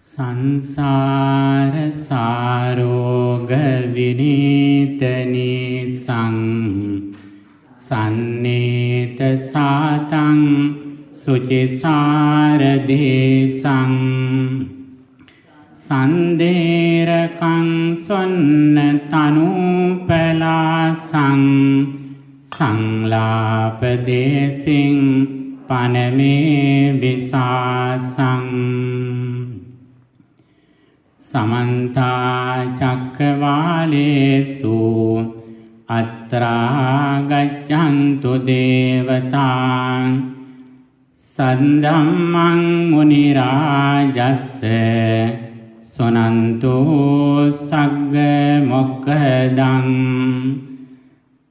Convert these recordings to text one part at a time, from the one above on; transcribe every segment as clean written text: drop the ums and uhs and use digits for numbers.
සංසාර සාරෝග විනීතනි සන්නේත සාතං සුචිසාර දේසං සන්දේරකං සොන්න තනුපලාසං සංලාපදේසින් පනමේ විසාසං සමන්තා චක්කවාලේසු අත්‍රා ගච්ඡන්තු දේවතා සද්ධම්මං මුනි රාජස්ස සුනන්තු සග්ග මොක්ඛදං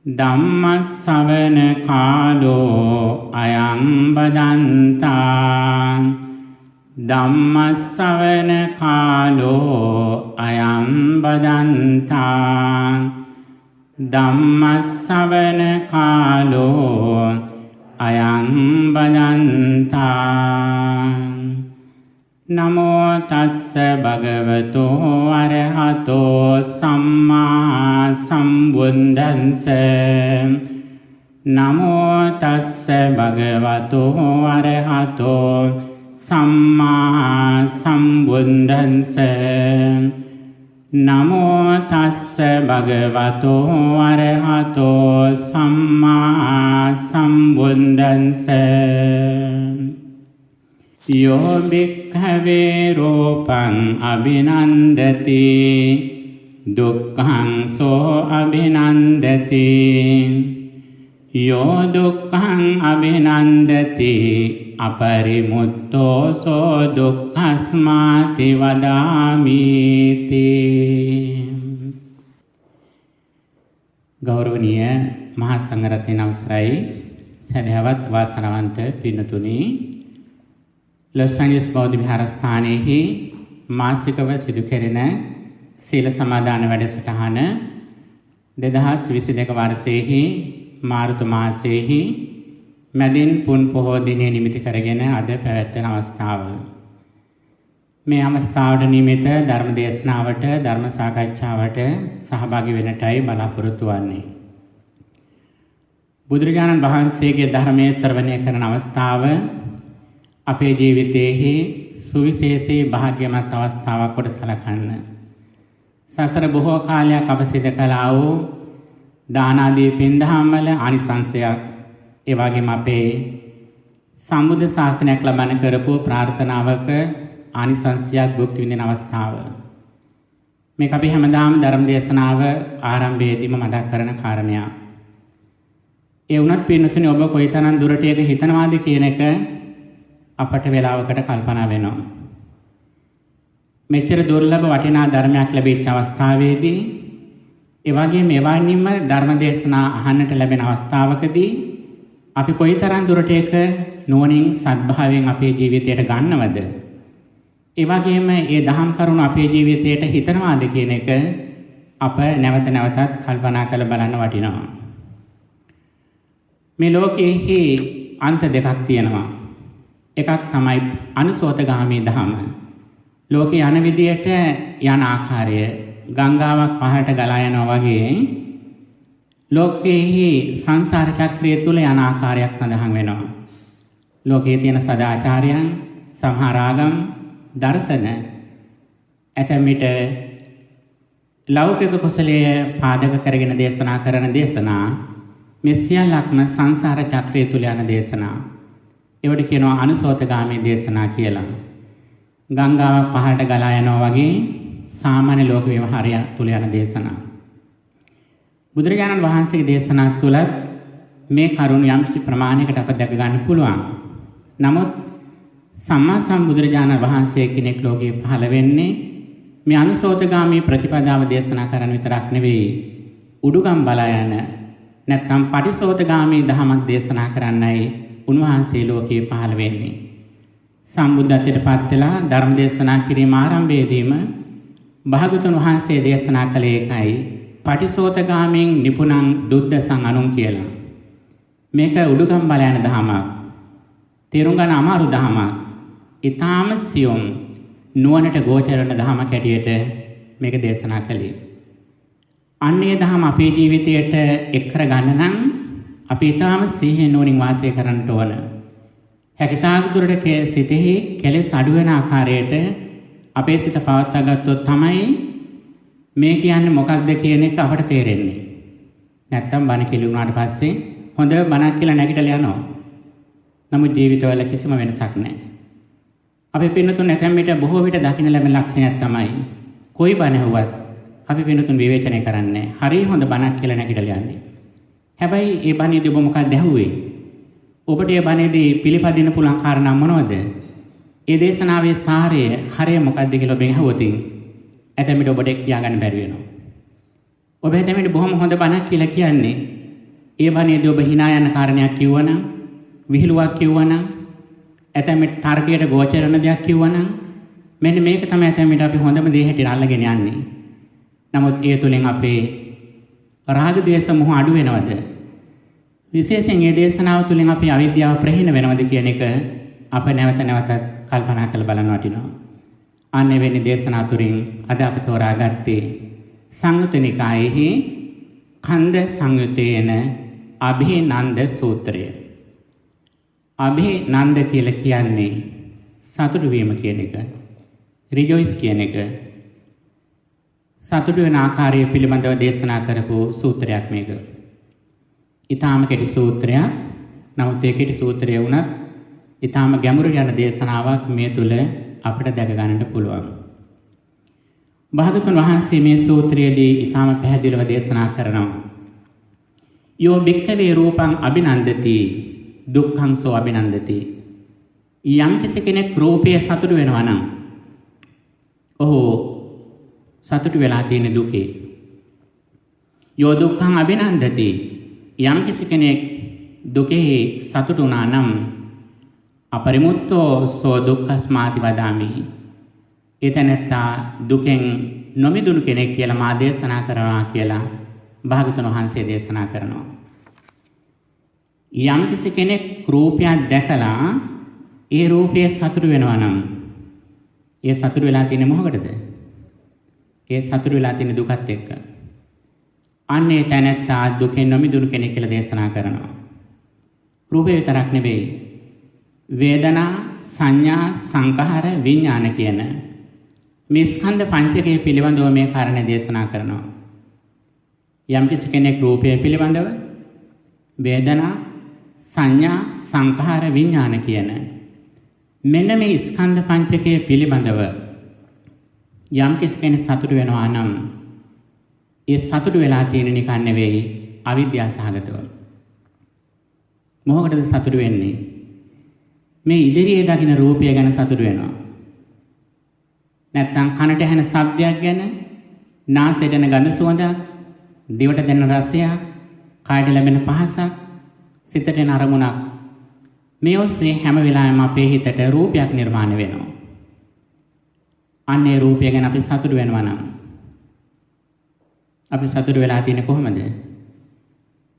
ධම්ම ශ්‍රවණ කාලෝ අයං බදන්තා ධම්ම ශ්‍රවණ කාලෝ අයං බදන්තා ධම්ම ශ්‍රවණ කාලෝ අයං බදන්තා නමෝ තස්ස භගවතෝ අරහතෝ සම්මා සම්බුද්දස්ස නමෝ තස්ස භගවතෝ අරහතෝ සම්මා සම්බුද්දස්ස නමෝ තස්ස භගවතෝ අරහතෝ සම්මා සම්බුද්දස්ස යෝ භික්ඛවේ රූපං අභිනන්දති දුක්ඛං සෝ අභිනන්දති යෝ දුක්ඛං අභිනන්දති අපරිමුත්තෝ සෝ දුක්ඛස්මාති වදාමීති. ගෞරවනීය මහා සංඝරත්නයන් අවසරයි සදහවත් වාසනාවන්ත පින්තුනි, ලොස් ඇන්ජලස් බෞද්ධ විහාරස්ථානයේහි මාසිකව සිදු කෙරෙන සීල සමාදාන වැඩසටහන 2022 වර්ෂයේහි මාර්තු මාසයේහි මැදින් පුන් පොහෝ දිනය නිමිති කරගෙන අද පැවැත්වෙන අවස්ථාව. මේ අවස්ථාවට නිමිත ධර්ම දේශනාවට ධර්ම සාකච්ඡාවට සහභාගී වෙන්නටයි බලාපොරොත්තු වෙන්නේ. බුදුරජාණන් වහන්සේගේ ධර්මයේ ශ්‍රවණය කරන අවස්ථාව අපේ ජීවිතයේ සුවිශේෂී භාග්‍යමත් අවස්ථාවක් කොට සලකන්න. සසර බොහෝ කාලයක් අප සිදු කළා වූ දාන ආදී පින්දහම් වල ආනිසංසයක්, ඒ වගේම අපේ සම්බුද්ධ ශාසනයක් ලබන කරපු ප්‍රාර්ථනාවක ආනිසංසයක් භුක්ති විඳින අවස්ථාව. මේක අපි හැමදාම ධර්ම දේශනාව ආරම්භයේදීම මතක් කරන කාරණයක්. ඒ වුණත් පින්නතුනි, ඔබ කොයිතරම් දුරට ඒක හිතනවාද කියන එක අපට වේලාවකට කල්පනා වෙනවා. මෙච්චර දුර්ලභ වටිනා ධර්මයක් ලැබිච්ච අවස්ථාවේදී, ඒ වගේම එවැනිම ධර්ම දේශනා අහන්නට ලැබෙන අවස්ථාවකදී අපි කොයිතරම් දුරට ඒක නුවණින් සත්භාවයෙන් අපේ ජීවිතයට ගන්නවද? ඒ වගේම ඒ දහම් කරුණු අපේ ජීවිතයට හිතනවාද කියන එක අප නැවත නැවතත් කල්පනා කරලා බලන්න වටිනවා. මේ ලෝකයේ අන්ත දෙකක් තියෙනවා. එකක් තමයි අනුසෝතගාමී ධම. ලෝකේ යන විදියට යන ආකාරය ගංගාවක් පහළට ගලා යනවා වගේ ලෝකයේ සංසාර චක්‍රය තුල යන ආකාරයක් සඳහන් වෙනවා. ලෝකයේ තියෙන සදාචාරයන්, සමහර ආගම්, දර්ශන, ඇතැම් විට ලෞකික කුසලයේ පාදක කරගෙන දේශනා කරන දේශනා, මේ සියල්ලක්ම සංසාර චක්‍රය තුල යන දේශනා. ඒවට කියනවා අනුසෝතගාමී දේශනා කියලා. ගංගාවක් පහළට ගලා යනවා වගේ සාමාන්‍ය ලෝක ව්‍යවහාරය තුල යන දේශනා. බුදුරජාණන් වහන්සේගේ දේශනා තුලත් මේ කරුණ යම්කිසි ප්‍රමාණයකට අප දැක ගන්න පුළුවන්. නමුත් සම්මා සම්බුදුරජාණන් වහන්සේ කෙනෙක් ලෝකේ පහළ වෙන්නේ මේ අනුසෝතගාමී ප්‍රතිපදාව දේශනා කරන විතරක් නෙවෙයි, උඩුගම් බලා යන නැත්නම් පටිසෝතගාමී ධමයක් දේශනා කරන්නයි උන්වහන්සේ ලෝකේ පහළ වෙන්නේ. සම්බුද්ධත්වයට පත් වෙලා ධර්ම දේශනා කිරීම ආරම්භයේදීම භාගතුන් වහන්සේ දේශනා කළේ එකයි, පටිසෝතගාමීන් නිපුණං දුද්දසං අනුන් කියලා. මේක උඩුගම් බල යන ධමයක්. තේරුම් ගන්න අමාරු ධමයක්. ඊටාම සියුම්. නුවණට ගෝචර වන ධහමක් හැටියට මේක දේශනා කළේ. අන්නේ ධහම අපේ ජීවිතයට එක් කරගන්න නම් අපි ඊටාම සිහියෙන් නුවණින් වාසය කරන්න ඕන. හැකිතාක් දුරට සිතෙහි කෙලෙස් අඩු වෙන ආකාරයට අපේ සිත පවත්වා ගත්තොත් තමයි මේ කියන්නේ මොකක්ද කියන එක අපට තේරෙන්නේ. නැත්තම් බණ කිලුණාට පස්සේ හොඳ බණක් කියලා නැගිටලා යනවා. නමුත් ජීවිතවල කිසිම වෙනසක් නැහැ. අපි පින්නතුන් නැතම් විට බොහෝ විට දකින්න ලැබෙන ලක්ෂණයක් තමයි කොයි බණ ඇහුවත් අපි පින්නතුන් විවේචනය කරන්නේ. හරි හොඳ බණක් කියලා නැගිටලා යන්නේ. හැබැයි ඒ බණේදී ඔබ මොකක්ද ඇහුවේ? ඔබට ඒ බණේදී පිළිපදින්න පුළුවන් කාරණා මොනවද? ඒ දේශනාවේ සාරය හරය මොකක්ද කියලා ඔබෙන් අහුවොත් ඇතැම් විට ඔබට කියාගන්න බැරි වෙනවා. ඔබ ඇතැම් විට බොහොම හොඳ බණක් කියලා කියන්නේ ඒ බණේදී ඔබ hina යන කාරණයක් කිව්වනම්, විහිළුවක් කිව්වනම්, ඇතැම් විට තර්කයට ගෝචර වෙන දෙයක් කිව්වනම් මෙන්න මේක තමයි ඇතැම් විට අපි හොඳම දේ හැටියට අල්ලගෙන යන්නේ. නමුත් ඒ තුලින් අපේ රාග ද්වේෂ මොහ අඩු වෙනවද? විශේෂයෙන් මේ දේශනාව තුලින් අපි අවිද්‍යාව ප්‍රහීන වෙනවද කියන එක අප නැවත නැවතත් කල්පනා කරලා බලන්න වටිනවා. අන්නේ වෙන්නේ දේශනා තුලින් අද අපි තෝරාගත්තේ සංයුත නිකායෙහි කන්ද සංයුතේන අභිනන්ද සූත්‍රය. අභිනන්ද කියලා කියන්නේ සතුටු වීම කියන එක. රිජොයිස් කියන එක. සතුටු වෙන ආකාරය පිළිබඳව දේශනා කරපු සූත්‍රයක් මේක. ඊටාම කෙටි සූත්‍රයක්. නමුත් ඒ කෙටි සූත්‍රය වුණත් ඊටාම ගැඹුරු යන දේශනාවක් මේ තුල අපිට දැක ගන්නට පුළුවන්. භාගතුන් වහන්සේ මේ සූත්‍රයේදී ඊටාම පැහැදිලිව දේශනා කරනවා. යෝ භික්ඛවේ රූපං අභිනන්දති දුක්ඛං සෝ අභිනන්දති. යම් කෙනෙක් රූපයේ සතුටු වෙනවා නම් ඔහු සතුටු වෙලා තියෙන දුකේ. යෝ දුක්ඛං අභිනන්දති. යම් කෙනෙක් දුකේ සතුටු වුණා නම් අපරිමුත්තෝ සෝ දුක්ඛස්මාති වදාමි. එතනත්තා දුකෙන් නොමිදුණු කෙනෙක් කියලා මා දේශනා කරනවා කියලා භාගතුන් වහන්සේ දේශනා කරනවා. යම් කෙනෙක් රූපයක් දැකලා ඒ රූපයේ සතුටු වෙනවා නම් ඒ සතුටු වෙලා තියෙන්නේ මොකටද? ඒ සතුටු වෙලා තියෙන දුකත් එක්ක. අන්නේ තැනැත්තා දුකෙන් නොමිදුණු කෙනෙක් කියලා දේශනා කරනවා. රූපේ විතරක් නෙවෙයි. වේදනා, සංඥා, සංඛාර, විඥාන කියන මේ ස්කන්ධ පංචකය පිළිබඳව මේ කාරණේ දේශනා කරනවා. යම් කෙනෙක් රූපය පිළිබඳව වේදනා, සංඥා, සංඛාර, විඥාන කියන මෙන්න මේ ස්කන්ධ පංචකය පිළිබඳව යම් කෙනෙක් සතුටු වෙනවා නම් ඒ සතුටු වෙලා තියෙන නිකන් නෙවෙයි අවිද්‍යාව සහගතව. මොකකටද සතුටු වෙන්නේ? මේ ඉදිරියේ දකින්න රූපය ගැන සතුටු වෙනවා. නැත්තම් කනට ඇහෙන ශබ්දයක් ගැන, නාසයට එන ගඳ සුවඳක්, දිවට දැනෙන රසයක්, කායට ලැබෙන පහසක්, සිතට එන අරමුණක්. මේ ඔස්සේ හැම වෙලාවෙම අපේ හිතට රූපයක් නිර්මාණය වෙනවා. අන්නේ රූපය ගැන අපි සතුටු වෙනවා නම් අපි සතුටු වෙලා තියෙන්නේ කොහොමද?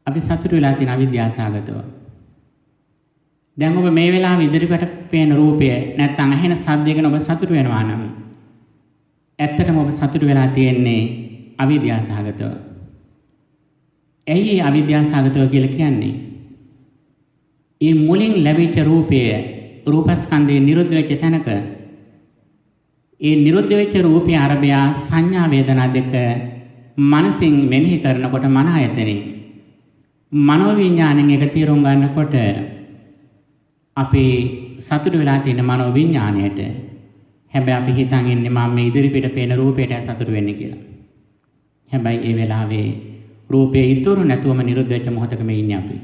අපි සතුටු වෙලා තියෙන අවිද්‍යාව සහගතව. දැන් ඔබ මේ වෙලාවේ ඉදිරියට පේන රූපය නැත්තම් ඇහෙන ශබ්දය ගැන ඔබ සතුටු වෙනවා නම් ඇත්තටම ඔබ සතුටු වෙලා තියෙන්නේ අවිද්‍යාව සහගතව. ඇයි අවිද්‍යාව සහගතව කියලා කියන්නේ? මේ මුලින් ලැබිච්ච රූපය රූපස්කන්ධේ නිරුද්ධ වෙච්ච තැනක ඒ නිරුද්ධ වෙච්ච රූපය අරබය සංඥා වේදනා දෙක මනසින් මෙනෙහි කරනකොට මන ආයතනෙ මනෝ විඥාණයෙන් එක තීරුම් ගන්නකොට අපේ සතුට වෙලා තියෙන මනෝ විඥාණයට හැබැයි අපි හිතන් ඉන්නේ මම මේ ඉදිරිපිට පේන රූපයට සතුට වෙන්නේ කියලා. හැබැයි ඒ වෙලාවේ රූපේ ඉතුරු නැතුවම නිරුද්ධ වෙච්ච මොහොතක මේ ඉන්නේ අපි.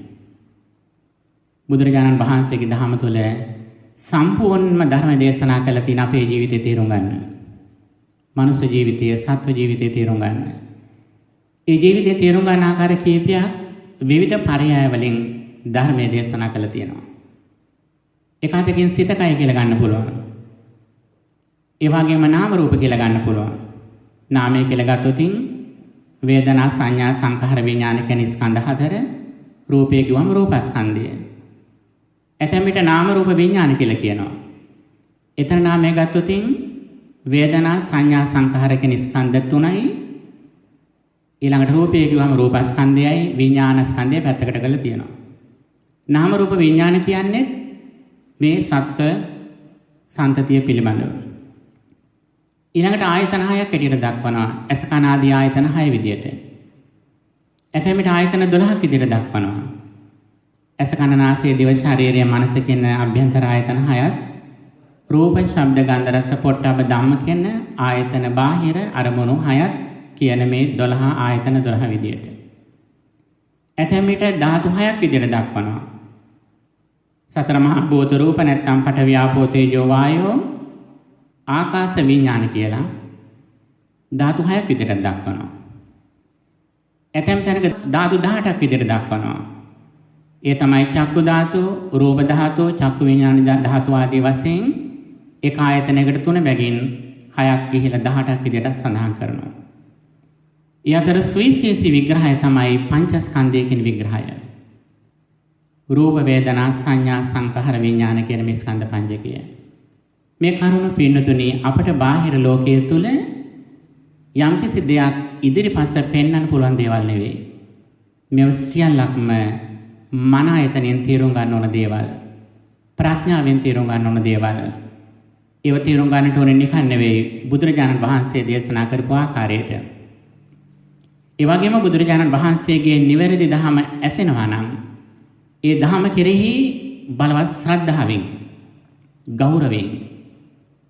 බුදුරජාණන් වහන්සේගේ දහම තුළ සම්පූර්ණම ධර්ම දේශනා කළ තියෙන අපේ ජීවිතේ තේරුම් ගන්න. මනුෂ්‍ය ජීවිතය, සත්ව ජීවිතය තේරුම් ගන්න. ඒ ජීවිතේ තේරුම් ගන්න ආකාර කීපයක් විවිධ පරයය වලින් ධර්මයේ දේශනා කළ තියෙනවා. එකwidehatකින් සිත කය කියලා ගන්න පුළුවන්. ඒ වගේම නාම රූප කියලා ගන්න පුළුවන්. නාමය කියලා ගත්තොතින් වේදනා, සංඥා, සංඛාර, විඥාන කියන ස්කන්ධ හතර, රූපය කියවම රූපස්කන්ධය. එතෙන් විට නාම රූප විඥාන කියලා කියනවා. එතන නාමය ගත්තොතින් වේදනා සංඥා සංඛාර කියන ස්කන්ධ තුනයි. ඊළඟට රූපය කිව්වම රූපස්කන්ධයයි විඥාන ස්කන්ධය පැත්තකට කරලා තියෙනවා. නාම රූප විඥාන කියන්නේ මේ සත්ත්ව සන්තතිය පිළිබඳව. ඊළඟට ආයතන 6ක් ඇටියට දක්වනවා. ඇස කන ආදී ආයතන 6 විදියට. එතෙමිට ආයතන 12ක් විදියට දක්වනවා. ඇස කන නාසය දිව ශරීරය මනස කියන අභ්‍යන්තර ආයතන 6ත් රූප ශබ්ද ගන්ධ රස පොට්ටබ්බ ධම්ම කියන ආයතන බාහිර අරමුණු 6ත් කියන මේ 12 ආයතන 12 විදියට. එතෙමිට ධාතු 6ක් විදියට දක්වනවා. සතර මහා භූත රූප නැත්නම් පඨවි ආපෝ තේජෝ වායෝ ආකාශ විඥාන කියලා ධාතු 6ක් විදියට දක්වනවා. එතෙම් තැනක ධාතු 18ක් විදියට දක්වනවා. ඒ තමයි චක්කු ධාතු, රූප ධාතු, චක්කු විඥාන ධාතු ආදී වශයෙන් එක ආයතනයකට තුන බැගින් 6ක් ගිහිලා 18ක් විදියට සඳහන් කරනවා. ඒ අතර සුවිශේෂී විග්‍රහය තමයි පංචස්කන්ධය කියන විග්‍රහය. රූප වේදනා සංඥා සංඛාර විඥාන කියන මේ ස්කන්ධ පංචකය. මේ කරුණ පින්නතුනි අපට බාහිර ලෝකයේ තුල යම්කිසි දෙයක් ඉදිරිපස්ස පෙන්වන්න පුළුවන් දේවල් නෙවෙයි. මේ සියල්ලක්ම මන ආයතනෙන් තේරුම් ගන්න ඕන දේවල්. ප්‍රඥාවෙන් තේරුම් ගන්න ඕන දේවල්. ඒව තේරුම් ගන්නට ඕනේ නිකන් නෙවෙයි බුදුරජාණන් වහන්සේ දේශනා කරපු ආකාරයට. ඒ වගේම බුදුරජාණන් වහන්සේගේ නිවැරදි ධහම ඇසෙනවා නම් ඒ ධහම කෙරෙහි බලවත් ශ්‍රද්ධාවෙන් ගෞරවයෙන්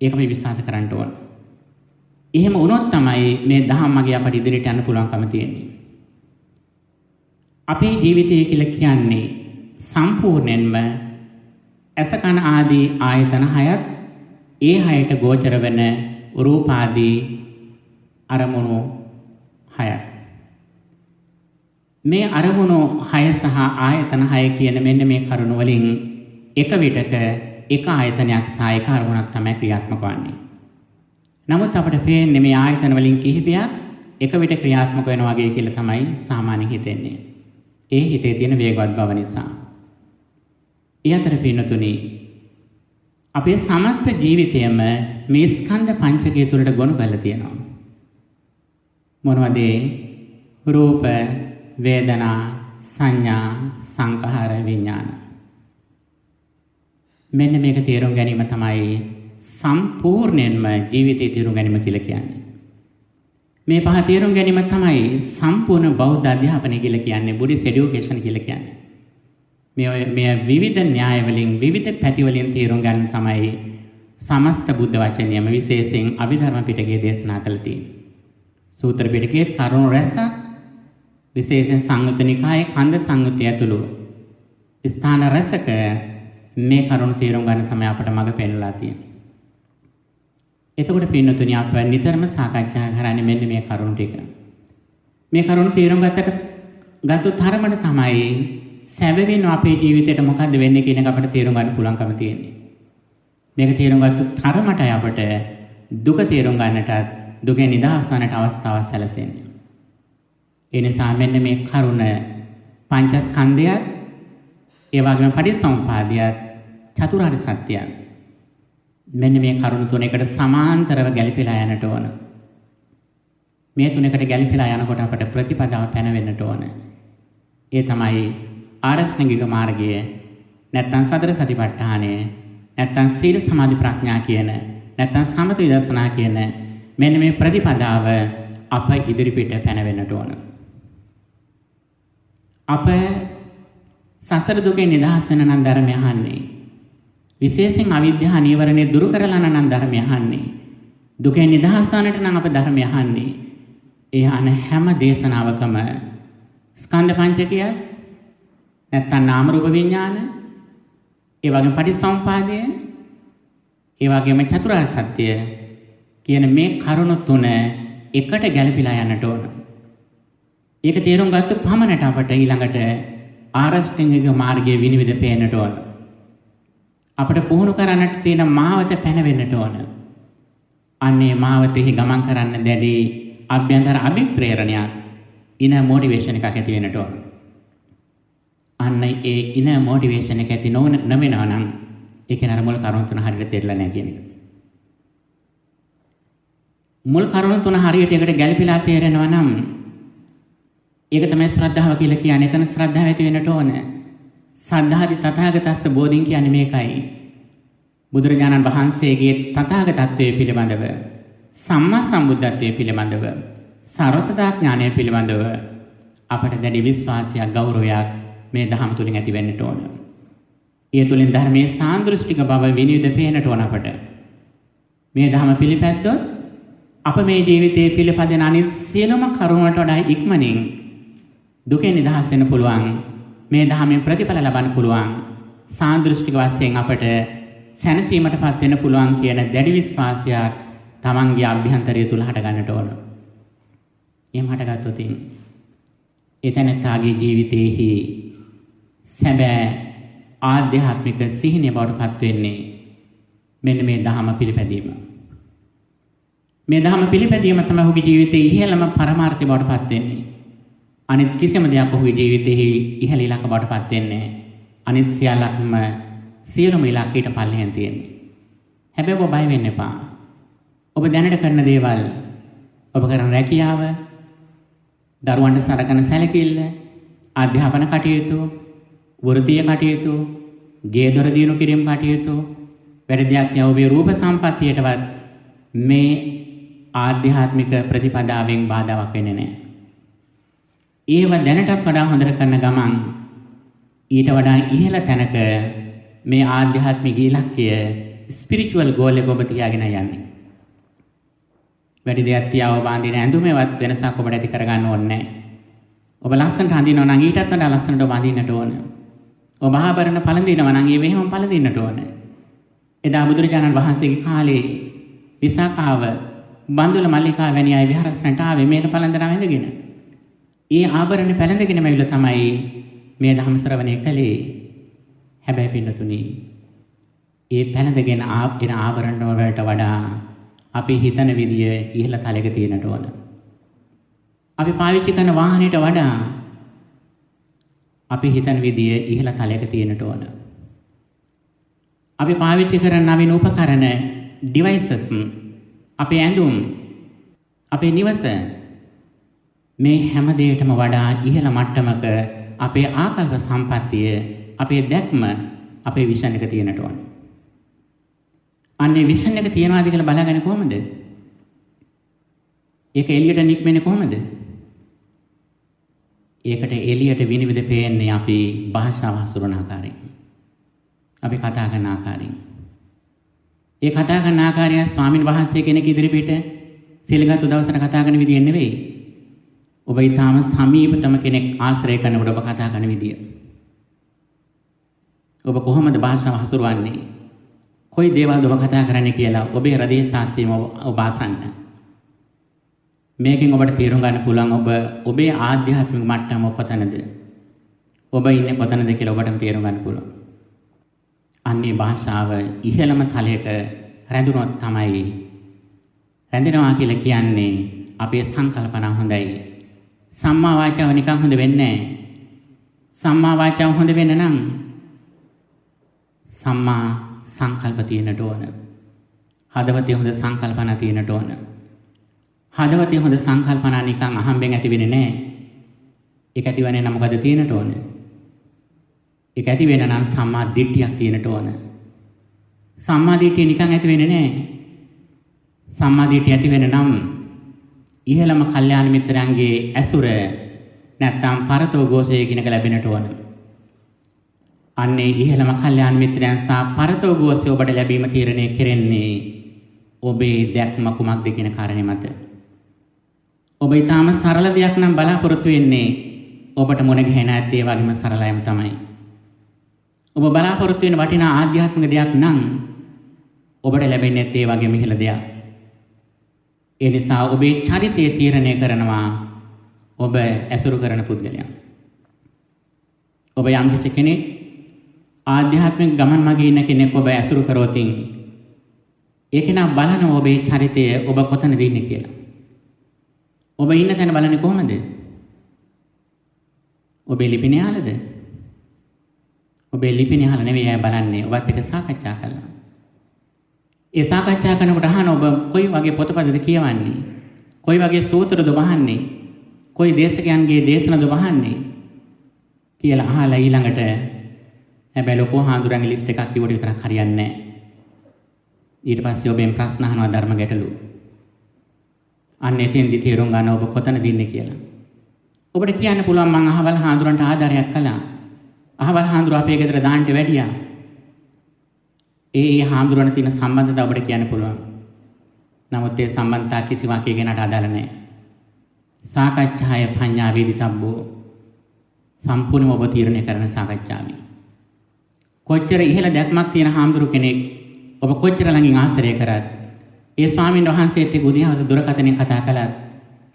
ඒක අපි විශ්වාස කරන්න ඕන. එහෙම වුණොත් තමයි මේ ධහම මගේ අපට ඉදිරියට යන්න පුළුවන්කම තියෙන්නේ. අපේ ජීවිතය කියලා කියන්නේ සම්පූර්ණයෙන්ම ඇස කන ආදී ආයතන 6ත් ඒ 6ට ගෝචර වෙන රූප ආදී අරමුණු 6ක්. මේ අරමුණු 6 සහ ආයතන 6 කියන මෙන්න මේ කරුණ වලින් එක විටක එක ආයතනයක් සහ එක අරමුණක් තමයි ක්‍රියාත්මක වන්නේ. නමුත් අපිට පේන්නේ මේ ආයතන වලින් කිහිපයක් එක විට ක්‍රියාත්මක වෙනවා වගේ කියලා තමයි සාමාන්‍යයෙන් හිතෙන්නේ. ඒ හිතේ තියෙන වේගවත් බව නිසා. ඒ අතර පින්නතුනි අපේ සමස්ත ජීවිතයම මේ ස්කන්ධ පංචකය තුළට ගොනු කරලා තියෙනවා. මොනවද? රූප වේදනා සංඥා සංඛාර විඥාන. මෙන්න මේක තේරුම් ගැනීම තමයි සම්පූර්ණයෙන්ම ජීවිතේ තේරුම් ගැනීම කියලා කියන්නේ. මේ පහ තේරුම් ගැනීම තමයි සම්පූර්ණ බෞද්ධ අධ්‍යාපනය කියලා කියන්නේ, බුද්දිස් এডুকেෂන් කියලා කියන්නේ. මේ විවිධ න්‍යාය වලින් විවිධ පැති වලින් තේරුම් ගන්න තමයි සමස්ත බුද්ධ වචනයම විශේෂයෙන් අභිධර්ම පිටකයේ දේශනා කළ තියෙන්නේ. සූත්‍ර පිටකයේ කරුණු රැසක් විශේෂයෙන් සංයුත්ත නිකායේ කන්ද සංයුත්තය ඇතුළු ස්ථාන රැසක මේ කරුණු තේරුම් ගන්න තමයි අපට මඟ පෙන්නලා තියෙන්නේ. එතකොට පින්නතුනි අප නිතරම සාකච්ඡා කරන්නේ මෙන්න මේ කරුණු ටික. මේ කරුණු තේරුම් ගත්ත තරමට තමයි සැබවින්ම අපේ ජීවිතේට මොකද්ද වෙන්නේ කියන එක අපිට තේරුම් ගන්න පුළුවන්කම තියෙන්නේ. මේක තේරුම් ගත්ත තරමටයි අපට දුක තේරුම් ගන්නටත් දුකෙන් නිදහස් වන්නට අවස්ථාවක් සැලසෙන්නේ. ඒ නිසා මෙන්න මේ කරුණ පංචස්කන්ධයත් ඒ වගේම පටිච්චසමුප්පාදයත් චතුරාර්ය සත්‍යයත් මෙන්න මේ කරුණු තුනකට සමාන්තරව ගැලපීලා යන්නට ඕන. මේ තුනකට ගැලපීලා යනකොට අපට ප්‍රතිපදාව පැනවෙන්නට ඕන. ඒ තමයි ආරෂ්ඨික මාර්ගය, නැත්නම් සතර සතිපට්ඨානය, නැත්නම් සීල සමාධි ප්‍රඥා කියන, නැත්නම් සමත විදර්ශනා කියන මෙන්න මේ ප්‍රතිපදාව අප ඉදිරිපිට පැනවෙන්නට ඕන. අප සසර දුකෙන් නිදහස් වෙන නම් ධර්මය අහන්නේ. විශේෂයෙන් අවිද්‍යාව නීවරණය දුරු කරලා නම් ධර්මය අහන්නේ. දුකෙන් නිදහස් වන්නට නම් අප ධර්මය අහන්නේ. ඒ අන හැම දේශනාවකම ස්කන්ධ පංචකය, නැත්නම් නාම රූප විඥාන, ඒ වගේම පටිච්චසමුපාදය, ඒ වගේම චතුරාර්ය සත්‍ය කියන මේ කරුණු තුන එකට ගැලපීලා යන්නට ඕන. ඒක තේරුම් ගත්ත පමණට අපට ඊළඟට ආරෂ්ඨික මාර්ගයේ විනිවිද පේන්නට ඕන. අපට පුහුණු කරන්නට තියෙන මාවත පැනවෙන්නට ඕන. අන්නේ මාවතෙහි ගමන් කරන්න දැඩි අභ්‍යන්තර අභිප්‍රේරණයක්, ඉන මොටිවේෂන් එකක් ඇති වෙන්නට ඕන. අන්න ඒ ඉන මොටිවේෂන් එක ඇති නොවෙනවා නම් ඒක නරමුල් කරුණු තුන හරියට තේරෙලා නැහැ කියන එක. මුල් කරුණු තුන හරියට එකට ගැළපීලා තේරෙනවා නම් ඒක තමයි ශ්‍රද්ධාව කියලා කියන්නේ. එතන ශ්‍රද්ධාව ඇති වෙන්නට ඕන. සද්ධාති තථාගතස්ස බෝධින් කියන්නේ මේකයි. බුදුරජාණන් වහන්සේගේ තථාගතත්වයේ පිළිබඳව, සම්මා සම්බුද්ධත්වයේ පිළිබඳව, සර්වතථා ඥානය පිළිබඳව අපට දැඩි විශ්වාසයක්, ගෞරවයක් මේ ධහම තුලින් ඇති වෙන්නට ඕන. ඒ තුලින් ධර්මයේ සාන්දෘෂ්ටික බව විනිවිද පේන්නට ඕන අපට. මේ ධහම පිළිපැද්දොත් අප මේ ජීවිතයේ පිළිපදින අනිත් සියලුම කරුණු වලට වඩා ඉක්මනින් දුකෙන් නිදහස් වෙන්න පුළුවන්. මේ ධහමෙන් ප්‍රතිඵල ලබන්න පුළුවන්. සාන්දෘෂ්ටික වශයෙන් අපට සැනසීමටපත් වෙන්න පුළුවන් කියන දැඩි විශ්වාසයක් තමන්ගේ අභ්‍යන්තරය තුල හට ගන්නට ඕන. එහෙම හටගත්තොත් එතනතාගේ ජීවිතයේහි සැබෑ ආධ්‍යාත්මික සිහිනය බවට පත් වෙන්නේ මෙන්න මේ ධහම පිළිපැදීම. මේ ධහම පිළිපැදීම තමයි ඔහුගේ ජීවිතයේ ඉහළම පරමාර්ථය බවට පත් වෙන්නේ. අනිත් කිසිම දෙයක් ඔහුගේ ජීවිතයේ ඉහළ ඉලක්ක බවට පත් වෙන්නේ නැහැ. අනිත් සියල්ලක්ම සියලුම ඉලක්කයට පල්ලෙහෙන් තියෙන්නේ. හැබැයි ඔබ බය වෙන්න එපා. ඔබ දැනට කරන දේවල්, ඔබ කරන රැකියාව, දරුවන්ට සලකන සැලකිල්ල, අධ්‍යාපන කටයුතු, වෘත්තීය කටයුතු, ගේ දොර දිනු කිරීම කටයුතු, වැඩ දෙයක් ය ඔබේ රූප සම්පත්තියටවත් මේ ආධ්‍යාත්මික ප්‍රතිපදාවෙන් බාධාවක් වෙන්නේ නැහැ. ඒව දැනටත් වඩා හොඳට කරන ගමන් ඊට වඩා ඉහළ තැනක මේ ආධ්‍යාත්මික ඉලක්කය, ස්පිරිචුවල් ගෝල් එක ඔබ තියාගෙන යන්නේ. වැඩි දෙයක් තියාව බාඳින ඇඳුමේවත් වෙනසක් ඔබට ඇති කරගන්න ඕනේ නැහැ. ඔබ ලස්සනට අඳිනවා නම් ඊටත් වඩා ලස්සනට ඔබ අඳින්නට ඕන. ඔබ ආභරණ පළඳිනවා නම් ඒ වෙහෙම පළඳින්නට ඕන. එදා බුදුරජාණන් වහන්සේගේ කාලේ විසාකාව බන්දුල මල්ලිකා වැනි අය විහාරස්ථානට ආවේ මේක පළඳනවා ඉඳගෙන. ඒ ආභරණ පැළඳගෙන මැවිලා තමයි මේ ධම්ම ශ්‍රවණය කළේ. හැබැයි පින්නතුනි, ඒ පැළඳගෙන එන ආභරණ වලට වඩා අපි හිතන විදිය ඉහළ තලයක තියෙනට ඕන. අපි පාවිච්චි කරන වාහනයට වඩා අපි හිතන විදිය ඉහළ තලයක තියෙනට ඕන. අපි පාවිච්චි කරන නවීන උපකරණ, ඩිවයිසස්, අපේ ඇඳුම්, අපේ නිවස, මේ හැම දෙයකටම වඩා ඉහළ මට්ටමක අපේ ආකල්ප සම්පත්තිය, අපේ දැක්ම, අපේ විෂන් එක තියෙනට ඕන. අන්නේ විෂන් එක තියනවාද කියලා බලාගන්නේ කොහොමද? ඒක එළියට නික්මෙන්නේ කොහොමද? ඒකට එළියට විනිවිද පේන්නේ අපි භාෂාව හසුරන ආකාරයෙන්. අපි කතා කරන ආකාරයෙන්. ඒ කතා කරන ආකාරය ස්වාමින් වහන්සේ කෙනෙක් ඉදිරිපිට සිල්ගත්තු දවසට කතා කරන විදිය නෙවෙයි. ඔබ ඊටාම සමීපතම කෙනෙක් ආශ්‍රය කරනකොට ඔබ කතා කරන විදිය. ඔබ කොහොමද භාෂාව හසුරවන්නේ? කොයි දේවල්ද ඔබ කතා කරන්නේ කියලා ඔබේ හෘදේ සාක්ෂියම ඔබ අසන්න. මේකෙන් ඔබට තේරුම් ගන්න පුළුවන් ඔබේ ආධ්‍යාත්මික මට්ටම කොතනද? ඔබ ඉන්නේ කොතනද කියලා ඔබට තේරුම් ගන්න පුළුවන්. අන්නේ භාෂාව ඉහළම තලයක රැඳුනොත් තමයි, රැඳෙනවා කියලා කියන්නේ අපේ සංකල්පනා හොඳයි. සම්මා වාචාව නිකන් හොඳ වෙන්නේ නැහැ. සම්මා වාචාව හොඳ වෙන්න නම් සම්මා සංකල්ප තියෙන්නට ඕන. හදවතේ හොඳ සංකල්පනා තියෙන්නට ඕන. හදවතේ හොඳ සංකල්පනා නිකන් අහම්බෙන් ඇති වෙන්නේ නැහැ. ඒක ඇති වෙන්නේ නම් මොකද තියෙන්නට ඕන? ඒක ඇති වෙන නම් සම්මා දිට්ඨියක් තියෙන්නට ඕන. සම්මා දිට්ඨිය නිකන් ඇති වෙන්නේ නැහැ. සම්මා දිට්ඨිය ඇති වෙන නම් ඉහළම කල්යාණ මිත්‍රයන්ගේ ඇසුර නැත්තම් පරතෝ ഘോഷය කියනක ලැබෙන්නට ඕන. අන්නේ ඉහළම කල්යාණ මිත්‍රයන් සහ පරතෝ ഘോഷය ඔබට ලැබීම තීරණය කෙරෙන්නේ ඔබේ දැක්ම කුමක්ද කියන කාරණේ මත. ඔබ ඊටාම සරල දෙයක් නම් බලාපොරොත්තු වෙන්නේ ඔබට මුණ ගැහෙන ඇත්තේ වගේම සරලයිම තමයි. ඔබ බලාපොරොත්තු වෙන වටිනා ආධ්‍යාත්මික දෙයක් නම් ඔබට ලැබෙන්නේ ඒ වගේම ඉහළ දෙයක්. ඒ නිසා ඔබේ චරිතය තීරණය කරනවා ඔබ ඇසුරු කරන පුද්ගලයන්. ඔබ යම්කිසි කෙනෙක් ආධ්‍යාත්මික ගමන් මගේ ඉන්න කෙනෙක් ඔබ ඇසුරු කරොත් ඒක නම් බලන ඔබේ චරිතය ඔබ කොතනද ඉන්නේ කියලා. ඔබ ඉන්න තැන බලන්නේ කොහොමද? ඔබේ ලිපිනේ අහලද? ඔබේ ලිපිනේ අහලා නෙවෙයි අය බලන්නේ, ඔබත් එක්ක සාකච්ඡා කරලා. ඒ සාකච්ඡා කරනකොට අහන ඔබ කොයි වගේ පොතපතද කියවන්නේ? කොයි වගේ සූත්‍රද වහන්නේ? කොයි දේශකයන්ගේ දේශනද වහන්නේ? කියලා අහලා ඊළඟට හැබැයි ලොකෝ හාමුදුරන්ගේ ලිස්ට් එකක් කිව්වට විතරක් හරියන්නේ නැහැ. ඊට පස්සේ ඔබෙන් ප්‍රශ්න අහනවා ධර්ම ගැටලු. අන්න එතෙන්දි තේරුම් ගන්න ඔබ කොතනද ඉන්නේ කියලා. ඔබට කියන්න පුළුවන් මං අහවල් හාමුදුරන්ට ආදරයක් කළා. අහවල් හාමුදුරුවෝ අපේ ගෙදර දාන්නට වැඩියා. ඒ හාමුදුරන තියෙන සම්බන්ධතාව ඔබට කියන්න පුළුවන්. නමුත් ඒ සම්බන්ධතා කිසිවක් ඒ කෙනාට අදාළ නැහැ. සාකච්ඡාය පඤ්ඤා වේදිතබ්බෝ සම්පූර්ණව ඔබ තීරණය කරන සාකච්ඡාවයි. කොච්චර ඉහළ දැක්මක් තියෙන හාමුදුරු කෙනෙක් ඔබ කොච්චර ළඟින් ආශ්‍රය කරත් ඒ ස්වාමීන් වහන්සේත් එක්ක උදේ දුරකථනයෙන් කතා කළත්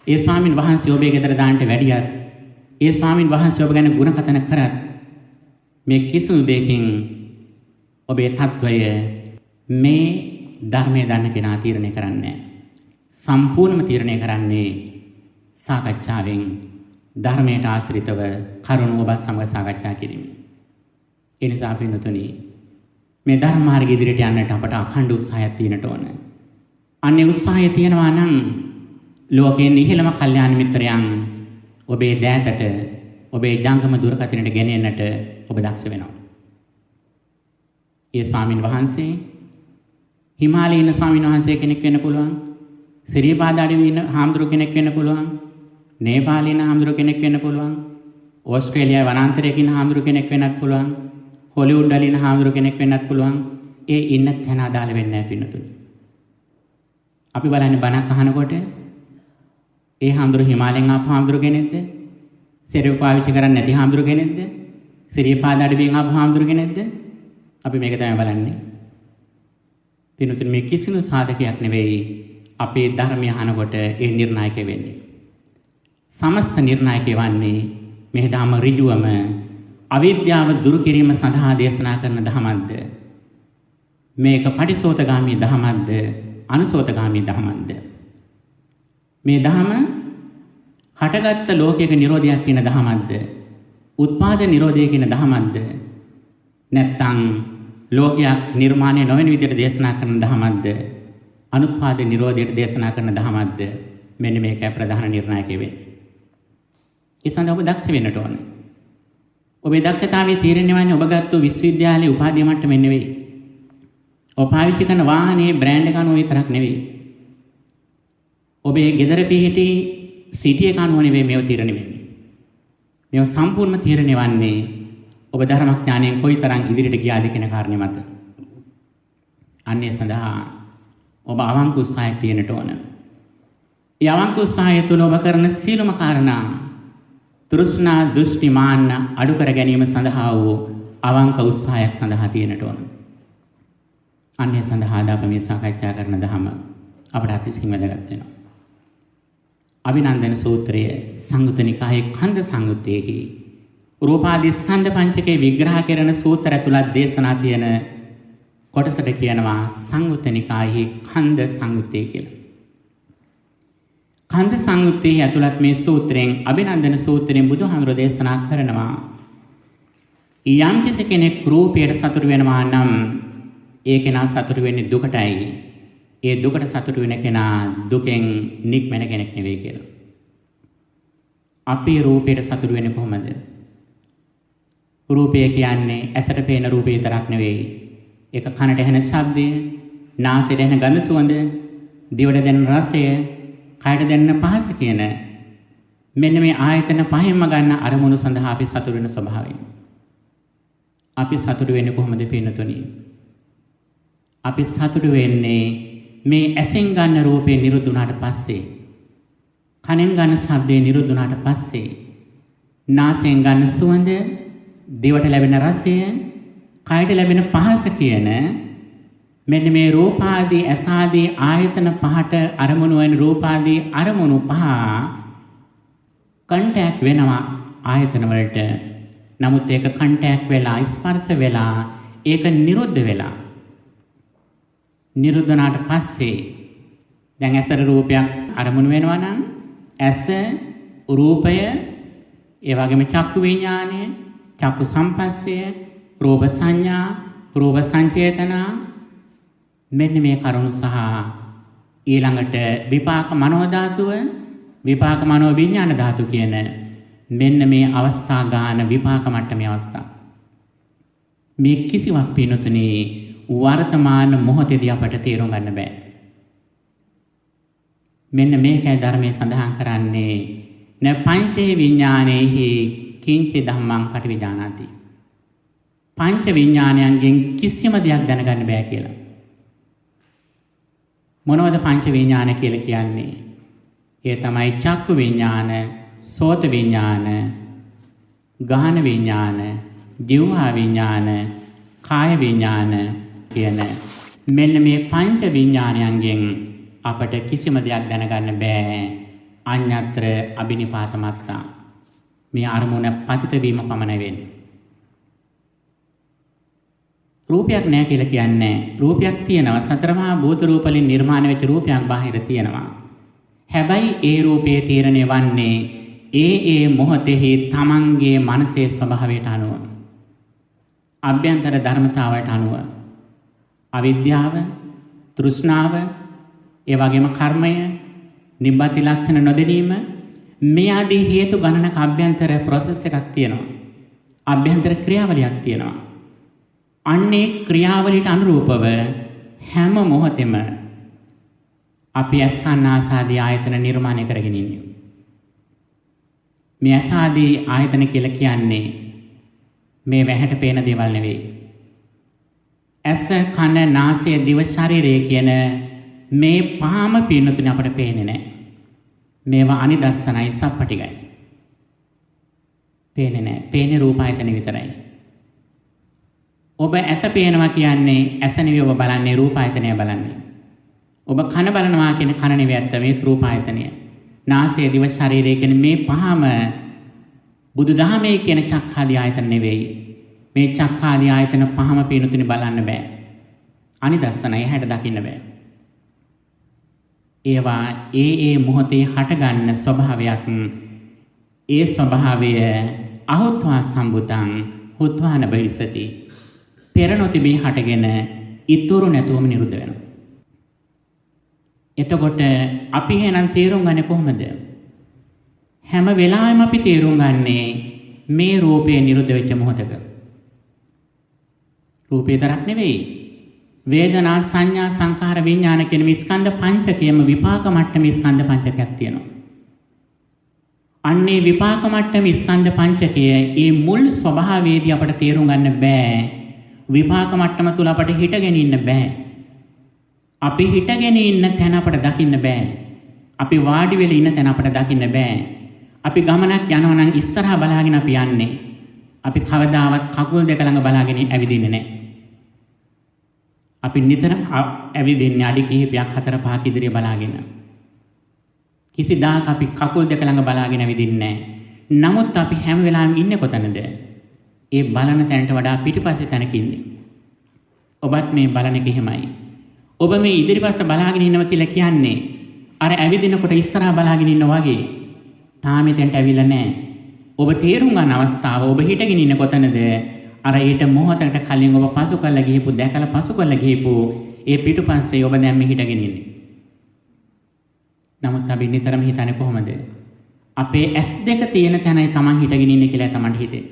ඒ ස්වාමීන් වහන්සේ ඔබේ ගෙදර දාන්නට වැඩියත් ඒ ස්වාමීන් වහන්සේ ඔබ ගැන ගුණ කථන කරත් මේ කිසිදු දෙයකින් ඔබේ තත්වය මේ ධර්මයේ දන්න කෙනා තීරණය කරන්නේ සම්පූර්ණම තීරණය කරන්නේ සාකච්ඡාවෙන් ධර්මයට ආශ්‍රිතව කරුණු ඔබ සමග සාකච්ඡා කිරීම. ඒ නිසා පින්තුනි මේ ධර්ම මාර්ගය ඉදිරියට යන්නට අපට අඛණ්ඩ උත්සාහයක් තියෙන්න ඕන. අන්නේ උත්සාහය තියෙනවා නම් ලෝකයේ ඉහළම කල්යාණ මිත්‍රයන් ඔබේ දෑතට ඔබේ ජංගම දුරකථනයට ගෙනෙන්නට ඔබ දක්ෂ වෙනවා. ඒ ස්වාමින් වහන්සේ හිමාලයේ ඉන්න ස්වාමින් වහන්සේ කෙනෙක් වෙන්න පුළුවන්. සිරිපාද අඩවියේ ඉන්න හාමුදුරු කෙනෙක් වෙන්න පුළුවන්. නේපාලයේ ඉන්න හාමුදුරු කෙනෙක් වෙන්න පුළුවන්. ඕස්ට්‍රේලියාවේ වනාන්තරයක ඉන්න හාමුදුරු කෙනෙක් වෙන්නත් පුළුවන්. හොලිවුඩ් වල ඉන්න හාමුදුරු කෙනෙක් වෙන්නත් පුළුවන්. ඒ ඉන්න තැන අදාළ වෙන්නේ නැහැ පින්නතුනි. අපි බලන්නේ බණක් අහනකොට ඒ හාමුදුරු හිමාලයෙන් ආපු හාමුදුරු කෙනෙක්ද? සිරිය පාවිච්චි කරන්නේ නැති හාමුදුරු කෙනෙක්ද? සිරිපාද අඩවියෙන් ආපු හාමුදුරු කෙනෙක්ද? අපි මේක තමයි බලන්නේ. පින්තුනි මේ කිසිදු සාධකයක් නෙවෙයි අපේ ධර්මය අහනකොට ඒ නිර්ණායක වෙන්නේ. සමස්ත නිර්ණායක වන්නේ මේ ධර්ම ඍජුවම අවිද්‍යාව දුරු කිරීම සඳහා දේශනා කරන ධර්මයක්ද? මේක පටිසෝතගාමී ධර්මයක්ද? අනුසෝතගාමී ධර්මයක්ද? මේ ධර්ම හටගත්ත ලෝකයක නිරෝධයක් කියන ධර්මයක්ද? උත්පාද නිරෝධය කියන ධර්මයක්ද? නැත්නම් ලෝකයක් නිර්මාණය නොවන විදිහට දේශනා කරන ධර්මයක්ද? අනුත්පාද නිරෝධයට දේශනා කරන ධර්මයක්ද? මෙන්න මේකයි ප්‍රධාන නිර්ණායකය වෙන්නේ. ඒ සඳහා ඔබ දක්ෂ වෙන්නට ඕනේ. ඔබේ දක්ෂතාවයේ තීරණය වන්නේ ඔබ ගත්ත විශ්වවිද්‍යාලයේ උපාධිය මට්ටමින් නෙවෙයි. ඔබ පාවිච්චි කරන වාහනේ බ්‍රෑන්ඩ් එක අනුව විතරක් නෙවෙයි. ඔබේ ගෙදර පිහිටි සිටි එක අනුව නෙවෙයි මේව තීරණය වෙන්නේ. මේව සම්පූර්ණ තීරණය වන්නේ ඔබ ධර්මඥානයෙන් කොයිතරම් ඉදිරියට ගියාද කියන කාරණේ මත. අන්නේ සඳහා ඔබ අවංක උත්සාහයක් තියෙන්නට ඕන. ඒ අවංක උත්සාහය තුළ ඔබ කරන සීලම කාරණා තෘෂ්ණා දෘෂ්ටි මාන්න අඩු කර ගැනීම සඳහා වූ අවංක උත්සාහයක් සඳහා තියෙන්නට ඕන. අන්නේ සඳහා අප මේ සාකච්ඡා කරන ධම අපට අතිශයින් වැදගත් වෙනවා. අභිනන්දන සූත්‍රය සංයුත්ත නිකායේ කන්ද සංයුත්තේහි රූපාදී ස්කන්ධ පංචකේ විග්‍රහ කරන සූත්‍ර ඇතුළත් දේශනා තියෙන කොටසට කියනවා සංයුත්ත නිකායේ කන්ද සංයුත්තේ කියලා. කන්ද සංයුත්තේ ඇතුළත් මේ සූත්‍රයෙන් අභිනන්දන සූත්‍රයෙන් බුදුහාමුදුරෝ දේශනා කරනවා යම් කෙනෙක් රූපයට සතුටු වෙනවා නම් ඒ කෙනා සතුටු වෙන්නේ දුකටයි. ඒ දුකට සතුටු වෙන කෙනා දුකෙන් නික්මෙන කෙනෙක් නෙවෙයි කියලා. අපි රූපයට සතුටු වෙන්නේ කොහොමද? රූපය කියන්නේ ඇසට පේන රූපය විතරක් නෙවෙයි. ඒක කනට ඇහෙන ශබ්දය, නාසයට ඇහෙන ගඳ සුවඳ, දිවට දැනෙන රසය, කයට දැනෙන පහස කියන මෙන්න මේ ආයතන පහෙන්ම ගන්න අරමුණු සඳහා අපි සතුටු වෙන ස්වභාවය. අපි සතුටු වෙන්නේ කොහොමද පින්නතුනි? අපි සතුටු වෙන්නේ මේ ඇසෙන් ගන්න රූපේ නිරුද්ධ වුණාට පස්සේ, කනෙන් ගන්න ශබ්දේ නිරුද්ධ වුණාට පස්සේ, නාසයෙන් ගන්න සුවඳ, දිවට ලැබෙන රසය, කයට ලැබෙන පහස කියන මෙන්න මේ රූපාදී ඇසාදී ආයතන පහට අරමුණු වෙන රූපාදී අරමුණු පහ කන්ටැක්ට් වෙනවා ආයතන වලට. නමුත් ඒක කන්ටැක්ට් වෙලා ස්පර්ශ වෙලා ඒක නිරුද්ධ වෙලා නිරුද්ධනාට පස්සේ දැන් ඇසට රූපයක් අරමුණු වෙනවා නම් ඇස රූපය ඒ වගේම චක්කු විඥානය චක්කු සම්පස්සය රූප සංඥා රූප සංචේතන මෙන්න මේ කරුණු සහ ඊළඟට විපාක මනෝ ධාතුව, විපාක මනෝ විඥාන ධාතු කියන මෙන්න මේ අවස්ථා ගාන විපාක මට්ටමේ අවස්ථා. මේ කිසිවක් පිනතුනේ වර්තමාන මොහොතේදී අපට තේරුම් ගන්න බෑ. මෙන්න මේකයි ධර්මයේ සඳහන් කරන්නේ න පංචේ විඥානේහි කිංච ධම්මං පටිවිඥානාති. පංච විඥානයන්ගෙන් කිසිම දෙයක් දැනගන්න බෑ කියලා. මොනවද පංච විඥාන කියලා කියන්නේ? ඒ තමයි චක්කු විඥාන, සෝත විඥාන, ගාහන විඥාන, දිවහා විඥාන, කාය විඥාන කියන මෙන්න මේ පංච විඥානයන්ගෙන් අපට කිසිම දෙයක් දැනගන්න බෑ. අඤ්ඤත්‍ර අබිනිපාතමත්තා. මේ අරමුණ පතිත වීම පමණයි වෙන්නේ. රූපයක් නැහැ කියලා කියන්නේ රූපයක් තියෙනවා. සතර මහා භූත රූප වලින් නිර්මාණය වෙච්ච රූපයක් බාහිර තියෙනවා. හැබැයි ඒ රූපේ තීරණය වන්නේ ඒ මොහොතෙහි තමන්ගේ මනසේ ස්වභාවයට අනුව. අභ්‍යන්තර ධර්මතාවයට අනුව. අවිද්‍යාව, තෘෂ්ණාව, ඒ වගේම කර්මය, නිබ්බති ලක්ෂණ නොදැනීම මේ ආදී හේතු ගණනක අභ්‍යන්තර ප්‍රොසෙස් එකක් තියෙනවා. අභ්‍යන්තර ක්‍රියාවලියක් තියෙනවා. අන්නේ ක්‍රියාවලියට අනුරූපව හැම මොහොතෙම අපි අස්කන්නාසාදී ආයතන නිර්මාණය කරගෙන ඉන්නේ. මේ අසාදී ආයතන කියලා කියන්නේ මේ වැහැට පේන දේවල් නෙවෙයි. ඇස, කන, නාසය, දිව, ශරීරය කියන මේ පහම පින්නතුනේ අපට පේන්නේ නැහැ. මේවා අනිදස්සනයි, සප්පටිගයි. පේන්නේ නැහැ. පේන්නේ රූප ආයතන විතරයි. ඔබ ඇස පේනවා කියන්නේ ඇස නෙවෙයි ඔබ බලන්නේ, රූප ආයතනය බලන්නේ. ඔබ කන බලනවා කියන්නේ කන නෙවෙයි ඇත්ත මේ රූප ආයතනය. නාසය, දිව, ශරීරය කියන මේ පහම බුදුදහමේ කියන චක්ඛාදී ආයතන නෙවෙයි. මේ චක්ඛාදී ආයතන පහම පිනුතුනි බලන්න බෑ. අනිදස්සනයි හැට දකින්න බෑ. ඒවා ඒ මොහොතේ හටගන්න ස්වභාවයක්. ඒ ස්වභාවය අහුත්වා සම්බුතං හුත්වාන භවිසති. පෙර නොතිබී හටගෙන ඉතුරු නැතුවම නිරුද්ධ වෙනවා. එතකොට අපි එහෙනම් තේරුම් ගන්නේ කොහොමද? හැම වෙලාවෙම අපි තේරුම් ගන්නේ මේ රූපේ නිරුද්ධ වෙච්ච මොහොතක. රූපේ තරක් නෙවෙයි. වේදනා, සංඥා, සංඛාර, විඥාන කියන මේ ස්කන්ධ පංචකයම විපාක මට්ටමේ ස්කන්ධ පංචකයක් තියෙනවා. අන්නේ විපාක මට්ටමේ ස්කන්ධ පංචකයේ ඒ මුල් ස්වභාවයේදී අපට තේරුම් ගන්න බෑ. විපාක මට්ටම තුල අපට හිටගෙන ඉන්න බෑ. අපි හිටගෙන ඉන්න තැන අපට දකින්න බෑ. අපි වාඩි වෙලා ඉන්න තැන අපට දකින්න බෑ. අපි ගමනක් යනවා නම් ඉස්සරහා බලාගෙන අපි යන්නේ. අපි කවදාවත් කකුල් දෙක ළඟ බලාගෙන ඇවිදින්නේ නැහැ. අපි නිතර ඇවිදින්නේ අඩි කිහිපයක් 4-5 ඉදිරිය බලාගෙන. කිසිදාක අපි කකුල් දෙක ළඟ බලාගෙන ඇවිදින්නේ නැහැ. නමුත් අපි හැම වෙලාවෙම ඉන්නේ කොතනද? ඒ බලන තැනට වඩා පිටිපස්සේ තැනක ඉන්නේ. ඔබත් මේ බලන එක එහෙමයි. ඔබ මේ ඉදිරිපස්ස බලාගෙන ඉන්නවා කියලා කියන්නේ අර ඇවිදිනකොට ඉස්සරහා බලාගෙන ඉන්නවා වගේ. තාම එතෙන්ට ඇවිල්ලා නැහැ. ඔබ තේරුම් ගන්න අවස්ථාව ඔබ හිටගෙන ඉන්නේ කොතනද? අර ඊට මොහොතකට කලින් ඔබ පසු කරලා ගිහපු දැකලා පසු කරලා ගිහපු ඒ පිටුපස්සේ ඔබ දැන් මේ හිටගෙන ඉන්නේ. නමුත් අපි නිතරම හිතන්නේ කොහොමද? අපේ S2 තියෙන තැනයි Taman හිටගෙන ඉන්නේ කියලා Tamanට හිතේ.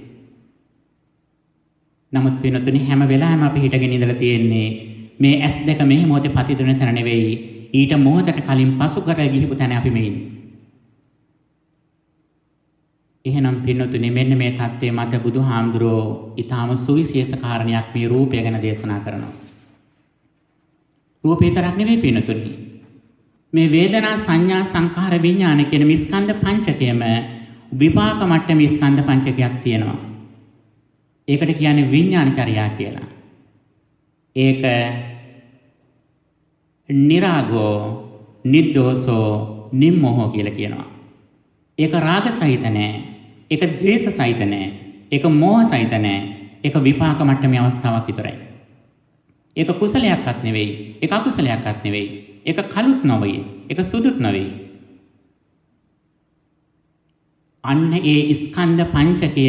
නමුත් වෙනතුනේ හැම වෙලාවෙම අපි හිටගෙන ඉඳලා තියෙන්නේ මේ S2 මේ මොහොතේ පතිත වෙන තැන නෙවෙයි. ඊට මොහොතකට කලින් පසු කරලා ගිහපු තැන අපි මේ ඉන්නේ. එහෙනම් පින්නතුනේ මෙන්න මේ தත්ත්වයේ මත බුදුහාමුදුරෝ ඊටාම සුවිශේෂ කාරණයක් මේ රූපය ගැන දේශනා කරනවා. රූපේ තරක් නෙවෙයි පින්නතුනේ. මේ වේදනා, සංඥා, සංඛාර, විඥාන කියන මේ ස්කන්ධ පංචකයම විපාක මට්ටමේ ස්කන්ධ පංචකයක් තියෙනවා. ඒකට කියන්නේ විඥානචර්යා කියලා. ඒක නිරාගෝ, නිද්දෝසෝ, නිම්මෝහෝ කියලා කියනවා. ඒක රාග සහිත නැහැ. ඒක ද්වේෂ සහිත නැහැ. ඒක මෝහ සහිත නැහැ. ඒක විපාක මට්ටමේ අවස්ථාවක් විතරයි. ඒක කුසලයක්වත් නෙවෙයි. ඒක අකුසලයක්වත් නෙවෙයි. ඒක කළුත් නොවේ. ඒක සුදුත් නොවේ. අන්න ඒ ස්කන්ධ පංචකය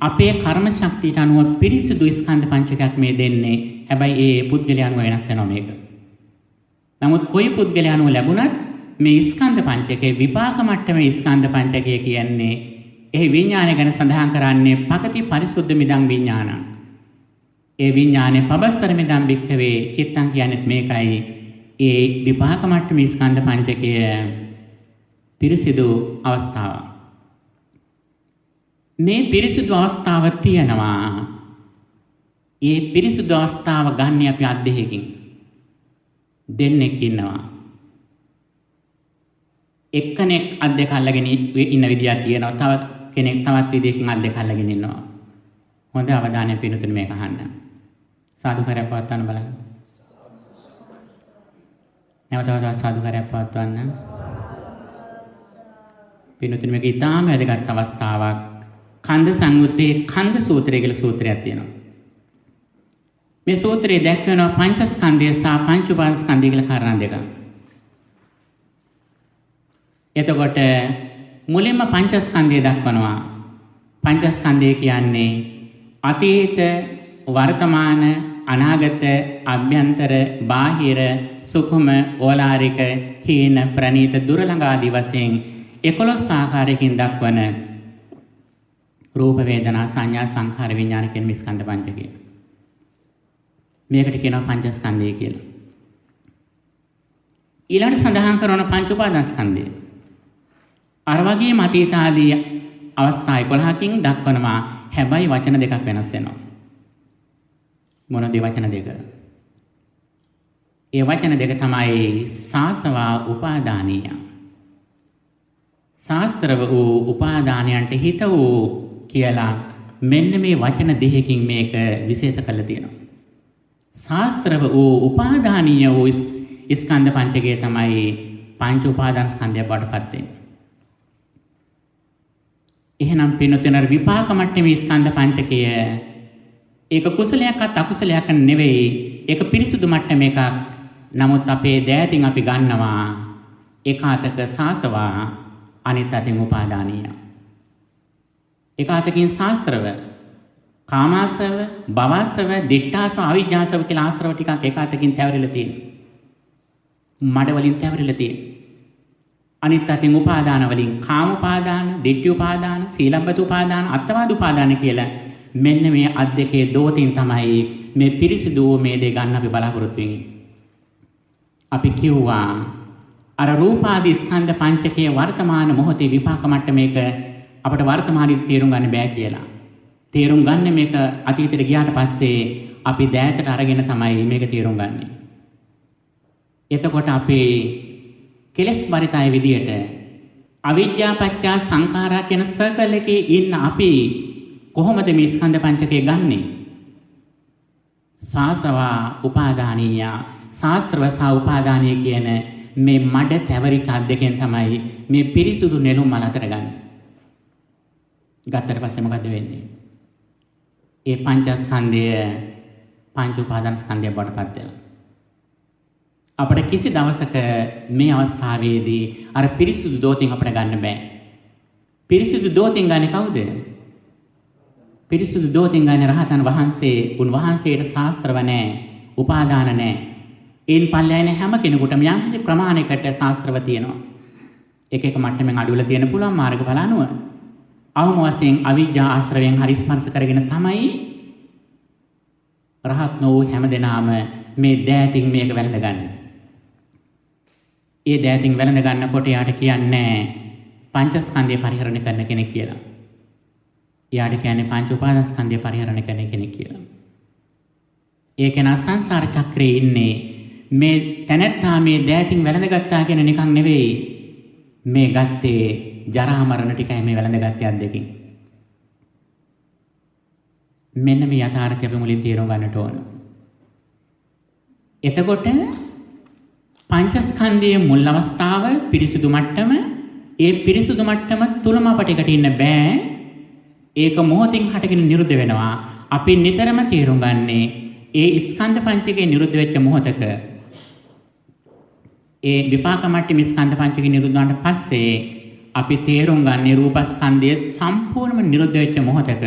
අපේ කර්ම ශක්තියට අනුව පිරිසිදු ස්කන්ධ පංචකයක් මේ දෙන්නේ. හැබැයි ඒ පුද්ගලයන්ව වෙනස් වෙනවා මේක. නමුත් කොයි පුද්ගලයා අනුව ලැබුණත් මේ ස්කන්ධ පංචකයේ විපාක මට්ටමේ ස්කන්ධ පංචකය කියන්නේ එහි විඥානය ගැන සඳහන් කරන්නේ පකති පරිසුද්ධ මිදං විඥානං. ඒ විඥානේ පබස්සර මිදං භික්ඛවේ චිත්තං කියන්නේ මේකයි. ඒ විපාක මට්ටමේ ස්කන්ධ පංචකය පිරිසිදු අවස්ථාව. මේ පිරිසිදු අවස්ථාව තියෙනවා. ඒ පිරිසිදු අවස්ථාව ගන්න අපි අද්දෙහකින් දෙන්නෙක් ඉන්නවා. එක්කෙනෙක් අත් දෙක අල්ලගෙන ඉන්න විදියක් තියෙනවා. තව කෙනෙක් තවත් විදියකින් අත් දෙක අල්ලගෙන ඉන්නවා. හොඳ අවධානයෙන් පිනුතුනේ මේක අහන්න. සාදුකාරයක් පවත්වන්න බලන්න. නැවතවත් සාදුකාරයක් පවත්වන්න. පිනුතුනේ මේක ඊටාම වැදගත් අවස්ථාවක්. කන්ද සංයුත්තේ කන්ද සූත්‍රය කියලා සූත්‍රයක් තියෙනවා. මේ සූත්‍රයේ දැක්වෙනවා පංචස්කන්ධය සහ පංච උපාදානස්කන්ධය කියලා කාරණා දෙකක්. එතකොට මුලින්ම පංචස්කන්ධය දක්වනවා. පංචස්කන්ධය කියන්නේ අතීත, වර්තමාන, අනාගත, අභ්‍යන්තර, බාහිර, සුඛම, ඕලාරික, හීන, ප්‍රනීත, දුර ළඟ ආදී වශයෙන් 11 ආකාරයකින් දක්වන රූප, වේදනා, සංඥා, සංඛාර, විඥාන කියන මේ ස්කන්ධ පංචකය. මේකට කියනවා පංචස්කන්ධය කියලා. ඊළඟට සඳහන් කරන පංච උපාදානස්කන්ධය. අර වගේම අතීත ආදී අවස්ථා 11කින් දක්වනවා. හැබැයි වචන දෙකක් වෙනස් වෙනවා. මොනද වචන දෙක? ඒ වචන දෙක තමයි සාසවා උපාදානීය. ශාස්ත්‍රව වූ උපාදානයන්ට හිත වූ කියලා මෙන්න මේ වචන දෙකකින් මේක විශේෂ කරලා තියෙනවා. ශාස්ත්‍රව වූ උපාදානීය වූ ස්කන්ධ පංචකය තමයි පංච උපාදාන ස්කන්ධය බවට පත් වෙන්නේ. එහෙනම් පින්නතෙනර විපාක මට්ටමේ ස්කන්ධ පංචකය ඒක කුසලයක්වත් අකුසලයක් නෙවෙයි. ඒක පිරිසුදු මට්ටම එකක්. නමුත් අපේ දෑතින් අපි ගන්නවා එක අතක සාසවා අනිත් අතින් උපාදානීය. එක අතකින් ශාස්ත්‍රව කාමාසව, භවසව, දිට්ඨාසව, අවිජ්ජාසව කියලා ආශ්‍රව ටිකක් එක අතකින් තැවරිලා තියෙනවා. මඩ වලින් තැවරිලා තියෙනවා. අනිත් අතින් උපාදාන වලින් කාම උපාදාන, දිට්ඨි උපාදාන, සීලබ්බත උපාදාන, අත්තවාද උපාදාන කියලා මෙන්න මේ අත් දෙකේ දෝතින් තමයි මේ පිරිසිදු මේ දේ ගන්න අපි බලාපොරොත්තු වෙන්නේ. අපි කිව්වා අර රූපාදී ස්කන්ධ පංචකයේ වර්තමාන මොහොතේ විපාක මට්ටමේක අපිට වර්තමානයේ තේරුම් ගන්න බෑ කියලා. තේරුම් ගන්න මේක අතීතයට ගියාට පස්සේ අපි දෑතට අරගෙන තමයි මේක තේරුම් ගන්නෙ. එතකොට අපේ කෙලස් බරිතය විදියට අවිද්‍යා පත්‍ය සංඛාරා කියන සර්කල් එකේ ඉන්න අපි කොහොමද මේ ස්කන්ධ පංචකය ගන්නෙ? සාසවා උපාදානීය, ශාස්ත්‍රව සහ උපාදානීය කියන මේ මඩ තැවරිච්ච අත් දෙකෙන් තමයි මේ පිරිසුදු නෙළුම් මල අතර ගන්න. ගත්තට පස්සේ මොකද වෙන්නේ? ඒ පංචස්කන්ධය පංච උපාදාන ස්කන්ධය බවට පත් වෙනවා. අපිට කිසි දවසක මේ අවස්ථාවේදී අර පිරිසුදු දෝතින් අපිට ගන්න බෑ. පිරිසුදු දෝතින් ගන්නේ කවුද? පිරිසුදු දෝතින් ගන්නේ රහතන් වහන්සේ. උන්වහන්සේට ශාස්ත්‍රව නැහැ, උපාදාන නැහැ. ඒන් පල්ලයන් හැම කෙනෙකුටම යම්කිසි ප්‍රමාණයකට ශාස්ත්‍රව තියෙනවා. එක එක මට්ටමින් අඩුවල තියෙන පුළුවන් මාර්ගඵල අනුව. අවම වශයෙන් අවිජ්ජා ආශ්‍රවයෙන් හරි ස්පර්ශ කරගෙන තමයි රහත් නොවූ හැමදෙනාම මේ දෑතින් මේක වැළඳගන්නේ. ඒ දෑතින් වැළඳ ගන්නකොට යාට කියන්නේ පංචස්කන්ධය පරිහරණය කරන කෙනෙක් කියලා. යාට කියන්නේ පංච උපාදානස්කන්ධය පරිහරණය කරන කෙනෙක් කියලා. ඒ කෙනා සංසාර චක්‍රයේ ඉන්නේ මේ තැනැත්තා මේ දෑතින් වැළඳගත්තා කියන නිකන් නෙවෙයි. මේ ගත්තේ ජරා මරණ ටිකයි මේ වැළඳගත්තේ අත් දෙකකින්. මෙන්න මේ යථාර්ථය අපි මුලින් තේරුම් ගන්නට ඕන. එතකොට පංචස්කන්ධයේ මුල් අවස්ථාව පිරිසුදු මට්ටම. ඒ පිරිසුදු මට්ටම තුලම අපට එකට ඉන්න බෑ. ඒක මොහොතින් හටගෙන නිරුද්ධ වෙනවා. අපි නිතරම තේරුම් ගන්නේ ඒ ස්කන්ධ පංචකයේ නිරුද්ධ වෙච්ච මොහොතක ඒ විපාක මට්ටමේ ස්කන්ධ පංචකයේ නිරුද්ධ වුණාට පස්සේ අපි තේරුම් ගන්නේ රූපස්කන්ධයේ සම්පූර්ණම නිරුද්ධ වෙච්ච මොහොතක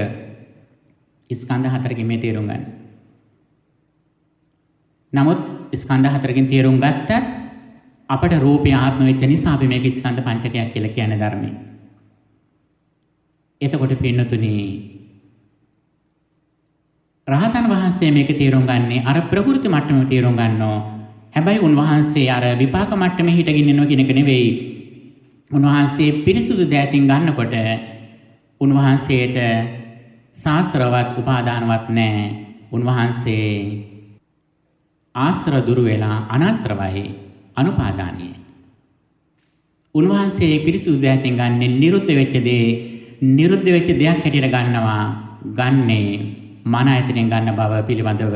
ස්කන්ධ හතරකින් මේ තේරුම් ගන්න. නමුත් ස්කන්ධ හතරකින් තේරුම් ගත්තත් අපට රූපය ආත්ම වෙච්ච නිසා අපි මේක ස්කන්ධ පංචකයක් කියලා කියන ධර්මයේ. එතකොට පින්නතුනි රහතන් වහන්සේ මේක තේරුම් ගන්නේ අර ප්‍රകൃති මට්ටමේ තේරුම් ගන්නෝ. හැබැයි උන්වහන්සේ අර විපාක මට්ටමේ හිටගෙන ඉන්නවා කියන එක නෙවෙයි. උන්වහන්සේ පිරිසුදු දෑතින් ගන්නකොට උන්වහන්සේට සාස්ත්‍රවත් උපාදානවත් නැහැ. උන්වහන්සේ ආශ්‍රව දුරු වෙලා අනාශ්‍රවයි අනුපාදානීය. උන්වහන්සේ පිරිසුදු දෑතින් ගන්නේ නිරුද්ධ වෙච්ච දේ නිරුද්ධ වෙච්ච දෙයක් හැටියට ගන්නවා. ගන්නේ මන ඇතිනෙන් ගන්න බව පිළිබඳව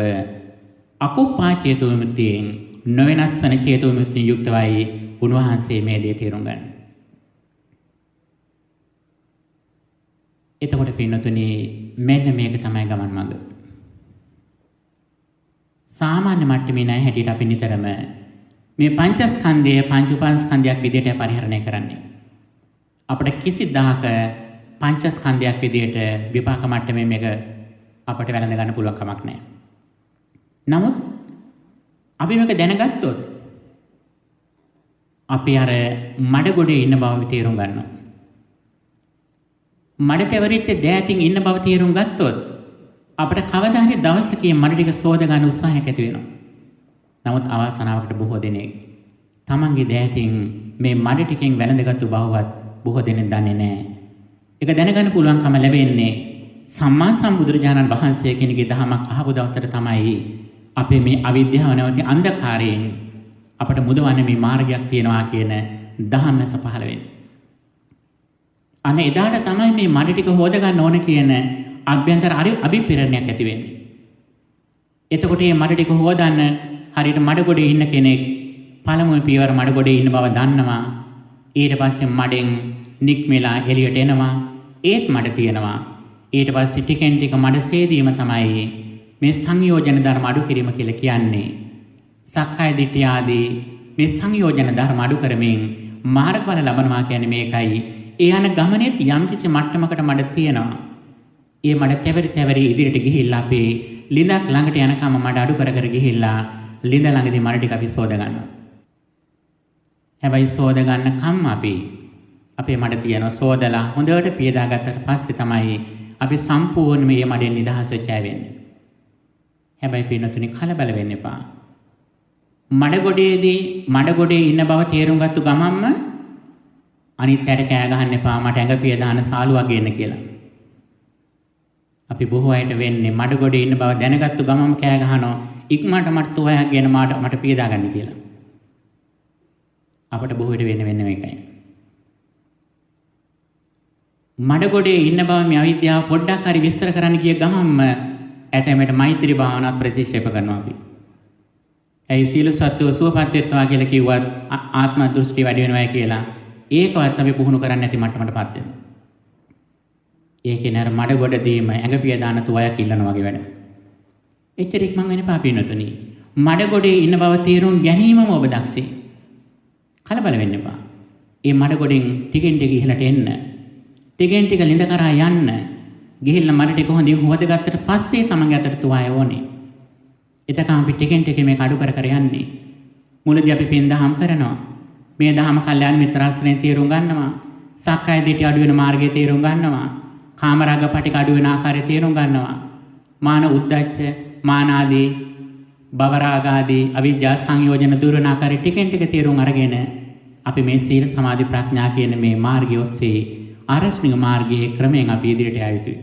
අකුප්පා චේතෝ විමුක්තියෙන් නොවෙනස් වන චේතෝ විමුක්තියෙන් යුක්තවයි උන්වහන්සේ මේ දේ තේරුම් ගන්න. එතකොට පින්නතුනි මෙන්න මේක තමයි ගමන් මඟ. සාමාන්‍ය මට්ටමේ නැහැ හැටියට අපි නිතරම මේ පංචස්කන්ධය පංච උපාස්කන්ධයක් විදිහට පරිහරණය කරන්නේ. අපිට කිසිදාක පංචස්කන්ධයක් විදිහට විපාක මට්ටමේ මේක අපට වැළඳ ගන්න පුළුවන් කමක් නැහැ. නමුත් අපි මේක දැනගත්තොත් අපි අර මඩගොඩේ ඉන්න බව තේරුම් ගන්නවා. මඩ තැවරිච්ච දෑතින් ඉන්න බව තේරුම් ගත්තොත් අපිට කවදා හරි දවසක මඩ ටික සෝද ගන්න උත්සාහයක් ඇති වෙනවා. නමුත් අවාසනාවකට බොහෝ දෙනෙක් තමන්ගේ දෑතින් මේ මඩ ටිකෙන් වැළඳගත්තු බවවත් බොහෝ දෙනෙක් දන්නේ නැහැ. ඒක දැනගන්න පුළුවන්කම ලැබෙන්නේ සම්මා සම්බුදුරජාණන් වහන්සේ කෙනෙකුගේ දහමක් අහපු දවසට තමයි අපේ මේ අවිද්‍යාව නැවති අන්ධකාරයෙන් අපට මුදවන්න මේ මාර්ගයක් තියෙනවා කියන දහමස පහළ වෙන්නේ. අන්න එදාට තමයි මේ මඩ ටික හොද ගන්න ඕන කියන අභ්‍යන්තර අභිප්‍රේරණයක් ඇති වෙන්නේ. එතකොට මේ මඩ ටික හොදන්න හරියට මඩගොඩේ ඉන්න කෙනෙක් පළමුව පියවර මඩගොඩේ ඉන්න බව දන්නවා. ඊට පස්සේ මඩෙන් නික්මෙලා එළියට එනවා. ඒත් මඩ තියෙනවා. ඊට පස්සේ ටිකෙන් ටික මඩ සේදීම තමයි මේ සංයෝජන ධර්ම අඩු කිරීම කියලා කියන්නේ. සක්කාය දිට්ඨිය ආදී මේ සංයෝජන ධර්ම අඩු කරමින් මාර්ගඵල ලබනවා කියන්නේ මේකයි. ඒ යන ගමනේත් යම්කිසි මට්ටමකට මඩ තියෙනවා. ඒ මඩ තැවරි ඉදිරියට ගිහිල්ලා අපි ලිඳක් ළඟට යනකම මඩ අඩු කර කර ගිහිල්ලා ලිඳ ළඟදී මඩ ටික අපි සෝද ගන්නවා. හැබැයි සෝද ගන්න කම් අපි අපේ මඩ තියෙනවා සෝදලා හොඳට පියදා ගත්තට පස්සේ තමයි අපි සම්පූර්ණයෙන්ම මේ මඩෙන් නිදහස් වෙච්ච අය වෙන්නේ. හැබැයි පින්නතුනි කලබල වෙන්න එපා. මඩගොඩේ ඉන්න බව තේරුම් ගත්තු ගමන්ම අනිත් ඇයට කෑ ගහන්න එපා මට ඇඟ පිය දාන සාලුවක් ගේන්න කියලා. අපි බොහෝ අයට වෙන්නේ මඩගොඩේ ඉන්න බව දැනගත්තු ගමන්ම කෑ ගහනවා ඉක්මනට මට තෝයක් ගෙන මට පිය දාගන්න කියලා. අපට බොහෝ විට වෙන්නේ මේකයි. මඩගොඩේ ඉන්න බව මේ අවිද්‍යාව පොඩ්ඩක් හරි විස්තර කරන්න ගිය ගමන්ම ඇතැමට මෛත්‍රී භාවනාවත් ප්‍රතික්ෂේප කරනවා අපි. ඇයි සීල සත්ව සුවපත් වෙත්වා කියලා කිව්වත් ආත්ම දෘෂ්ටි වැඩි වෙනවයි කියලා ඒකවත් අපි පුහුණු කරන්නේ නැති මට්ටමටපත් වෙනවා. ඒකේ නර මඩගොඩදීම ඇඟ පිය දාන තුවයක් ඉල්ලනවා වගේ වැඩ. එච්චර ඉක්මන් වෙන්න එපා පින්නතුනි. මඩගොඩේ ඉන්න බව තේරුම් ගැනීමම ඔබ දක්ෂේ. කලබල වෙන්න එපා. ඒ මඩගොඩෙන් ටිකෙන් ටික ඉහළට එන්න. ටිකෙන් ටික ලිඳ කරා යන්න. ගිහිල්ලා මඩ ටික හොඳින් හොදගත්තට පස්සේ තමන්ගේ අතට තුවාය ඕනේ. එතකම් අපි ටිකෙන් ටික මේක අඩු කර කර යන්නේ. මුලදී අපි පින් දහම් කරනවා. මේ දහම කල්යාණ මිත්‍රාශ්‍රයෙන් තේරුම් ගන්නවා. සක්කාය දිට්ඨිය අඩු වෙන මාර්ගය තේරුම් ගන්නවා. කාමරාග පටික අඩු වෙන ආකාරය තේරුම් ගන්නවා. මාන උද්දච්ච මාන ආදී භව රාග ආදී අවිජ්ජා සංයෝජන දුරන ආකාරය ටිකෙන් ටික තේරුම් අරගෙන අපි මේ සීල සමාධි ප්‍රඥා කියන මේ මාර්ගය ඔස්සේ ආරස්නික මාර්ගයේ ක්‍රමයෙන් අපි ඉදිරියට යා යුතුයි.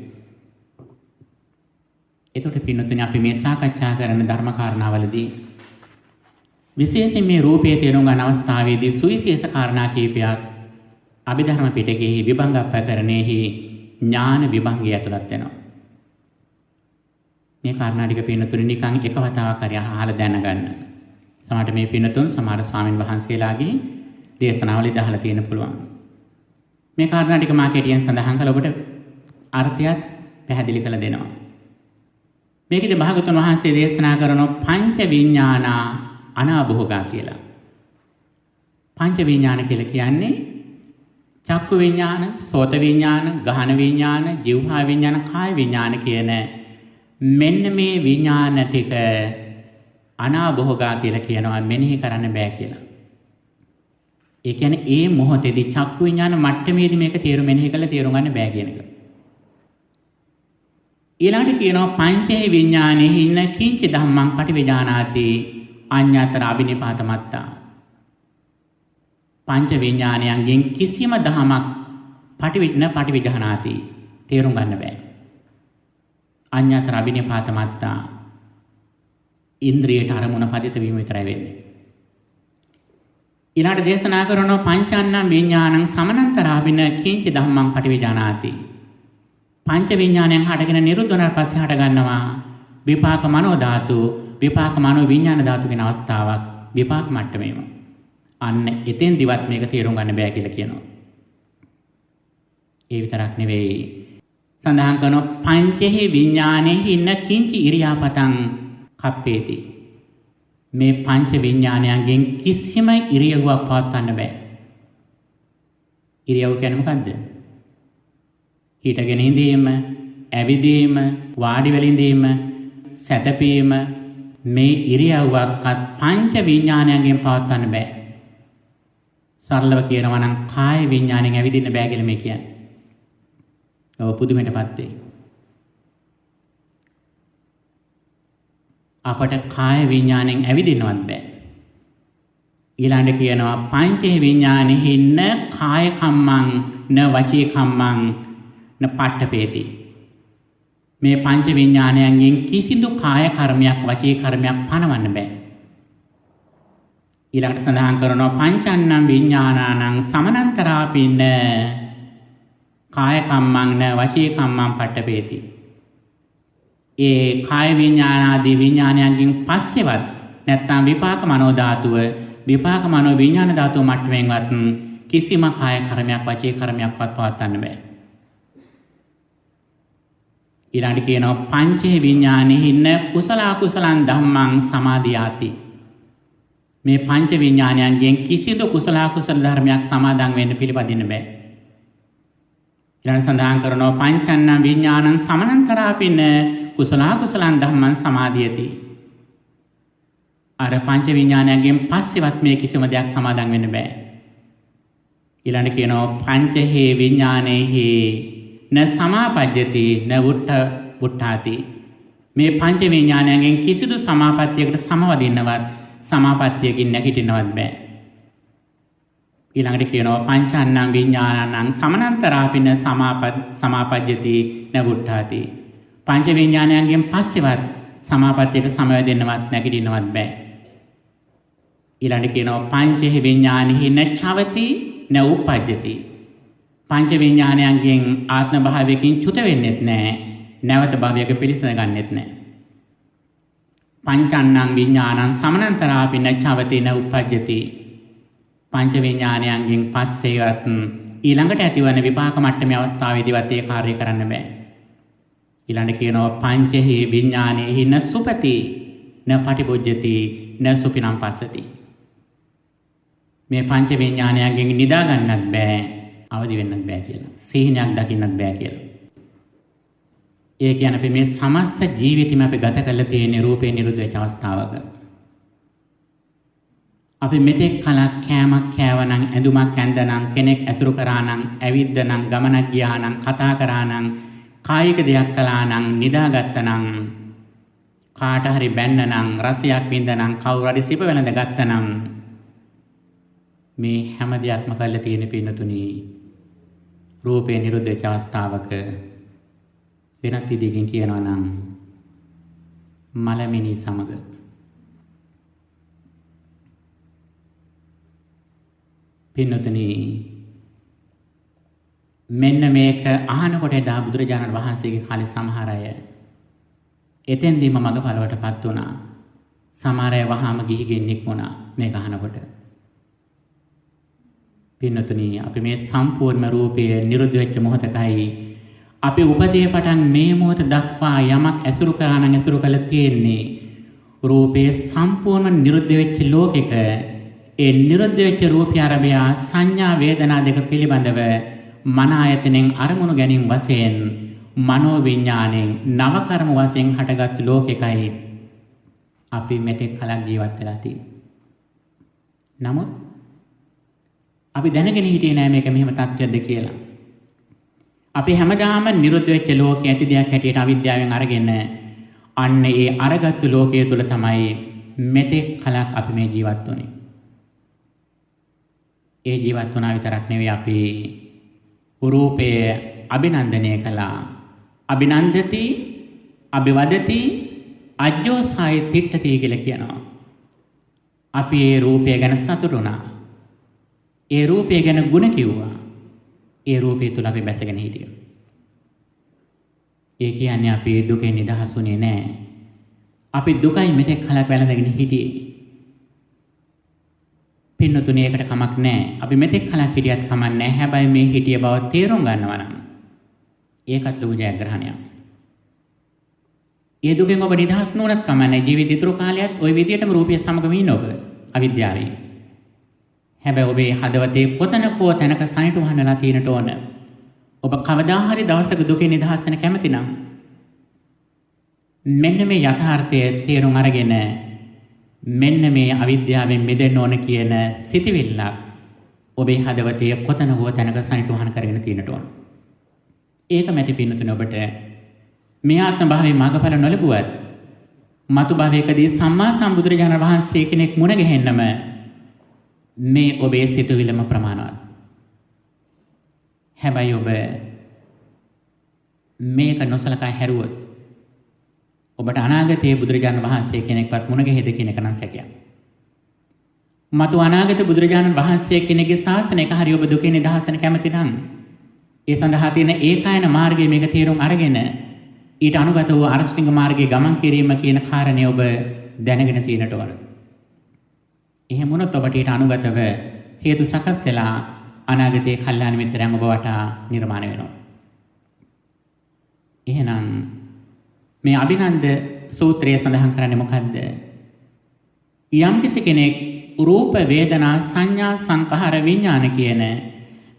එතකොට පින්නතුනි අපි මේ සාකච්ඡා කරන ධර්ම කාරණාවලදී විශේෂයෙන් මේ රූපයේ තේරුම් ගන්න අවස්ථාවේදී සුවිශේෂ කාරණා කීපයක් අභිධර්ම පිටකයේ විභංග අපකරණයෙහි ඥාන විභංගය ඇතුළත් වෙනවා. මේ කාරණා ටික පින්නතුනි නිකන් එක වතාවක් හරි අහලා දැනගන්න. සමහරට මේ පින්නතුන් සමහර ස්වාමින් වහන්සේලාගේ දේශනාවලදී අහලා තියෙන්න පුළුවන්. මේ කාරණා ටික මා කෙටියෙන් සඳහන් කළ ඔබට අර්ථයත් පැහැදිලි කරලා දෙනවා. මේකදී භාගතුන් වහන්සේ දේශනා කරන පංච විඥාන අනාභෝගා කියලා. පංච විඥාන කියලා කියන්නේ චක්කු විඥාන, සෝත විඥාන, ගහන විඥාන, જીවහා විඥාන, කාය විඥාන කියන මෙන්න මේ විඥාන ටික අනාභෝගා කියලා කියනවා මෙනෙහි කරන්න බෑ කියලා. ඒ කියන්නේ ඒ මොහොතේදී චක්කු විඥාන මට්ටමේදී මේක තේරුම් මෙනෙහි කරලා තේරුම් ගන්න බෑ කියන එක. ඊළඟට කියනවා පංචේ විඥානයේ ඉන්න කිංච ධම්මං පටිවිජානාති අඤ්ඤතර අබිනිපාත මත්තා. පංච විඥානයන්ගෙන් කිසිම ධමයක් පටිවිජානාති තේරුම් ගන්න බෑ. අඤ්ඤතර අබිනිපාත මත්තා ඉන්ද්‍රියට අරමුණ පදිත වීම විතරයි වෙන්නේ. ඊළඟට දේශනා කරන පංචාන්නම් විඥානං සමනන්තරාබින කිංච ධම්මං පටිවිජානාති. පංච විඥානයන් හටගෙන නිරුද්ධ වුණාට පස්සේ හට ගන්නවා විපාක මනෝ ධාතු, විපාක මනෝ විඥාන ධාතු කියන අවස්ථාවක් විපාක මට්ටමේම. අන්න එතෙන් දිවත් මේක තේරුම් ගන්න බෑ කියලා කියනවා. ඒ විතරක් නෙවෙයි. සඳහන් කරන පංචෙහි විඥානෙහි ඉන්න කිංචි ඉරියාපතං කප්පේති. මේ පංච විඥානයන්ගෙන් කිසිම ඉරියව්වක් පවත්වන්න බෑ. ඉරියව් කියන්නේ මොකද්ද? හිටගෙන ඉඳීම, ඇවිදීම, වාඩි වෙලා ඉඳීම, සැතපීම මේ ඉරියව්වක්වත් පංච විඥානයන්ගෙන් පවත්වන්න බෑ. සරලව කියනවා නම් කාය විඥාණයෙන් ඇවිදින්න බෑ කියලා මේ කියන්නේ. ඔව් පුදුමයටපත් වෙයි. අපට කාය විඥාණයෙන් ඇවිදින්නවත් බෑ. ඊළඟට කියනවා පංචේ විඥානෙහි න කාය කම්මං න වචී කම්මං න පට්ඨපේති. මේ පංච විඥානයන්ගෙන් කිසිදු කාය කර්මයක් වචී කර්මයක් පනවන්න බෑ. ඊළඟට සඳහන් කරනවා පංචන්නම් විඥානානං සමනන්තරාපින්න කාය කම්මං න වචී කම්මං පට්ඨපේති. ඒ කාය විඥානාදී විඥානයන්ගෙන් පස්සෙවත් නැත්නම් විපාක මනෝ ධාතුව, විපාක මනෝ විඥාන ධාතුව මට්ටමෙන්වත් කිසිම කාය කර්මයක් වචී කර්මයක්වත් පවත්වන්න බෑ. ඊළඟට කියනවා පංචේ විඥානෙහි ඉන්න කුසල අකුසලං ධම්මං සමාදියාති. මේ පංච විඥානයන්ගෙන් කිසිදු කුසල අකුසල ධර්මයක් සමාදන් වෙන්න පිළිපදින්න බෑ. ඊළඟ සඳහන් කරනවා පංචන්නම් විඥානං සමනන්තරාපින කුසල අකුසලං ධම්මං සමාදියති. අර පංච විඥානයන්ගෙන් පස්සෙවත් මේ කිසිම දෙයක් සමාදන් වෙන්න බෑ. ඊළඟ කියනවා පංචහේ විඥානේහි න සමාපජ්ජති න වුට්ඨාති. මේ පංච විඥානයන්ගෙන් කිසිදු සමාපත්තියකට සමවදින්නවත් සමාපත්තියකින් නැගිටින්නවත් බෑ. ඊළඟට කියනවා පංචාන්නම් විඥානං සමනන්තරාපින සමාපජ්ජති න වුට්ඨාති. පංච විඥානයන්ගෙන් පස්සෙවත් සමාපත්තියට සමවැදෙන්නවත් නැගිටින්නවත් බෑ. ඊළඟට කියනවා පංචෙහි විඥානෙහි න චවති න උප්පජ්ජති. පංච විඥානයන්ගෙන් ආත්ම භාවයකින් චුත වෙන්නෙත් නැහැ. නැවත භාවයක පිළිසඳ ගන්නෙත් නැහැ. පංචාන්නම් විඥානං සමනන්තරාපි න චවති න උප්පජ්ජති. පංච විඥානයන්ගෙන් පස්සේවත් ඊළඟට ඇතිවන විපාක මට්ටමේ අවස්ථාවේදීවත් ඒ කාර්යය කරන්න බෑ. ඊළඟට කියනවා පංචෙහි විඥානෙහි න සුපති න පටිපොජ්ජති න සුපිනම් පස්සති. මේ පංච විඥානයන්ගෙන් නිදා ගන්නත් බෑ, අවදි වෙන්නත් බෑ කියලා. සිහිනයක් දකින්නත් බෑ කියලා. ඒ කියන්නේ අපි මේ සමස්ත ජීවිතේම අපි ගත කරලා තියෙන රූපේ නිරුද්ධ වෙච්ච අවස්ථාවක. අපි මෙතෙක් කලක් කෑමක් කෑවනම්, ඇඳුමක් ඇඳනනම්, කෙනෙක් ඇසුරු කරානම්, ඇවිද්දනම්, ගමනක් ගියානම්, කතා කරානම්, කායික දෙයක් කළානම්, නිදාගත්තනම්, කාට හරි බැන්නනම්, රසයක් වින්දනම්, කවුරු හරි සිප වෙලඳ ගත්තනම්, මේ හැම දෙයක්ම කරලා තියෙන පින්නතුනි රූපේ නිරුද්ධ වෙච්ච අවස්ථාවක වෙනත් විදිහකින් කියනවා නම් මලමිනී සමග. පින්නතුනි මෙන්න මේක අහනකොට එදා බුදුරජාණන් වහන්සේගේ කාලේ සමහර අය එතෙන්දීම මගපලවටපත් වුණා. සමහර අය වහාම ගිහිගෙන් නික්මුණා මේක අහනකොට. පින්නතුනි අපි මේ සම්පූර්ණ රූපය නිරුද්ධ වෙච්ච මොහොතකයි අපි උපතේ පටන් මේ මොහොත දක්වා යමක් ඇසුරු කරා නම් ඇසුරු කළා තියෙන්නේ රූපේ සම්පූර්ණ නිරුද්ධ වෙච්ච ලෝකෙක. ඒ නිරුද්ධ වෙච්ච රූපය අරබය සංඥා වේදනා දෙක පිළිබඳව මන ආයතනෙන් අරමුණු ගැනීම වශයෙන් මනෝ විඥාණයෙන් නව කර්ම වශයෙන් හටගත් ලෝකෙකයි අපි මෙතෙක් කලක් ජීවත් වෙලා තියෙන්නේ. නමුත් අපි දැනගෙන හිටියේ නෑ මේක මෙහෙම තත්ත්වයක්ද කියලා. අපි හැමදාම නිරුද්ධ වෙච්ච ලෝකයේ ඇති දෙයක් හැටියට අවිද්‍යාවෙන් අරගෙන අන්න ඒ අරගත්තු ලෝකයේ තුල තමයි මෙතෙක් කලක් අපි මේ ජීවත් වුනේ. ඒ ජීවත් වුණා විතරක් නෙවෙයි අපි රූපය අභිනන්දනය කළා. අභිනන්දති, අභිවදති, අජ්ජෝසාය තිට්ඨති කියලා කියනවා. අපි ඒ රූපය ගැන සතුටු වුණා. ඒ රූපය ගැන ಗುಣ කිව්වා. ඒ රූපය තුල අපි බැසගෙන හිටියා. ඒ කියන්නේ අපි දුකෙන් නිදහස්ුනේ නැහැ. අපි දුකයි මෙතෙක් කලක් වැළඳගෙන හිටියේ. පින්නතුනේ ඒකට කමක් නැහැ. අපි මෙතෙක් කලක් හිටියත් කමක් නැහැ. හැබැයි මේ හිටිය බව තේරුම් ගන්නවා නම් ඒකත් ලොකු ජයග්‍රහණයක්. ඒ දුකෙන් ඔබ නිදහස් නුනත් කමක් නැහැ. ජීවිත ඉතුරු කාලයත් ওই විදියටම රූපය සමගම ඉන්න ඔබ අවිද්‍යාවෙන්. හැබැයි ඔබේ හදවතේ කොතනකෝ තැනක සනිටුහනලා තියෙනට ඕන. ඔබ කවදා හරි දවසක දුකෙන් නිදහස් වෙන්න කැමති නම් මෙන්න මේ යථාර්ථය තේරුම් අරගෙන මෙන්න මේ අවිද්‍යාවෙන් මිදෙන්න ඕන කියන සිතිවිල්ලක් ඔබේ හදවතේ කොතනකෝ තැනක සනිටුහන කරගෙන තියෙනට ඕන. ඒක මැති පින්නතුනේ ඔබට මේ ආත්ම භාවයේ මාර්ගඵල නොලැබුවත් මතු භවයකදී සම්මා සම්බුදුරජාණන් වහන්සේ කෙනෙක් මුණ ගැහෙන්නම මේ ඔබේ සිතුවිල්ලම ප්‍රමාණවත්. හැබැයි ඔබ මේක නොසලකා හැරුවොත් ඔබට අනාගතයේ බුදුරජාණන් වහන්සේ කෙනෙක්වත් මුණ ගැහෙද කියන එක නම් සැකයක්. මතු අනාගත බුදුරජාණන් වහන්සේ කෙනෙක්ගේ ශාසනයක හරි ඔබ දුකෙන් නිදහසට කැමති නම් ඒ සඳහා තියෙන ඒකායන මාර්ගය මේක තේරුම් අරගෙන ඊට අනුගත වූ අරස්ටිංග මාර්ගයේ ගමන් කිරීම කියන කාරණේ ඔබ දැනගෙන තියෙනට ඕන. එහෙම වුණොත් ඔබට ඊට අනුගතව හේතු සකස් වෙලා අනාගතයේ කල්යාණ මිත්‍රයන් ඔබ වටා නිර්මාණය වෙනවා. එහෙනම් මේ අභිනන්ද සූත්‍රයේ සඳහන් කරන්නේ මොකද්ද? යම්කිසි කෙනෙක් රූප වේදනා සංඥා සංඛාර විඥාන කියන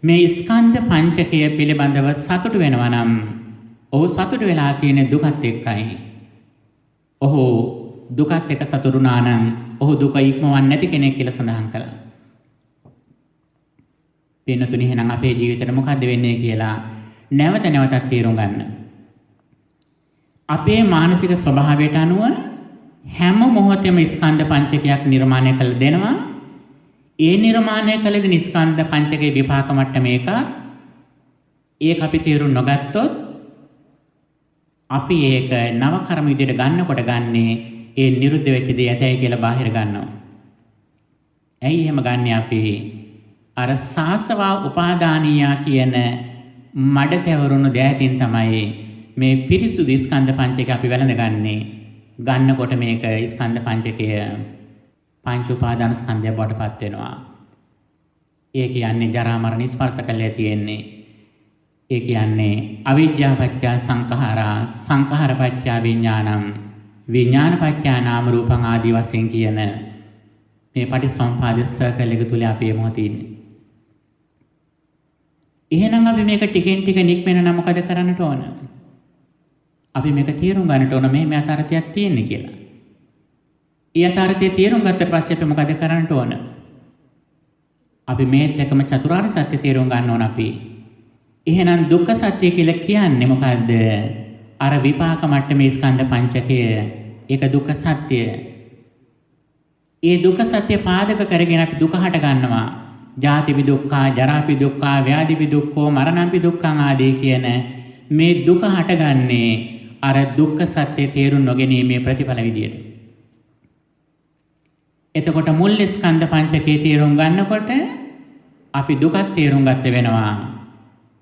මේ ස්කන්ධ පංචකය පිළිබඳව සතුටු වෙනවා නම් ඔහු සතුටු වෙලා තියෙන දුකත් එක්කයි. ඔහු දුකත් එක්ක සතුටුනා නම් ඔහු දුක ඉක්මවන්නේ නැති කෙනෙක් කියලා සඳහන් කළා. පින්නතුනි එහෙනම් අපේ ජීවිතේට මොකද්ද වෙන්නේ කියලා නැවත නැවතත් තේරුම් ගන්න. අපේ මානසික ස්වභාවයට අනුව හැම මොහොතෙම ස්කන්ධ පංචකයක් නිර්මාණය කළ දෙනවා. ඒ නිර්මාණය කළ දෙන ස්කන්ධ පංචකයේ විපාක මට්ටම ඒක අපි තේරුම් නොගත්තොත් අපි ඒක නව කර්ම විදියට ගන්නකොට ගන්නේ ඒ නිරුද්ධ වෙච්ච දේ ඇතයි කියලා බාහිර ගන්නවා. ඇයි එහෙම ගන්නෙ අපි? අර සාසවා උපාදානීයා කියන මඩ තැවරුණු දෑතින් තමයි මේ පිරිසුදු ස්කන්ධ පංචකය අපි වැළඳගන්නේ. ගන්නකොට මේක ස්කන්ධ පංචකය පංච උපාදාන ස්කන්ධය බවට පත් වෙනවා. ඒ කියන්නේ ජරා මරණ ස්පර්ශ කළේ තියෙන්නේ. ඒ කියන්නේ අවිද්‍යාව පත්‍ය සංඛාරා සංඛාර පත්‍ය විඥානං විඥාන පත්‍ය නාම රූපං ආදී වශයෙන් කියන මේ පටිසම්පාද සර්කල් එක තුල අපි මොහොතේ ඉන්නේ. එහෙනම් අපි මේක ටිකෙන් ටික නික්මෙන නම් මොකද කරන්නට ඕන? අපි මේක තේරුම් ගන්නට ඕන මේ යථාර්ථයක් තියෙන්නේ කියලා. ඒ යථාර්ථය තේරුම් ගත්තට පස්සේ අපි මොකද කරන්නට ඕන? අපි මේත් එකම චතුරාර්ය සත්‍ය තේරුම් ගන්න ඕන අපි. එහෙනම් දුක්ඛ සත්‍ය කියලා කියන්නේ මොකද්ද? අර විපාක මට්ටමේ ස්කන්ධ පංචකය ඒක දුක්ඛ සත්‍ය. ඒ දුක්ඛ සත්‍ය පාදක කරගෙන අපි දුක හට ගන්නවා. ජාතිපි දුක්ඛා, ජරාපි දුක්ඛා, ව්‍යාධිපි දුක්ඛෝ, මරණම්පි දුක්ඛං ආදී කියන මේ දුක හටගන්නේ අර දුක්ඛ සත්‍ය තේරුම් නොගැනීමේ ප්‍රතිඵල විදියට. එතකොට මුල් ස්කන්ධ පංචකයේ තේරුම් ගන්නකොට අපි දුකත් තේරුම් ගන්න වෙනවා.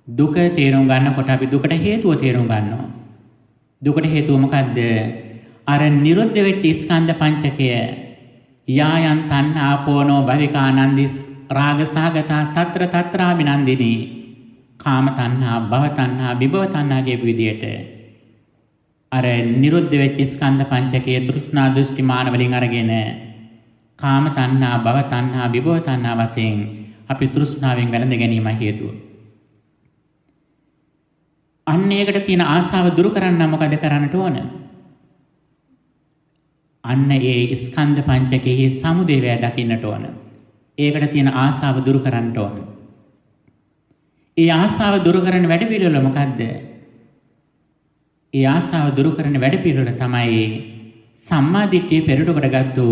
දුක තේරුම් ගන්නකොට අපි දුකට හේතුව තේරුම් ගන්නවා. දුකට හේතුව මොකද්ද? අර නිරුද්ධ වෙච්ච ස්කන්ධ පංචකය යායන් තණ්හා පෝනෝ භවිකානන්දිස් රාගසාගතා తත්‍ර తත්‍රාබිනන්දිනී කාම තණ්හා භව තණ්හා විභව තණ්හා කියපු විදියට අර නිරුද්ධ වෙච්ච ස්කන්ධ පංචකයේ තෘෂ්ණා දෘෂ්ටි මාන වලින් අරගෙන කාම තණ්හා භව තණ්හා විභව තණ්හා වශයෙන් අපි තෘෂ්ණාවෙන් වැළඳ ගැනීම හේතුව. අන්න ඒකට තියෙන ආසාව දුරු කරන්න මොකද කරන්නට ඕන? අන්න ඒ ස්කන්ධ පංචකයේ සමුදේවය දකින්නට ඕන. ඒකට තියෙන ආසාව දුරු කරන්න ඕන. ඒ ආසාව දුරු කරන වැඩපිළිවෙල මොකද්ද? ඒ ආසාව දුරු කරන වැඩපිළිවෙල තමයි සම්මා දිට්ඨිය පෙරට කොටගත්තු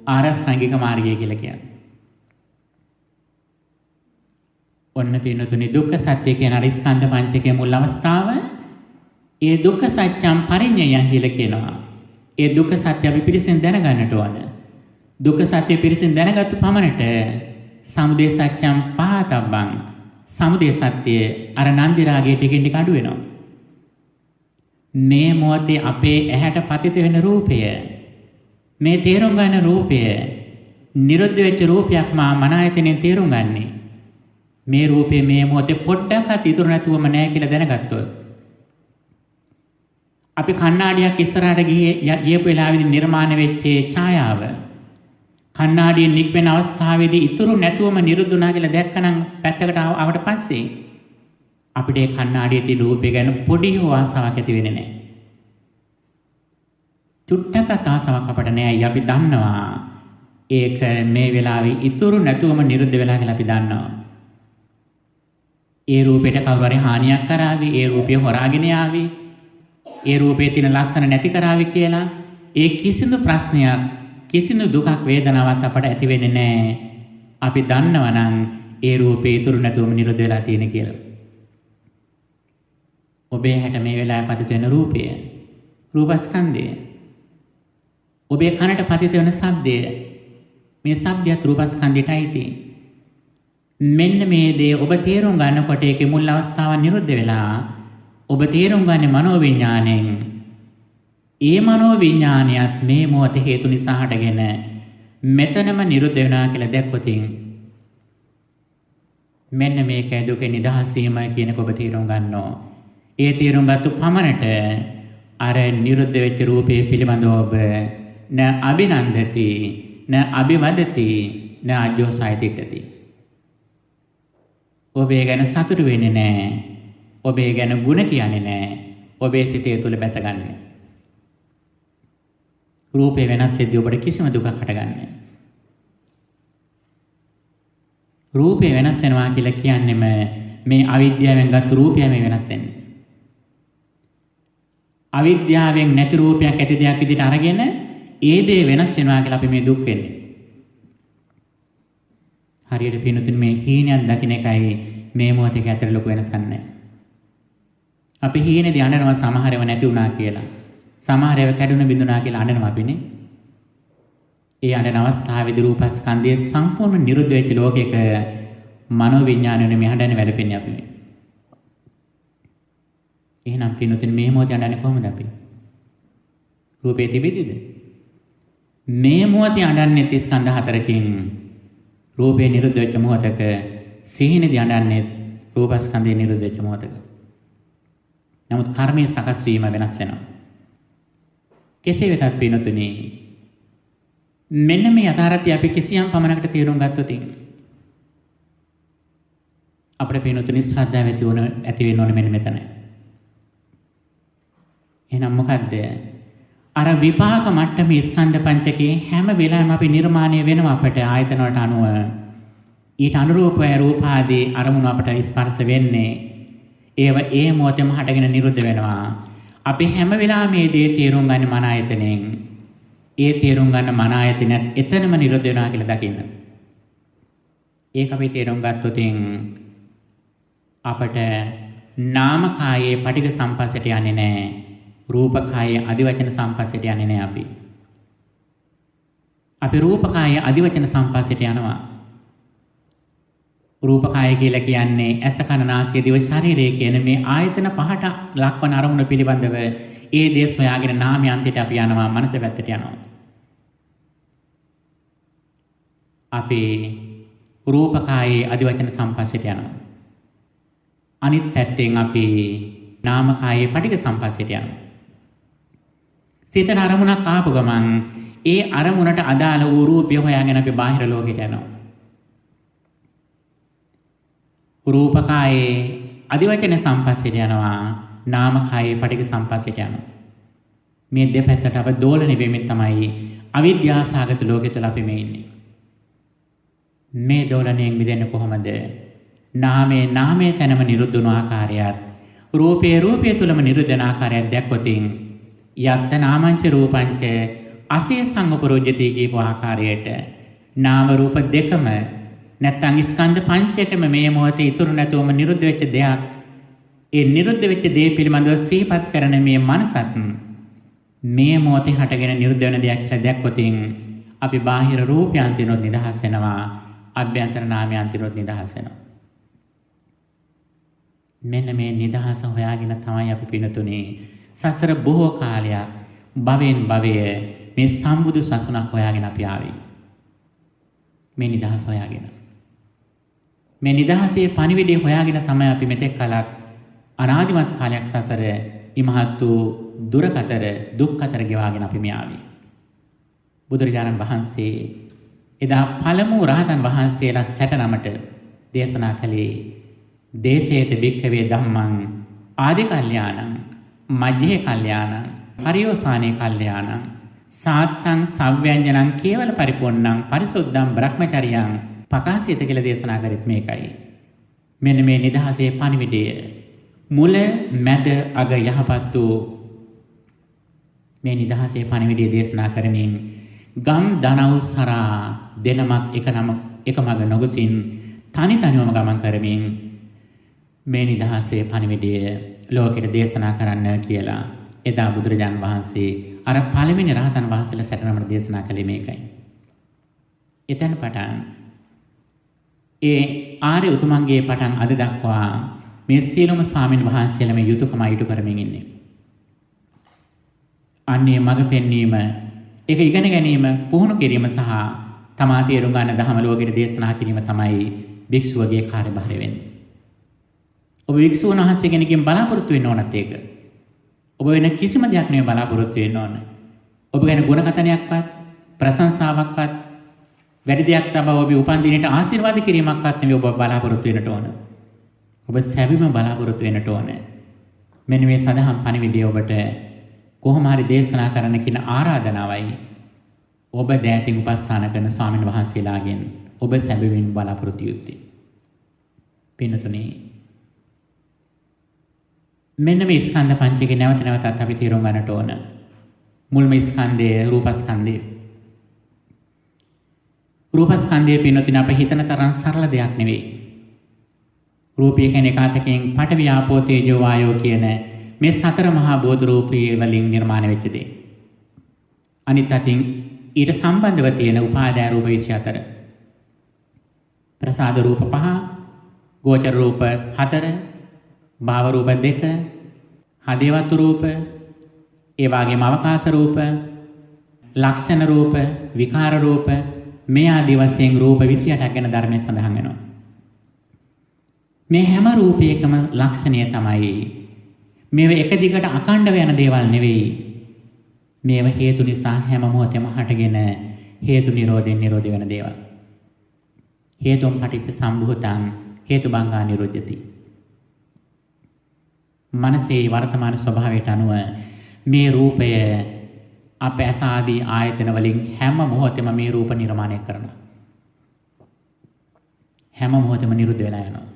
ආරෂ්ඨාංගික මාර්ගය කියලා කියන්නේ. ඔන්න පින්නතුනි දුක්ඛ සත්‍ය කියන අර ස්කන්ධ පංචකයේ මුල් අවස්ථාව ඒ දුක්ඛ සත්‍යම් පරිඤ්ඤයං කියලා කියනවා. ඒ දුක්ඛ සත්‍ය අපි පිළිසින් දැනගන්නට ඕන. දුක්ඛ සත්‍ය පිළිසින් දැනගත්තු පමණට සමුදය සත්‍යම් පහතබ්බං සමුදය සත්‍ය අර නන්දි රාගයේ ටිකින් ටික අඩු වෙනවා. මේ මොහොතේ අපේ ඇහැට පතිත වෙන රූපය මේ තේරුම් ගන්න රූපය නිරුද්ධ වෙච්ච රූපයක් මා මන ආයතනෙන් තේරුම් ගන්නේ. මේ රූපේ මේ මොහොතේ පොඩ්ඩක්වත් ඉතුරු නැතුවම නැහැ කියලා දැනගත්තොත් අපි කණ්ණාඩියක් ඉස්සරහට ගියපු වෙලාවේදී නිර්මාණය වෙච්ච ඡායාව කණ්ණාඩියෙන් නික්වෙන අවස්ථාවේදී ඉතුරු නැතුවම නිරුද්ධ වුණා කියලා දැක්කනම් පැත්තකට ආවට පස්සේ අපිට ඒ කණ්ණාඩියේ තියෙන රූපය ගැන පොඩි හෝ ආසාවක් ඇති වෙන්නේ නැහැ. චුට්ටකට ආසාවක් අපට නැහැ. අපි දන්නවා ඒක මේ වෙලාවේ ඉතුරු නැතුවම නිරුද්ධ වෙලා කියලා අපි දන්නවා. ඒ රූපයට කවුරු හරි හානියක් කරાવી, ඒ රූපය හොරාගෙන ආවි, ඒ රූපයේ තියෙන ලස්සන නැති කරાવી කියලා ඒ කිසිදු ප්‍රශ්නයක්, කිසිදු දුකක්, වේදනාවක් අපට ඇති වෙන්නේ නැහැ. අපි දන්නවා නම් ඒ රූපේ ඉතුරු නැතුවම නිරුද්ධ වෙලා තියෙන කියලා. ඔබේ හැට මේ වෙලාවේ පතිත වෙන රූපය, රූපස්කන්ධය. ඔබේ කනට පතිත වෙන ශබ්දය, මේ ශබ්දයත් රූපස්කන්ධයටයි තියෙන්නේ. මෙන්න මේ දේ ඔබ තේරුම් ගන්නකොට ඒකේ මුල් අවස්ථාව නිරුද්ධ වෙලා ඔබ තේරුම් ගන්නේ මනෝවිඤ්ඤාණයෙන්. ඒ මනෝවිඤ්ඤාණයත් මේ මොහොතේ හේතු නිසා හටගෙන මෙතනම නිරුද්ධ වෙනවා කියලා දැක්කොතින් මෙන්න මේකයි දුකේ නිදහස් වීම කියන එක ඔබ තේරුම් ගන්නවා. ඒ තේරුම් ගත්ත පමණට අර නිරුද්ධ වෙච්ච රූපේ පිළිබඳව ඔබ න අභිනන්දති න අභිවදති න අජෝසයිතිටති. ඔබේ ගැන සතුටු වෙන්නේ නැහැ. ඔබේ ගැන ಗುಣ කියන්නේ නැහැ. ඔබේ සිතේ තුල බැසගන්නේ. රූපේ වෙනස් වෙද්දී ඔබට කිසිම දුකක් හටගන්නේ නැහැ. රූපේ වෙනස් වෙනවා කියලා කියන්නේම මේ අවිද්‍යාවෙන් ගත්ත රූපය මේ වෙනස් වෙන්නේ. අවිද්‍යාවෙන් නැති රූපයක් ඇති දෙයක් විදිහට අරගෙන ඒ දේ වෙනස් වෙනවා කියලා අපි මේ දුක් වෙන්නේ. හරියට පිනුතුන් මේ හීනයක් දකින්න එකයි මේ මොහොතේ ඇතර ලොකු වෙනසක් නැහැ. අපි හීනේදී අඬනවා සමහරව නැති වුණා කියලා. සමහරව කැඩුන බිඳුණා කියලා අඬනවා අපිනේ. ඒ අඬන අවස්ථාවේදී රූපස්කන්ධයේ සම්පූර්ණ නිරුද්ධ වෙච්ච ලෝකයක මනෝවිඤ්ඤාණය මෙහඬන්නේ වැළපෙන්නේ අපි මේ. එහෙනම් පිනුතුන් මේ මොහොතේ අඬන්නේ කොහොමද අපි? රූපේ තිබෙද්දිද? මේ මොහොතේ අඬන්නේ ස්කන්ධ හතරකින්. රූපේ නිරුද්ධ වෙච්ච මොහොතක, සිහිනේදී අඬන්නේ රූපස්කන්ධේ නිරුද්ධ වෙච්ච මොහොතක. නමුත් කර්මයේ සකස් වීම වෙනස් වෙනවා. කෙසේ වෙතත් පින්තුනි මෙන්න මේ යථාර්ථය අපි කිසියම් පමණකට තේරුම් ගත්තොත් අපේ පින්තුනි ශ්‍රද්ධාව ඇති වෙන්න ඕනේ මෙන්න මෙතන. එහෙනම් මොකද්ද? අර විපාක මට්ටමේ ස්කන්ධ පංචකයේ හැම වෙලාවෙම අපි නිර්මාණය වෙනවා අපට ආයතන වලට අනුව. ඊට අනුරූපව රූපාදී අරමුණු අපට ස්පර්ශ වෙන්නේ. ඒව ඒ මොහොතේම හටගෙන නිරුද්ධ වෙනවා. අපි හැම වෙලාවෙම මේ දේ තේරුම් ගන්න මන ආයතනෙන්. ඒ තේරුම් ගන්න මන ආයතනයත් එතනම නිරුද්ධ වෙනවා කියලා දකින්න. ඒක අපි තේරුම් ගත්තොත් අපට නාමකායේ පටිඝ සම්පස්සට යන්නේ නැහැ. රූපකායේ අදිවචන සම්පස්සට යන්නේ නැහැ අපි. අපි රූපකායේ අදිවචන සම්පස්සට යනවා. රූපකාය කියලා කියන්නේ ඇස කන නාසය දිව ශරීරය කියන මේ ආයතන පහට ලක්වන අරමුණ පිළිබඳව ඒ දේ සොයාගෙන නාමයන්තයට අපි යනවා, මනස පැත්තට යනවා. අපි රූපකායේ අදිවචන සම්පස්සට යනවා. අනිත් පැත්තෙන් අපි නාමකායේ පටිඝ සම්පස්සට යනවා. සිතන අරමුණක් ආපු ගමන් ඒ අරමුණට අදාළ වූ රූපය හොයාගෙන අපි බාහිර ලෝකෙට යනවා. රූපකායේ අදිවචන සම්පස්සට යනවා, නාමකායේ පටිඝ සම්පස්සට යනවා. මේ දෙපැත්තට අප දෝලණය වෙමින් තමයි අවිද්‍යාසගත ලෝකෙ තුල අපි මේ ඉන්නේ. මේ දෝලණයෙන් මිදෙන්න කොහොමද? නාමයේ තැනම නිරුද්ධ වුණු ආකාරයත් රූපයේ තුලම නිරුද්ධ වෙන ආකාරයක් දැක්කොතින් යත්ත නාමංච රූපංච අසේ සංගපරෝජ්‍යති කියපු ආකාරයට නාම රූප දෙකම නැත්තම් ස්කන්ධ පංචකම මේ මොහොතේ ඉතුරු නැතුවම නිරුද්ධ වෙච්ච දෙයක්. ඒ නිරුද්ධ වෙච්ච දේ පිළිබඳව සිහිපත් කරන මේ මනසත් මේ මොහොතේ හටගෙන නිරුද්ධ වෙන දෙයක් කියලා දැක්කොතින් අපි බාහිර රූපයන්තිනොත් නිදහස් වෙනවා, අභ්‍යන්තර නාමයන්තිනොත් නිදහස් වෙනවා. මෙන්න මේ නිදහස හොයාගෙන තමයි අපි පිනතුනේ සසර බොහෝ කාලයක් භවෙන් භවය මේ සම්බුදු සසුනක් හොයාගෙන අපි ආවේ. මේ නිදහස හොයාගෙන. මේ නිදහසේ පණිවිඩය හොයාගෙන තමයි අපි මෙතෙක් කලක් අනාදිමත් කාලයක් සසර ඉමහත් වූ දුරකතර දුක්කතර ගෙවාගෙන අපි මේ ආවේ. බුදුරජාණන් වහන්සේ එදා පළමු රහතන් වහන්සේලා 69ට දේශනා කළේ දේශේත භික්ඛවේ ධම්මං ආදි කල්යාණං මජ්ජේ කල්යාණං පරියෝසానే කල්යාණං සාත්තං සව්‍යංජනං කේවල පරිපූර්ණං පරිසුද්ධං බ්‍රහ්මචර්යං පකාසිත කියලා දේශනා කරෙත් මේකයි. මෙන්න මේ නිදහසේ පණිවිඩය මුල මැද අග යහපත් වූ මේ නිදහසේ පණිවිඩය දේශනා කරමින් ගම් දනව්සරා දෙනමක් එක මග නොගසින් තනිවම ගමන් කරමින් මේ නිදහසේ පණිවිඩය ලෝකෙට දේශනා කරන්න කියලා එදා බුදුරජාණන් වහන්සේ අර පළවෙනි රහතන් වහන්සේලා 69ට දේශනා කළේ මේකයි. එතන පටන් ඒ ආර්ය උතුමන්ගේ පටන් අද දක්වා මේ සියලුම ස්වාමින් වහන්සේලා මේ යුතුයකම ඉටු කරමින් ඉන්නේ. අන්නේ මඟ පෙන්වීම, ඒක ඉගෙන ගැනීම, පුහුණු කිරීම සහ තමා තේරුම් ගන්න ධර්ම ලෝකෙට දේශනා කිරීම තමයි භික්ෂුවගේ කාර්යභාරය වෙන්නේ. ඔබ භික්ෂුන් වහන්සේ කෙනකින් බලාපොරොත්තු වෙන්න ඕනත් ඒක. ඔබ වෙන කිසිම දෙයක් නෙවෙයි බලාපොරොත්තු වෙන්න ඕන. ඔබ ගැන ගුණකථනයක්වත්, ප්‍රශංසාවක්වත්, වැඩි දෙයක් තමයි ඔබ උපන් දිනේට ආශිර්වාද කිරීමක්වත් නෙවෙයි ඔබ බලාපොරොත්තු වෙන්නට ඕන. ඔබ සැබවින්ම බලාපොරොත්තු වෙන්නට ඕන. මෙන්න මේ සදහම් පණිවිඩය ඔබට කොහොම හරි දේශනා කරන්න කියන ආරාධනාවයි ඔබ දෑතින් උපස්ථාන කරන ස්වාමීන් වහන්සේලාගෙන් ඔබ සැබවින්ම බලාපොරොත්තු යුත්තේ. පින්නතුනේ මෙන්න මේ ස්කන්ධ පංචකේ නැවත නැවතත් අපි තේරුම් ගන්නට ඕන. මුල්ම ස්කන්ධය රූපස්කන්ධය. රූපස්කන්ධය පින්නතුනේ අප හිතන තරම් සරල දෙයක් නෙවෙයි. රූපය කියන්නේ කාතකෙන් පඨවි ආපෝ තේජෝ වායෝ කියන මේ සතර මහා බෝධ රූපී වලින් නිර්මාණය වෙච්ච දේ. අනිත් අතින් ඊට සම්බන්ධව තියෙන උපාදාය රූප 24. ප්‍රසාද රූප 5, ගෝචර රූප 4, භාව රූප 2, හදේවතු රූප, ඒ වගේම අවකාශ රූප, ලක්ෂණ රූප, විකාර රූප, මේ ආදී වශයෙන් රූප 28ක් ගැන ධර්මයේ සඳහන් වෙනවා. මේ හැම රූපයකම ලක්ෂණය තමයි මේව එක දිගට අඛණ්ඩව යන දේවල් නෙවෙයි. මේව හේතු නිසා හැම මොහොතෙම හටගෙන හේතු නිරෝධයෙන් නිරෝධ වෙන දේවල්. හේතුම් පටිච්ච සම්භූතං හේතුබංගා නිරෝධයති. මනසේ වර්තමාන ස්වභාවයට අනුව මේ රූපය අප ඇස ආදී ආයතන වලින් හැම මොහොතෙම මේ රූප නිර්මාණය කරනවා. හැම මොහොතෙම නිරුද්ධ වෙලා යනවා.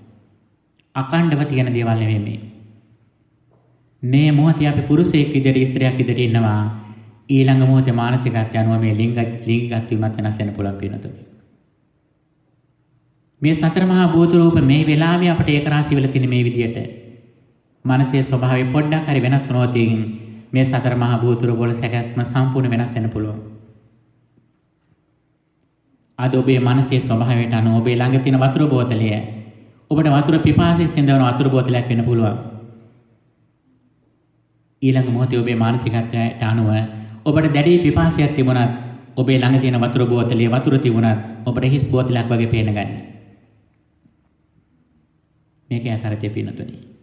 අඛණ්ඩව තියෙන දේවල් නෙවෙයි මේ. මේ මොහොතේ අපි පුරුෂයෙක් විදිහට ස්ත්‍රියක් විදිහට ඉන්නවා. ඊළඟ මොහොතේ මානසිකත්වය අනුව මේ ලිංගිකත්වයත් වෙනස් වෙන පුළුවන් පිනතුනේ. මේ සතර මහා භූත රූප මේ වෙලාවේ අපට ඒක රාශි වෙලා තියෙන මේ විදිහට මනසේ ස්වභාවය පොඩ්ඩක් හරි වෙනස් වුණොත් මේ සතර මහා භූත රූප වල සැකස්ම සම්පූර්ණ වෙනස් වෙන්න පුළුවන්. අද ඔබේ මනසේ ස්වභාවයට අනුව ඔබේ ළඟ තියෙන වතුර බෝතලය ඔබට වතුර පිපාසයෙන් සිඳවන වතුර බෝතලයක් වෙන්න පුළුවන්. ඊළඟ මොහොතේ ඔබේ මානසිකත්වයට අනුව ඔබට දැඩි පිපාසයක් තිබුණත් ඔබේ ළඟ තියෙන වතුර බෝතලයේ වතුර තිබුණත් ඔබට හිස් බෝතලයක් වගේ පේන ගනී. මේකේ අතරතේ පිනතුනේ.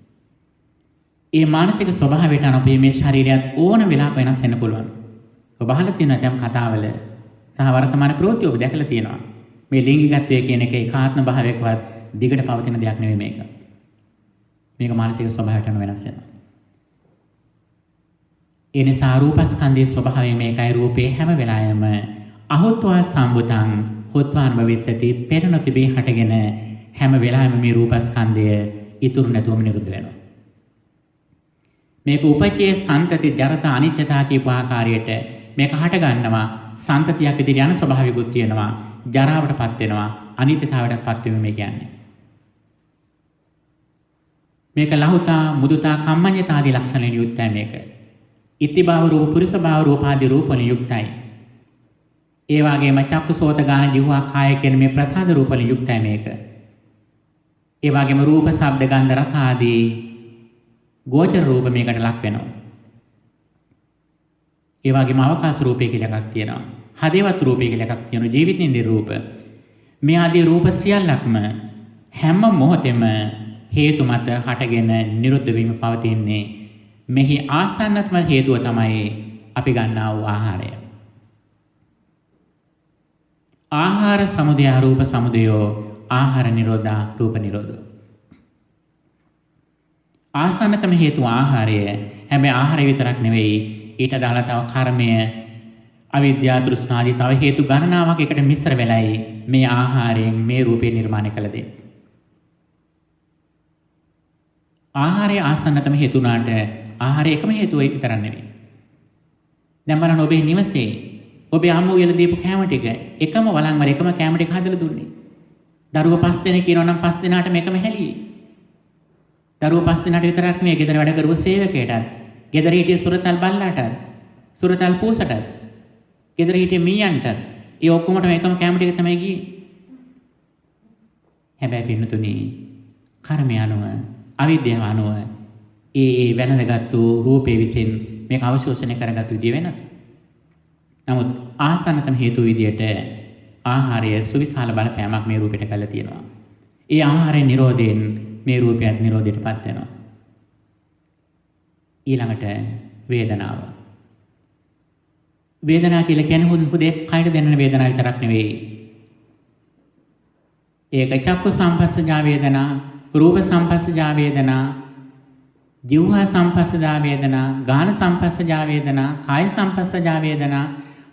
ඒ මානසික ස්වභාවයට අනුව මේ ශරීරයත් ඕන වෙලාවක වෙනස් වෙන්න පුළුවන්. ඔබ අහලා තියෙන යම් කතාවල සහ වර්තමාන ප්‍රවෘත්ති ඔබ දැකලා තියෙනවා. මේ ලිංගිකත්වය කියන එක ඒකාත්ම භාවයකවත් දිගට පවතින දෙයක් නෙවෙයි මේක. මේක මානසික ස්වභාවයට අනුව වෙනස් වෙනවා. ඒ නිසා රූපස්කන්ධයේ ස්වභාවය මේකයි. රූපේ හැම වෙලාවෙම අහුත්වා සම්බුතං හොත්වාන භවිස්සති පෙර නොතිබී හටගෙන හැම වෙලාවෙම මේ රූපස්කන්ධය ඉතුරු නැතුවම නිරුද්ධ වෙනවා. මේක උපචේ සන්තති ජරත අනිච්චතා කියපු ආකාරයට මේක හට ගන්නවා සන්තතියක් ඉදිරි යන ස්වභාවිකුත් තියෙනවා ජරාවටපත් වෙනවා අනිත්‍යතාවයටපත් වෙනවා මේ කියන්නේ. මේක ලහුතා මුදුතා කම්මඤ්ඤතා ආදී ලක්ෂණ වලින් යුක්තයි මේක. ඉතිභාව රූප පුරුෂ භාව රූප ආදී රූප වලින් යුක්තයි. ඒ වගේම චක්කුසෝත ගාන ජීවහා කාය කියන මේ ප්‍රසාද රූප වලින් යුක්තයි මේක. ඒ වගේම රූප ශබ්ද ගන්ධ රස ආදී ගෝචර රූප මේකට ලක් වෙනවා. ඒ වගේම අවකාශ රූපය කියලා එකක් තියෙනවා. හදේවත් රූපය කියලා එකක් තියෙනවා. ජීවිතින්ද්‍රිය රූප. මේ ආදී රූප සියල්ලක්ම හැම මොහොතෙම හේතු මත හටගෙන නිරුද්ධ වීම පවතින්නේ. මෙහි ආසන්නතම හේතුව තමයි අපි ගන්නා වූ ආහාරය. ආහාර සමුදය රූප සමුදයෝ ආහාර නිරෝධා රූප නිරෝධෝ. ආසන්නතම හේතුව ආහාරය. හැබැයි ආහාරය විතරක් නෙවෙයි ඊට අදාළ තව කර්මය අවිද්‍යාව තෘෂ්ණාදී තව හේතු ගණනාවක් එකට මිශ්‍ර වෙලයි මේ ආහාරයෙන් මේ රූපේ නිර්මාණය කළ දෙන්නේ. ආහාරය ආසන්නතම හේතු උනාට ආහාරය එකම හේතුව විතරක් නෙවෙයි. දැන් බලන්න ඔබේ නිවසේ ඔබේ අම්මෝ උයලා දීපු කෑම ටික එකම වළං වල එකම කෑම ටික හදලා දුන්නේ. දරුවෝ 5 දෙනෙක් ඉන්නවා නම් 5 දෙනාට මේකම හැලියේ. දරුවෝ 5 දෙනාට විතරක් නෙවෙයි ගෙදර වැඩ කරපු සේවකයටත්, ගෙදර හිටිය සුරතල් බල්ලාටත්, සුරතල් පූසටත්, ගෙදර හිටිය මීයන්ටත් ඒ ඔක්කොමට මේකම කෑම ටික තමයි ගියේ. හැබැයි පින්නතුනි කර්මය අනුව අවිද්‍යාව අනුව ඒ වෙනදගත්තු රූපේ විසින් මේක අවශෝෂණය කරගත්තු විදිය වෙනස්. නමුත් ආසන්නතම හේතු විදියට ආහාරය සුවිශාල බලපෑමක් මේ රූපෙට කළා තියෙනවා. ඒ ආහාරයේ නිරෝධයෙන් මේ රූපයත් නිරෝධයටපත් වෙනවා. ඊළඟට වේදනාව. වේදනාව කියලා කියන්නේ හුදේ කයට දැනෙන වේදනාව විතරක් නෙවෙයි. ඒක චක්කු සම්පස්සජා වේදනා, රූප සම්පස්සජා වේදනා, ජීවහා සම්පස්සජා වේදනා, ගාන සම්පස්සජා වේදනා, කාය සම්පස්සජා වේදනා,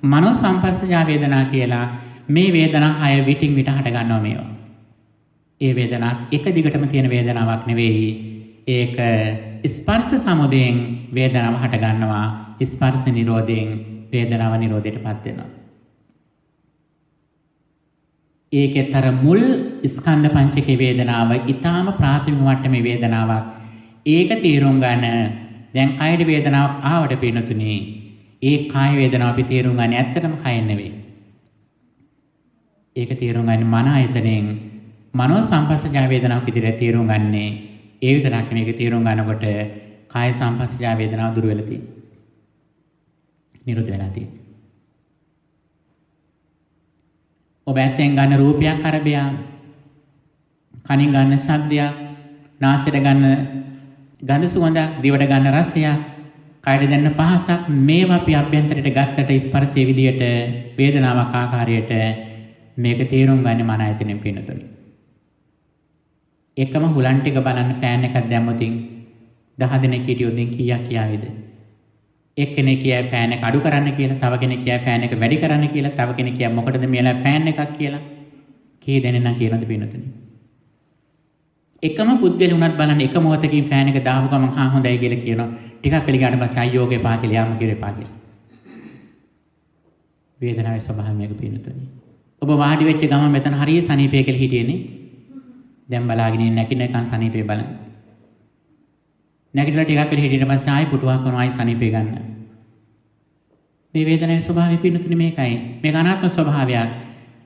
මනෝ සම්පස්සජා වේදනා කියලා මේ වේදනා 6 විටින් විට හට ගන්නවා මේවා. ඒ වේදනාත් එක දිගටම තියෙන වේදනාවක් නෙවෙයි. ඒක ස්පර්ශ සමුදයෙන් වේදනාව හට ගන්නවා. ස්පර්ශ නිරෝධයෙන් වේදනාව නිරෝධයටපත් වෙනවා. ඒකේතර මුල් ස්කන්ධ පංචකේ වේදනාව ඊටාම ප්‍රාථමික මට්ටමේ වේදනාවක්. ඒක තීරුම් ගන්න දැන් කායයේ වේදනාවක් ආවට පිනතුනේ ඒ කාය වේදනාව අපි තීරුම් ගන්න ඇත්තටම කය නෙවෙයි. ඒක තීරුම් ගන්න මන ආයතනෙන් මනෝ සංපස්සජා වේදනාවක් විදිහට තීරුම් ගන්නේ. ඒ විතරක් මේක තීරුම් ගන්නකොට කාය සංපස්සජා වේදනාව දුර වෙලා තියෙනවා. නිරුද්ධ වෙලා තියෙනවා. ඔබ ඇසෙන් ගන්න රූපයක් අරබයා, කනින් ගන්න ශබ්දයක්, නාසයට ගන්න ගඳ සුවඳක්, දිවට ගන්න රසයක්, කයට දැනෙන පහසක් මේවා අපි අභ්‍යන්තරයට ගත්තට ස්පර්ශයේ විදියට වේදනාවක් ආකාරයට මේක තේරුම් ගන්න මන ආයතනෙන් පිනතුනි. එකම හුලන් ටික බලන්න ෆෑන් එකක් දැම්මොතින් 10 දෙනෙක් හිටියොත් කීයක් කියාවිද? එක්කෙනෙක් කියයි ෆෑන් එක අඩු කරන්න කියලා, තව කෙනෙක් කියයි ෆෑන් එක වැඩි කරන්න කියලා, තව කෙනෙක් කියයි මොකටද මෙලා ෆෑන් එකක් කියලා. කී දෙනෙක් නම් කියනද පිනතුනි? එකම පුද්ගලයා උනත් බලන්න එක මොහොතකින් ෆෑන් එක දාපු ගමන් හා හොඳයි කියලා කියනවා. ටිකක් වෙලගාට පස්සේ අයියෝගේ පා කියලා යාම කිරේ පා කියලා. වේදනාවේ ස්වභාවය මේක පිනතුනි. ඔබ වාඩි වෙච්ච ගමන් මෙතන හරිය සනීපය කියලා හිටියේනේ. දැන් බලාගෙන ඉන්න නැකිනකන් සනීපේ බලන්න. නැගිටලා ටිකක් වෙලා හිටියට පස්සේ ආයි පුටුවක් කරනවා ආයි සනීපේ ගන්න. මේ වේදනාවේ ස්වභාවය පින්නතුනේ මේකයි. මේක අනාත්ම ස්වභාවයක්.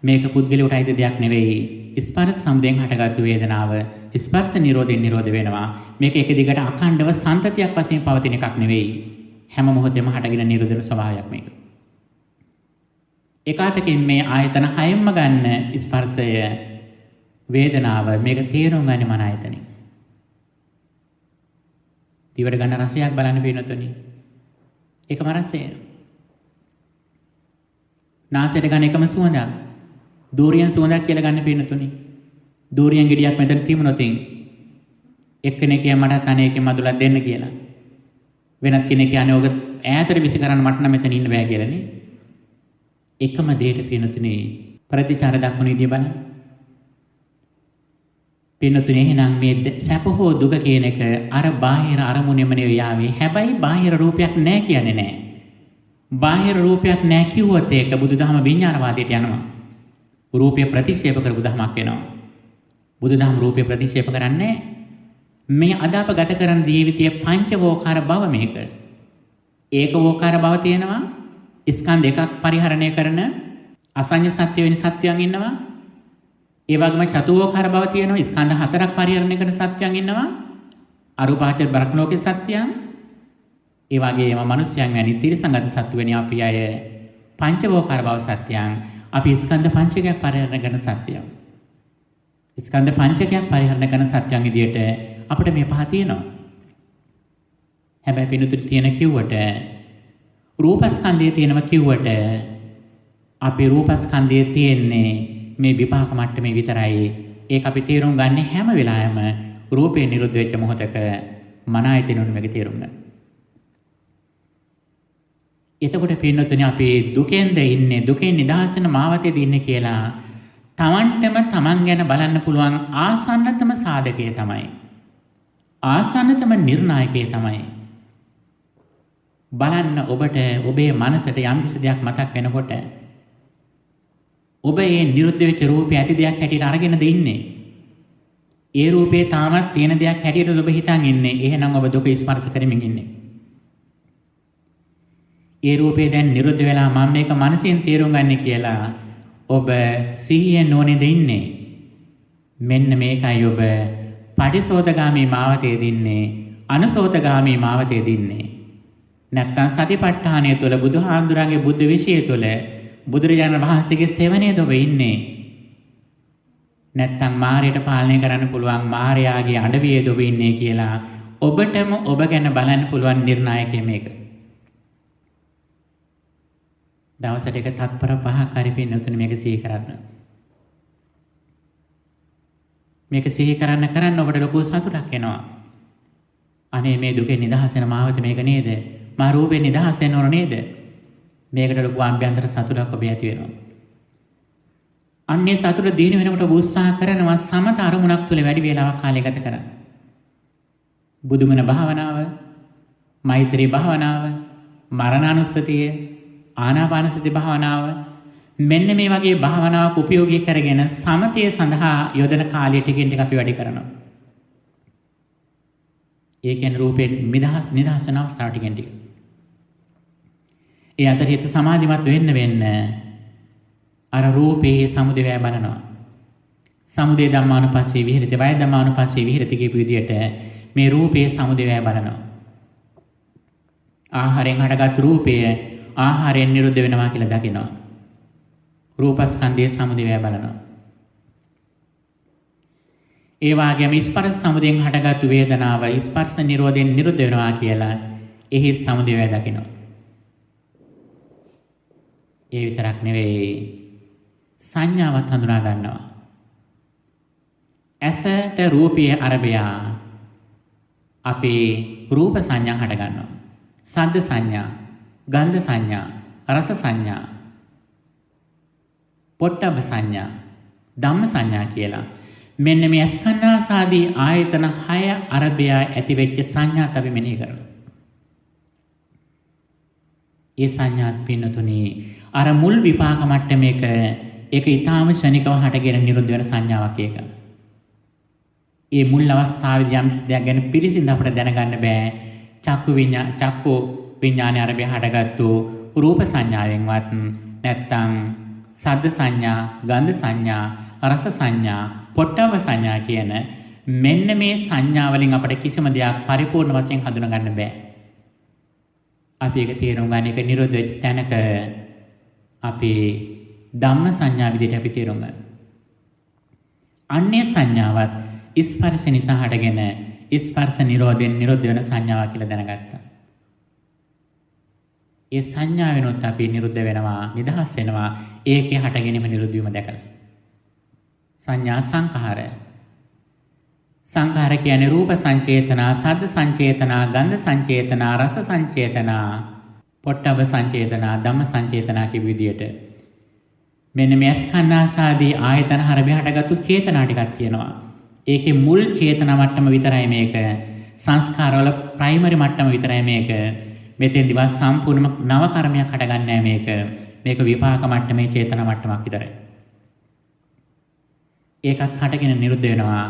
මේක පුද්ගලයාට අයිති දෙයක් නෙවෙයි. ස්පර්ශ සම්දෙන් හටගත්තු වේදනාව ස්පර්ශ නිරෝධයෙන් නිරෝධ වෙනවා. මේක එක දිගට අඛණ්ඩව සන්තතියක් වශයෙන් පවතින එකක් නෙවෙයි. හැම මොහොතෙම හටගෙන නිරෝධ වෙන ස්වභාවයක් මේක. එකාතකින් මේ ආයතන හයෙන්ම ගන්න ස්පර්ශය වේදනාව මේක තේරුම් ගන්න මන ආයතනෙ. දිවට ගන්න රසයක් බලන්න පිනතුනි. එකම රසය. නාසයට ගන්න එකම සුවඳක්. දූරියන් සුවඳක් කියලා ගන්න පිනතුනි. දූරියන් ගෙඩියක් මෙතන තිබුණොත් එක්කෙනෙක් කිය මට අනේකේ මදුලක් දෙන්න කියලා. වෙනත් කෙනෙක් කියන්නේ ඔක ඈතට විසි කරන්න මට නම් මෙතන ඉන්න බෑ කියලානේ. එකම දෙයට පිනතුනි ප්‍රතිචාර දක්වන විදිය බලන්න. පින්නතුනේ එහෙනම් මේ සැප හෝ දුක කියන එක අර බාහිර අරමුණෙම නෙවෙයි යාවේ. හැබැයි බාහිර රූපයක් නැහැ කියන්නේ නැහැ. බාහිර රූපයක් නැහැ කිව්වොත් ඒක බුදුදහම විඥානවාදයට යනවා. රූපය ප්‍රතික්ෂේප කරපු දහමක් වෙනවා. බුදුදහම රූපය ප්‍රතික්ෂේප කරන්නේ මේ අද අප ගත කරන ජීවිතයේ පංචවෝකාර භව මේක. ඒකවෝකාර භව තියෙනවා. ස්කන්ධ එකක් පරිහරණය කරන අසඤ්ඤ සත්‍ය වෙන සත්‍යයන් ඉන්නවා. ඒ වගේම චතුෝකාර භව තියෙනවා. ස්කන්ධ හතරක් පරිහරණය කරන සත්‍යයන් ඉන්නවා. අරූපාවචර බ්‍රහ්මලෝකේ සත්‍යයන්. ඒ වගේම මිනිස්යන් වැනි තිරිසංගත සත්තු වෙන අපි අය පංචවෝකාර භව සත්‍යයන්. අපි ස්කන්ධ පංචකයක් පරිහරණය කරන සත්‍යයන්. ස්කන්ධ පංචකයක් පරිහරණය කරන සත්‍යයන් විදියට අපිට මේ පහ තියෙනවා. හැබැයි පිනුතුරු තියෙන කිව්වට රූපස්කන්ධයේ තියෙනවා කිව්වට අපේ රූපස්කන්ධයේ තියෙන්නේ මේ විපාක මට්ටමේ විතරයි. ඒක අපි තේරුම් ගන්න හැම වෙලාවෙම රූපේ නිරුද්ධ වෙච්ච මොහොතක මන ආයතනෙ මේක තේරුම් ගන්න. එතකොට පින්නතුනේ අපි දුකෙන්ද ඉන්නේ, දුකෙන් නිදහස් වෙන මාවතේද ඉන්නේ කියලා තමන්ටම තමන් ගැන බලන්න පුළුවන් ආසන්නතම සාධකය තමයි. ආසන්නතම නිර්ණායකය තමයි. බලන්න ඔබට ඔබේ මනසට යම්කිසි දෙයක් මතක් වෙනකොට ඔබ ඒ නිරුද්ධ වෙච්ච රූපය ඇති දෙයක් හැටියට අරගෙනද ඉන්නේ? ඒ රූපේ තාමත් තියෙන දෙයක් හැටියට ඔබ හිතන් ඉන්නේ. එහෙනම් ඔබ දුක ස්පර්ශ කරමින් ඉන්නේ. ඒ රූපේ දැන් නිරුද්ධ වෙලා මම මේක මනසින් තේරුම් ගන්න කියලා ඔබ සිහියෙන් නොනේද ඉන්නේ. මෙන්න මේකයි ඔබ පටිසෝතගාමී මාවතේ දින්නේ, අනුසෝතගාමී මාවතේ දින්නේ. නැත්තම් සතිපට්ඨානය තුළ බුදුහාඳුරන්ගේ බුද්ධ විශය තුළ බුදුරජාණන් වහන්සේගේ සෙවණේද ඔබ ඉන්නේ. නැත්තම් මායයට පාලනය කරන්න පුළුවන් මායාගේ අඩවියේද ඔබ ඉන්නේ කියලා ඔබටම ඔබ ගැන බලන්න පුළුවන් නිර්ණායකය මේක. දවසට එක තත්පර 5ක් හරි පින්නතුනේ මේක සිහි කරන්න. මේක සිහි කරන්න ඔබට ලොකු සතුටක් එනවා. අනේ මේ දුකෙන් නිදහස් වෙන මාවත මේක නේද? මා රූපෙන් නිදහස් වෙන්න ඕන නේද? මේකට ලොකු අභ්‍යන්තර සතුටක් ඔබ ඇති වෙනවා. අන්නේ සතුට දින වෙනකොට ඔබ උත්සාහ කරනවා සමත අරමුණක් තුල වැඩි වේලාවක් කාලය ගත කරන්න. බුදුගුණ භාවනාව, මෛත්‍රී භාවනාව, මරණානුස්සතිය, ආනාපානසති භාවනාව මෙන්න මේ වගේ භාවනාවක් උපයෝගී කරගෙන සමතය සඳහා යොදන කාලය ටිකෙන් ටික අපි වැඩි කරනවා. ඒ කියන්නේ රූපෙන් නිදහස් වෙන අවස්ථාව ටිකෙන් ටික. ඒ අතර හිත සමාධිමත් වෙන්න අර රූපේ සමුදය බලනවා. සමුදය ධම්මානුපස්සේ විහෙරති, වය ධම්මානුපස්සේ විහෙරති කියපු විදිහට මේ රූපේ සමුදය බලනවා. ආහාරයෙන් හටගත් රූපය ආහාරයෙන් නිරුද්ධ වෙනවා කියලා දකිනවා. රූපස්කන්ධයේ සමුදය බලනවා. ඒ වගේම ස්පර්ශ සමුදයෙන් හටගත් වේදනාව ස්පර්ශ නිරෝධයෙන් නිරුද්ධ වෙනවා කියලා එහි සමුදය දකිනවා. ඒ විතරක් නෙවෙයි සංඥාවත් හඳුනා ගන්නවා. ඇසට රූපයේ අරබයා අපේ රූප සංඥා හට ගන්නවා. සද්ද සංඥා, ගන්ධ සංඥා, රස සංඥා, පොට්ටබ්බ සංඥා, ධම්ම සංඥා කියලා මෙන්න මේ ස්කන්ධාසාදී ආයතන 6 අරබයා ඇති වෙච්ච සංඥාත් අපි මෙනෙහි කරනවා. ඒ සංඥාත් පින්නතුනේ අර මුල් විපාක මට්ටමේක ඒක ඊටාම ශනිකව හටගෙන නිරුද්ධ වෙන සංඥාවක් ඒක. ඒ මුල් අවස්ථාවේදී යම් දෙයක් ගැන පිරිසිදු අපිට දැනගන්න බෑ. චක්කු විඥානේ අරබය හටගත්තු රූප සංඥාවෙන්වත් නැත්තම් සද්ද සංඥා, ගන්ධ සංඥා, රස සංඥා, පොට්ටබ්බ සංඥා කියන මෙන්න මේ සංඥා වලින් අපිට කිසිම දෙයක් පරිපූර්ණ වශයෙන් හඳුනා ගන්න බෑ. අපි ඒක තේරුම් ගන්න එක නිරෝධ වෙච්ච තැනක අපි ධම්ම සංඥා විදිහට අපි තේරුම් ගන්න. අන්නේ සංඥාවත් ස්පර්ශ නිසා හටගෙන ස්පර්ශ නිරෝධයෙන් නිරුද්ධ වෙන සංඥාවක් කියලා දැනගත්තා. ඒ සංඥාවෙනොත් අපි නිරුද්ධ වෙනවා, නිදහස් වෙනවා. ඒකේ හටගෙනම නිරුද්ධ වීම දැකලා. සංඥා සංඛාර කියන්නේ රූප සංචේතනා, සද්ද සංචේතනා, ගන්ධ සංචේතනා, රස සංචේතනා, පොට්ටබ්බ සංචේතනා, ධම්ම සංචේතනා කියන විදියට මෙන්න මේ ස්කන්ධාසාදී ආයතන හරබේ හටගත්තු චේතනා ටිකක් තියෙනවා. ඒකේ මුල් චේතනා මට්ටම විතරයි මේක. සංස්කාරවල ප්‍රයිමරි මට්ටම විතරයි මේක. මෙතෙන් දිවස් සම්පූර්ණම නව කර්මයක් හටගන්නේ මේක. මේක විපාක මට්ටමේ චේතනා මට්ටමක් විතරයි. ඒකත් හටගෙන නිරුද්ධ වෙනවා.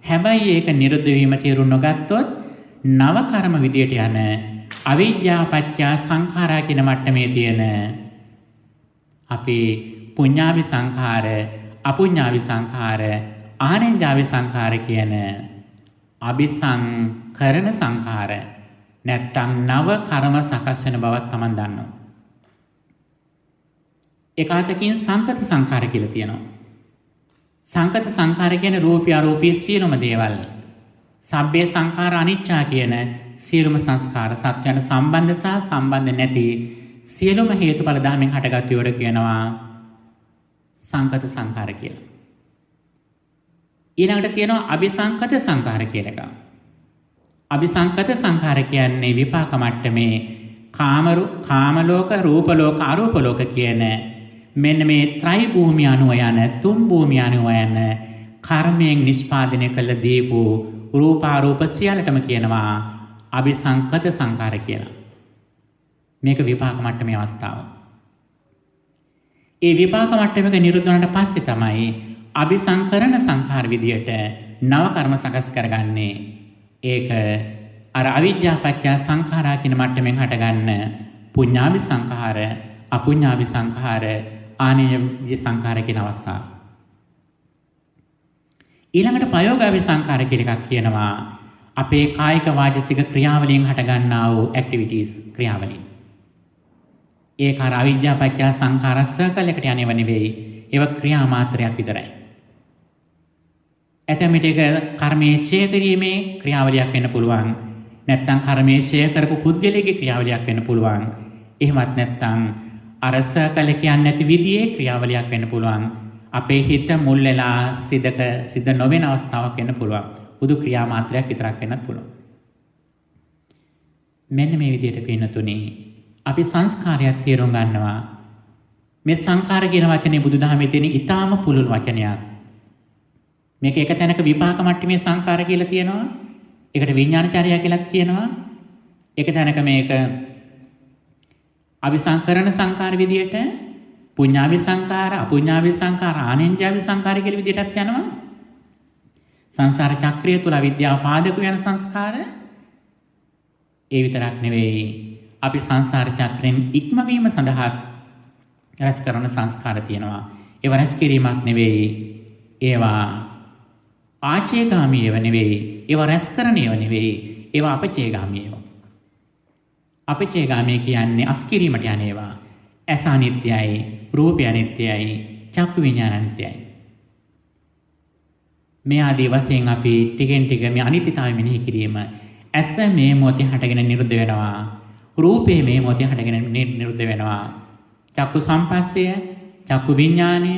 හැබැයි ඒක නිරුද්ධ වීම තේරුම් නොගත්තොත් නව කර්ම විදියට යන අවිද්‍යා පත්‍ය සංඛාරා කියන මට්ටමේ තියෙන අපි පුඤ්ඤාවි සංඛාර, අපුඤ්ඤාවි සංඛාර, ආනෙන්ජාවි සංඛාර කියන අபிසංකරණ සංඛාර නැත්තම් නව කර්ම සකස් වෙන බවක් Taman දන්නවා. ඒකාතකින් සංකත සංඛාර කියලා තියෙනවා. සංකත සංඛාර කියන්නේ රූපී අරූපී සියලුම දේවල්. සබ්බේ සංඛාර අනිච්චා කියන සියලුම සංස්කාර සත්‍යයන් සම්බන්ධ සහ සම්බන්ධ නැති සියලුම හේතුඵල ධර්මෙන් හටගත් ඒවට කියනවා සංකත සංඛාර කියලා. ඊළඟට තියෙනවා අபிසංකත සංඛාර කියලා එකක්. අபிසංකත සංඛාර කියන්නේ විපාක මට්ටමේ කාම ලෝක, රූප ලෝක, අරූප ලෝක කියන මෙන්න මේ ත්‍රි භූමිය අනුව යන තුන් භූමිය අනුව යන කර්මයෙන් නිෂ්පාදනය කළ දීපු රූපාරූප සියල්ලටම කියනවා අபிසංකත සංඛාර කියලා. මේක විපාක මට්ටමේ අවස්ථාව. ඒ විපාක මට්ටමක නිරුද්ධ වුණාට පස්සේ තමයි අபிසංකරණ සංඛාර විදියට නව කර්ම සකස් කරගන්නේ. ඒක අර අවිද්‍යා පත්‍ය සංඛාරා කියන මට්ටමින් හටගන්න පුඤ්ඤාවි සංඛාර, අපුඤ්ඤාවි සංඛාර, ආනේය සංඛාර කියන අවස්ථාව. ඊළඟට ප්‍රයෝගාවි සංඛාර කියලා එකක් කියනවා. අපේ කායික වාචික ක්‍රියාවලියෙන් හටගන්නා වූ ඇක්ටිවිටීස් ක්‍රියාවලින්. ඒක අර අවිද්‍යා පත්‍ය සංඛාර සර්කල් එකට යන්නේව නෙවෙයි. ඒව ක්‍රියා මාත්‍රයක් විතරයි. ඇතැම් විටක කර්මයේ ෂේ කිරීමේ ක්‍රියාවලියක් වෙන්න පුළුවන්. නැත්නම් කර්මයේ ෂේ කරපු පුද්ගලයෙකුගේ ක්‍රියාවලියක් වෙන්න පුළුවන්. එහෙමත් නැත්නම් අර සර්කල් එක යන්නේ නැති විදිහේ ක්‍රියාවලියක් වෙන්න පුළුවන්. අපේ හිත මුල් වෙලා සිද්ධ නොවන අවස්ථාවක් වෙන්න පුළුවන්. බුදු ක්‍රියා මාත්‍රයක් විතරක් වෙන්නත් පුළුවන්. මෙන්න මේ විදිහට පින්නතුනේ අපි සංස්කාරයක් තේරුම් ගන්නවා. මේ සංඛාර කියන වචනේ බුදුදහමේ තියෙන ඊටාම පුළුල් වචනයක්. මේක එක තැනක විපාක මට්ටමේ සංඛාර කියලා තියෙනවා. ඒකට විඥානචර්ය කියලාත් කියනවා. එක තැනක මේක අபிසංකරණ සංඛාර විදියට පුඤ්ඤාවි සංඛාර, අපුඤ්ඤාවි සංඛාර, ආනෙන්ජාවි සංඛාර කියලා විදියටත් යනවා. සංසාර චක්‍රය තුල අවිද්‍යාව පාදක වෙන සංස්කාර. ඒ විතරක් නෙවෙයි අපි සංසාර චක්‍රයෙන් ඉක්මවීම සඳහා රැස් කරන සංස්කාර තියෙනවා. ඒව රැස් කිරීමක් නෙවෙයි. ඒවා ආචේගාමී ඒවා නෙවෙයි. ඒවා රැස් කරන ඒවා නෙවෙයි. ඒවා අපචේගාමී ඒවා. අපචේගාමී කියන්නේ අස්කිරීමට යන ඒවා. ඇස අනිත්‍යයි, රූපය අනිත්‍යයි, චක්කු විඤ්ඤාණ අනිත්‍යයි. මේ ආදී වශයෙන් අපි ටිකෙන් ටික මේ අනිත්‍යතාවය මෙනෙහි කිරීම. ඇස මේ මොහොතේ හටගෙන නිරුද්ධ වෙනවා. රූපේ මේ මොහොතේ හටගෙන නිරුද්ධ වෙනවා. චක්කු සම්පස්සය, චක්කු විඥානය,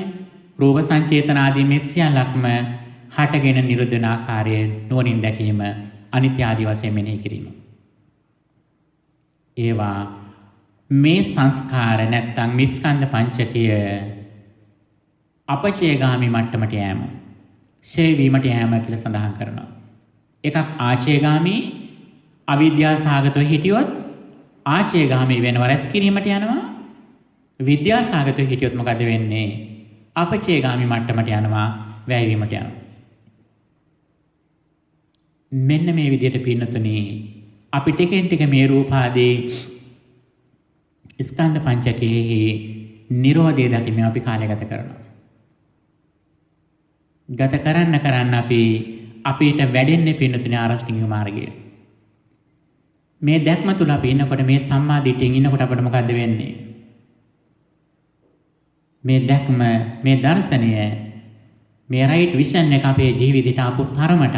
රූප සංචේතන ආදී මේ සියල්ලක්ම හටගෙන නිරුද්ධ වෙන ආකාරය නුවණින් දැකීම අනිත්‍ය ආදී වශයෙන් මෙනෙහි කිරීම. ඒවා මේ සංස්කාර නැත්තම් මිස්කන්ධ පංචකය අපචේගාමි මට්ටමට යෑම, ෂේ වීමට යෑම කියලා සඳහන් කරනවා. එකක් ආචේගාමි අවිද්‍යා සාගතව හිටියොත් ආචේගාමි වෙනව රැස් කිරීමට යනවා. විද්‍යා සාගතව හිටියොත් මොකද වෙන්නේ? අපචේගාමි මට්ටමට යනවා, වැයවීමට යනවා. මෙන්න මේ විදිහට පින්නතුනේ අපි ටිකෙන් ටික මේ රූපාදී ස්කන්ධ පංචකයේ නිරෝධය දකින්න අපි කාලය ගත කරනවා. ගත කරන්න අපි අපිට වැඩෙන්නේ පින්නතුනේ ආරෂ්ඨික මාර්ගය. මේ දැක්ම තුල අපි ඉන්නකොට මේ සම්මා දිට්ඨියෙන් ඉන්නකොට අපිට මොකද්ද වෙන්නේ? මේ දැක්ම, මේ දර්ශනය, මේ රයිට් විෂන් එක අපේ ජීවිතයට ආපු තරමට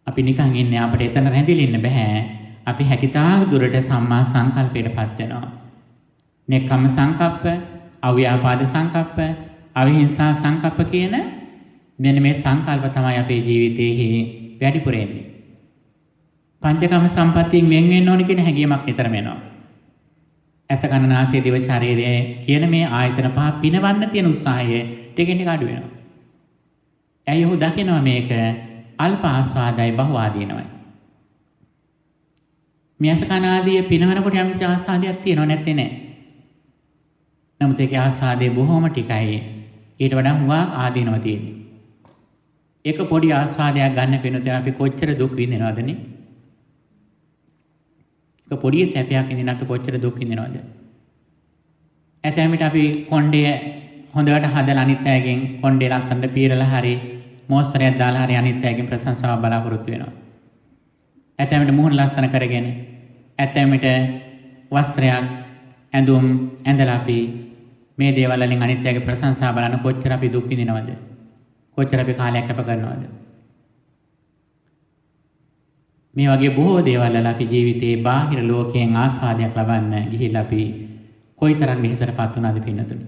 අපි නිකන් ඉන්නේ. අපිට එතන රැඳිලා ඉන්න බෑ. අපි හැකිතාක් දුරට සම්මා සංකල්පයටපත් වෙනවා. නෙක්ඛම්ම සංකප්ප, අව්‍යාපාද සංකප්ප, අවිහිංසා සංකප්ප කියන මෙන්න මේ සංකල්ප තමයි අපේ ජීවිතයේ වැඩිපුර එන්නේ. පංචකම සම්පත්තියෙන් වෙන් වෙන්න ඕන කියන හැඟීමක් නිතරම එනවා. ඇස කන නාසය දිව ශරීරය කියන මේ ආයතන පහ පිනවන්න තියෙන උත්සාහය ටිකෙන් ටික අඩු වෙනවා. ඇයි ඔහු දකිනවා මේක අල්ප ආස්වාදයි බහු ආදීනවයි. මේ ඇස කන ආදී පිනවනකොට යම් කිසි ආස්වාදයක් තියෙනව නැත්තේ නෑ. නමුත් ඒකේ ආස්වාදේ බොහොම ටිකයි. ඊට වඩා හුඟක් ආදීනව තියෙන්නේ. එක පොඩි ආස්වාදයක් ගන්න පිනොත් අපි කොච්චර දුක් විඳිනවදනේ. එක පොඩි සැපයක් විඳින අපි කොච්චර දුක් විඳිනවද? ඇතැම් විට අපි කොණ්ඩේ හොඳට හදලා අනිත් අයගෙන් කොණ්ඩේ ලස්සනට පීරලා හරි මොස්තරයක් දාලා හරි අනිත් අයගෙන් ප්‍රශංසාවක් බලාපොරොත්තු වෙනවා. ඇතැම් විට මුහුණ ලස්සන කරගෙන ඇතැම් විට වස්ත්‍රයක් ඇඳුම් ඇඳලා අපි මේ දේවල් වලින් අනිත් අයගේ ප්‍රශංසා බලන කොච්චර අපි දුක් විඳිනවද? කොච්චර අපි කාලයක් කැප කරනවද? මේ වගේ බොහෝ දේවල් වල අපි ජීවිතේ බාහිර ලෝකයෙන් ආස්වාදයක් ලබන්න ගිහිල්ලා අපි කොයිතරම් වෙහෙසටපත් වුණාද පින්නතුනි.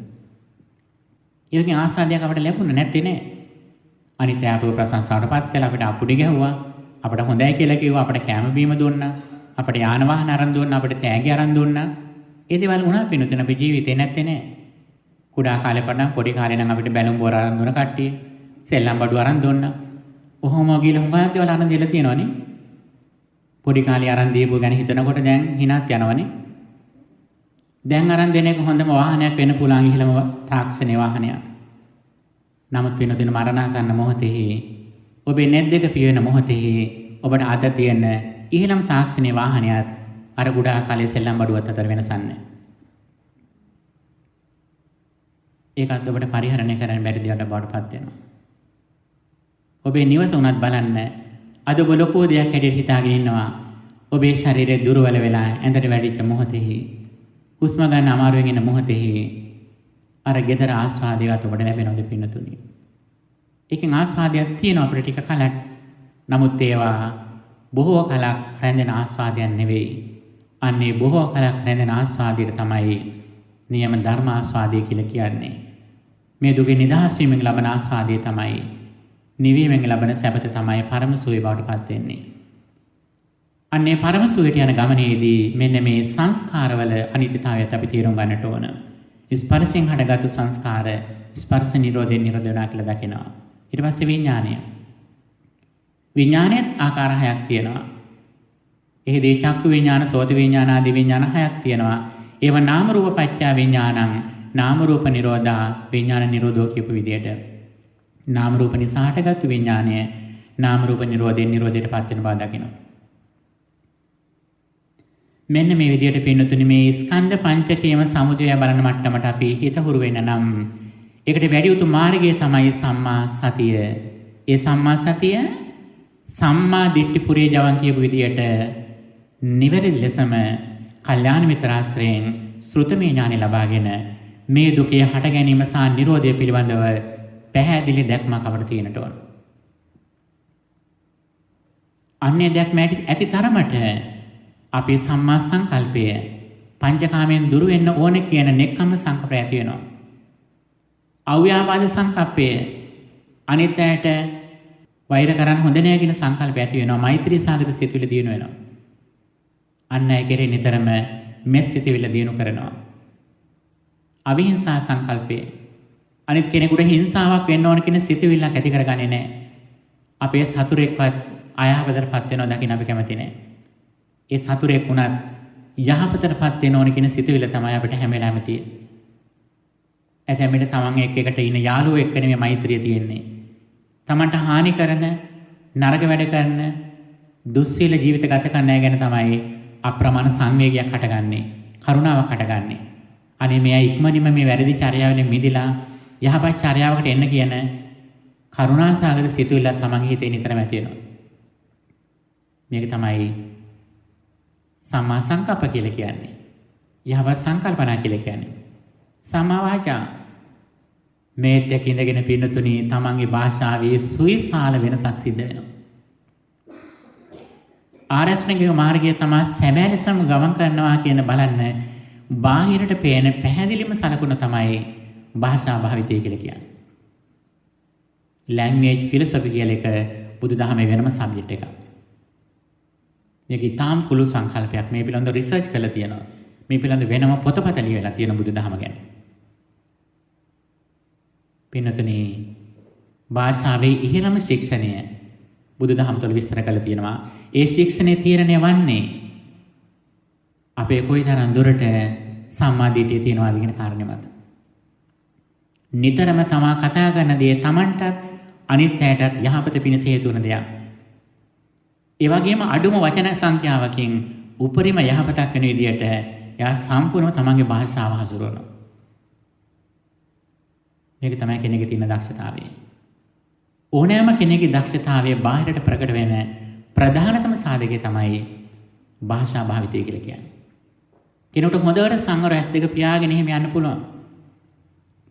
ඒ වගේ ආස්වාදයක් අපිට ලැබුණේ නැත්තේ නේ. අනිත් අය අපේ ප්‍රශංසාවටපත් කළා, අපිට අපුඩි ගැහුවා, අපිට හොඳයි කියලා කිව්වා, අපිට කැම බීම දුන්නා, අපිට යාන වාහන අරන් දුන්නා, අපිට තෑගි අරන් දුන්නා. ඒ දේවල් වුණා පින්නතුනි අපේ ජීවිතේ නැත්තේ නේ. කුඩා කාලේ පටන් පොඩි කාලේ නම් අපිට බැලුම් බොර අරන් දුන්න කට්ටිය, සෙල්ලම් බඩු අරන් දුන්නා. ඔහොම ගිහලා හුඟක් දේවල් අරන් දීලා තියෙනවනේ. පොඩි කාලේ අරන් දීපුව ගැන හිතනකොට දැන් හිනත් යනවනේ. දැන් අරන් දෙන එක හොඳම වාහනයක් වෙන්න පුළුවන් ඉහළම තාක්ෂණයේ වාහනයක්. නමුත් වෙනදින මරණාසන්න මොහොතේ ඔබේ net දෙක පියෙන මොහොතේ ඔබට අද තියෙන ඉහළම තාක්ෂණයේ වාහනයත් අර ගුඩා කාලේ සෙල්ලම් බඩුවත් අතර වෙනසක් නැහැ. ඒකත් ඔබට පරිහරණය කරන්න බැරි දෙයක් බවටපත් වෙනවා. ඔබේ නිවස උනත් බලන්න අද ඔබ ලොකු දෙයක් හැටියට හිතාගෙන ඉන්නවා. ඔබේ ශරීරය දුර්වල වෙලා ඇඳට වැඩිච්ච මොහොතේ හුස්ම ගන්න අමාරුවෙන් ඉන්න මොහොතේ අර gedara ආස්වාදයක් ඔබට ලැබෙනවද පින්නතුනි? ඒකෙන් ආස්වාදයක් තියෙනවා අපිට ටික කලක්. නමුත් ඒවා බොහෝ කලක් රැඳෙන ආස්වාදයක් නෙවෙයි. අන්නේ බොහෝ කලක් රැඳෙන ආස්වාදයට තමයි නියම ධර්ම ආස්වාදය කියලා කියන්නේ. මේ දුකේ නිදහස් වීමෙන් ලබන ආස්වාදය තමයි, නිවීමෙන් ලබන සැපත තමයි පරම සුවය බවට පත් වෙන්නේ. අන්නේ පරම සුවයට යන ගමනේදී මෙන්න මේ සංස්කාරවල අනිත්‍යතාවයත් අපි තේරුම් ගන්නට ඕන. ස්පර්ශයෙන් හටගත්තු සංස්කාර ස්පර්ශ නිරෝධයෙන් නිරෝධ වෙනවා කියලා දකිනවා. ඊට පස්සේ විඥානය. විඥානයත් ආකාර හයක් තියෙනවා. එහිදී චක්කු විඥාන, සෝත විඥාන ආදී විඥාන හයක් තියෙනවා. ඒව නාම රූප පත්‍ය විඥානං, නාම රූප නිරෝධා විඥාන නිරෝධෝ කියපු විදියට නාම රූප නිසා හටගත්තු විඥානය නාම රූප නිරෝධයෙන් නිරෝධයට පත් වෙන බව දකිනවා. මෙන්න මේ විදියට පින්නතුනි මේ ස්කන්ධ පංචකයේම සමුදය බලන මට්ටමට අපි හිත හුරු වෙන්න නම් ඒකට වැඩි උතුම් මාර්ගය තමයි සම්මා සතිය. ඒ සම්මා සතිය සම්මා දිට්ඨි පුරේ ජවන් කියපු විදියට නිවැරදි ලෙසම කල්යාණ මිත්‍රාශ්‍රයෙන් ශ්‍රුතමේ ඥානෙ ලබාගෙන මේ දුකේ හට ගැනීම සහ නිරෝධය පිළිබඳව පැහැදිලි දැක්මක් අපට තියෙනට ඕන. අන්නේ දැක්ම ඇති තරමට අපේ සම්මා සංකල්පය පංචකාමයෙන් දුර වෙන්න ඕන කියන නෙක්ඛම්ම සංකල්පය ඇති වෙනවා. අව්‍යාපාද සංකල්පය අනිත් ඇයට වෛර කරන්න හොඳ නෑ කියන සංකල්පය ඇති වෙනවා. මෛත්‍රී සාගත සිතුවිලි දිනු වෙනවා. අන්න ඒ කෙරේ නිතරම මෙත් සිතුවිලි දිනු කරනවා. අවිහිංසා සංකල්පය අනිත් කෙනෙකුට හිංසාවක් වෙන්න ඕන කියන සිතුවිල්ලක් ඇති කරගන්නේ නැහැ. අපේ සතුරෙක්වත් අයහපතටපත් වෙනවා දකින්න අපි කැමති නැහැ. ඒ සතුරෙක් වුණත් යහපතටපත් වෙන්න ඕන කියන සිතුවිල්ල තමයි අපිට හැම වෙලාවෙම තියෙන්නේ. ඇතැම්මිට තමන් එක්කට ඉන්න යාළුවෝ එක්ක නෙමෙයි මෛත්‍රිය තියෙන්නේ. තමන්ට හානි කරන, නරක වැඩ කරන, දුස්සීල ජීවිත ගත කරන අය ගැන තමයි අප්‍රමාණ සංවේගයක් හටගන්නේ, කරුණාවක් හටගන්නේ. අනේ මෙයා ඉක්මනින්ම මේ වැරදි චර්යාවෙන් මිදලා යහපත් චර්යාවකට එන්න කියන කරුණාසාගත සිතුවිල්ලක් තමන්ගේ හිතේ නිතරම ඇති වෙනවා. මේක තමයි සම්මා සංකප්ප කියලා කියන්නේ. යහපත් සංකල්පනා කියලා කියන්නේ. සම්මා වාචා මේ දෙක ඉඳගෙන පින්නතුණි තමන්ගේ භාෂාවේ සුවිශාල වෙනසක් සිද්ධ වෙනවා. ආරස්ණික මාර්ගය තමයි සැබෑ ලෙසම ගමන් කරනවා කියන බලන්න බාහිරට පේන පැහැදිලිම සලකුණ තමයි භාෂා භාවිතය කියලා කියන්නේ. ලැන්ග්වේජ් ෆිලොසොෆි කියලා එක බුදුදහමේ වෙනම සබ්ජෙක්ට් එකක්. මේක ඊටාම් කුළු සංකල්පයක්. මේ පිළිබඳව රිසර්ච් කරලා තියෙනවා. මේ පිළිබඳ වෙනම පොතපත ලියලා තියෙන බුදුදහම ගැන. පින්නතුනි භාෂාවේ ඉහළම ශික්ෂණය බුදුදහම තුළ විස්තර කරලා තියෙනවා. ඒ ශික්ෂණය තීරණය වන්නේ අපේ කොයිතරම් දුරට සම්මා දිට්ඨිය තියෙනවාද කියන කාරණේ මත. නිතරම තමා කතා කරන දේ Tamanටත් අනිත් අයටත් යහපත පිණිස හේතු වන දෙයක්. ඒ වගේම අඩුම වචන සංඛ්‍යාවකින් උපරිම යහපතක් වෙන විදියට එයා සම්පූර්ණව තමන්ගේ භාෂාව හසුරවනවා. මේක තමයි කෙනෙකුගේ තියෙන දක්ෂතාවය. ඕනෑම කෙනෙකුගේ දක්ෂතාවය බාහිරට ප්‍රකට වෙන ප්‍රධානතම සාධකය තමයි භාෂා භාවිතය කියලා කියන්නේ. කෙනෙකුට හොඳට සංවර ඇස් දෙක පියාගෙන එහෙම යන්න පුළුවන්.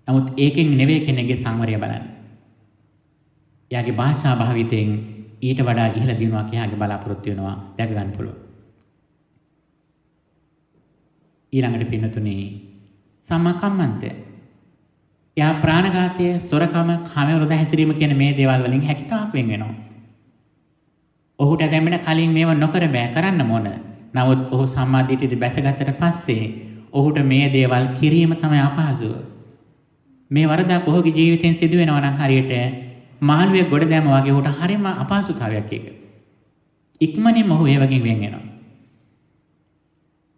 නමුත් ඒකෙන් නෙවෙයි කෙනෙක්ගේ සංවරය බලන්න. එයාගේ භාෂා භාවිතයෙන් ඊට වඩා ඉහළ දිනුවක් එයාගේ බලාපොරොත්තු වෙනවා දැක ගන්න පුළුවන්. ඊළඟට පින්නතුනේ සම්මා කම්මන්තය. එයා ප්‍රාණඝාතය, සොරකම, කාමවෘත හැසිරීම කියන මේ දේවල් වලින් හැකිතාක් වෙන් වෙනවා. ඔහුට දැම්මෙන කලින් මේව නොකර බෑ කරන්න මොන. නමුත් ඔහු සම්මා දිට්ඨියට බැසගත්තට පස්සේ ඔහුට මේ දේවල් කිරීම තමයි අපහසුව. මේ වරදක් ඔහුගේ ජීවිතෙන් සිදු වෙනවා නම් හරියට මාළුවෙක් ගොඩ දැම වගේ ඔහුට හරිම අපහසුතාවයක් ඒක. ඉක්මනින්ම ඔහු ඒ වගේ වෙන් වෙනවා.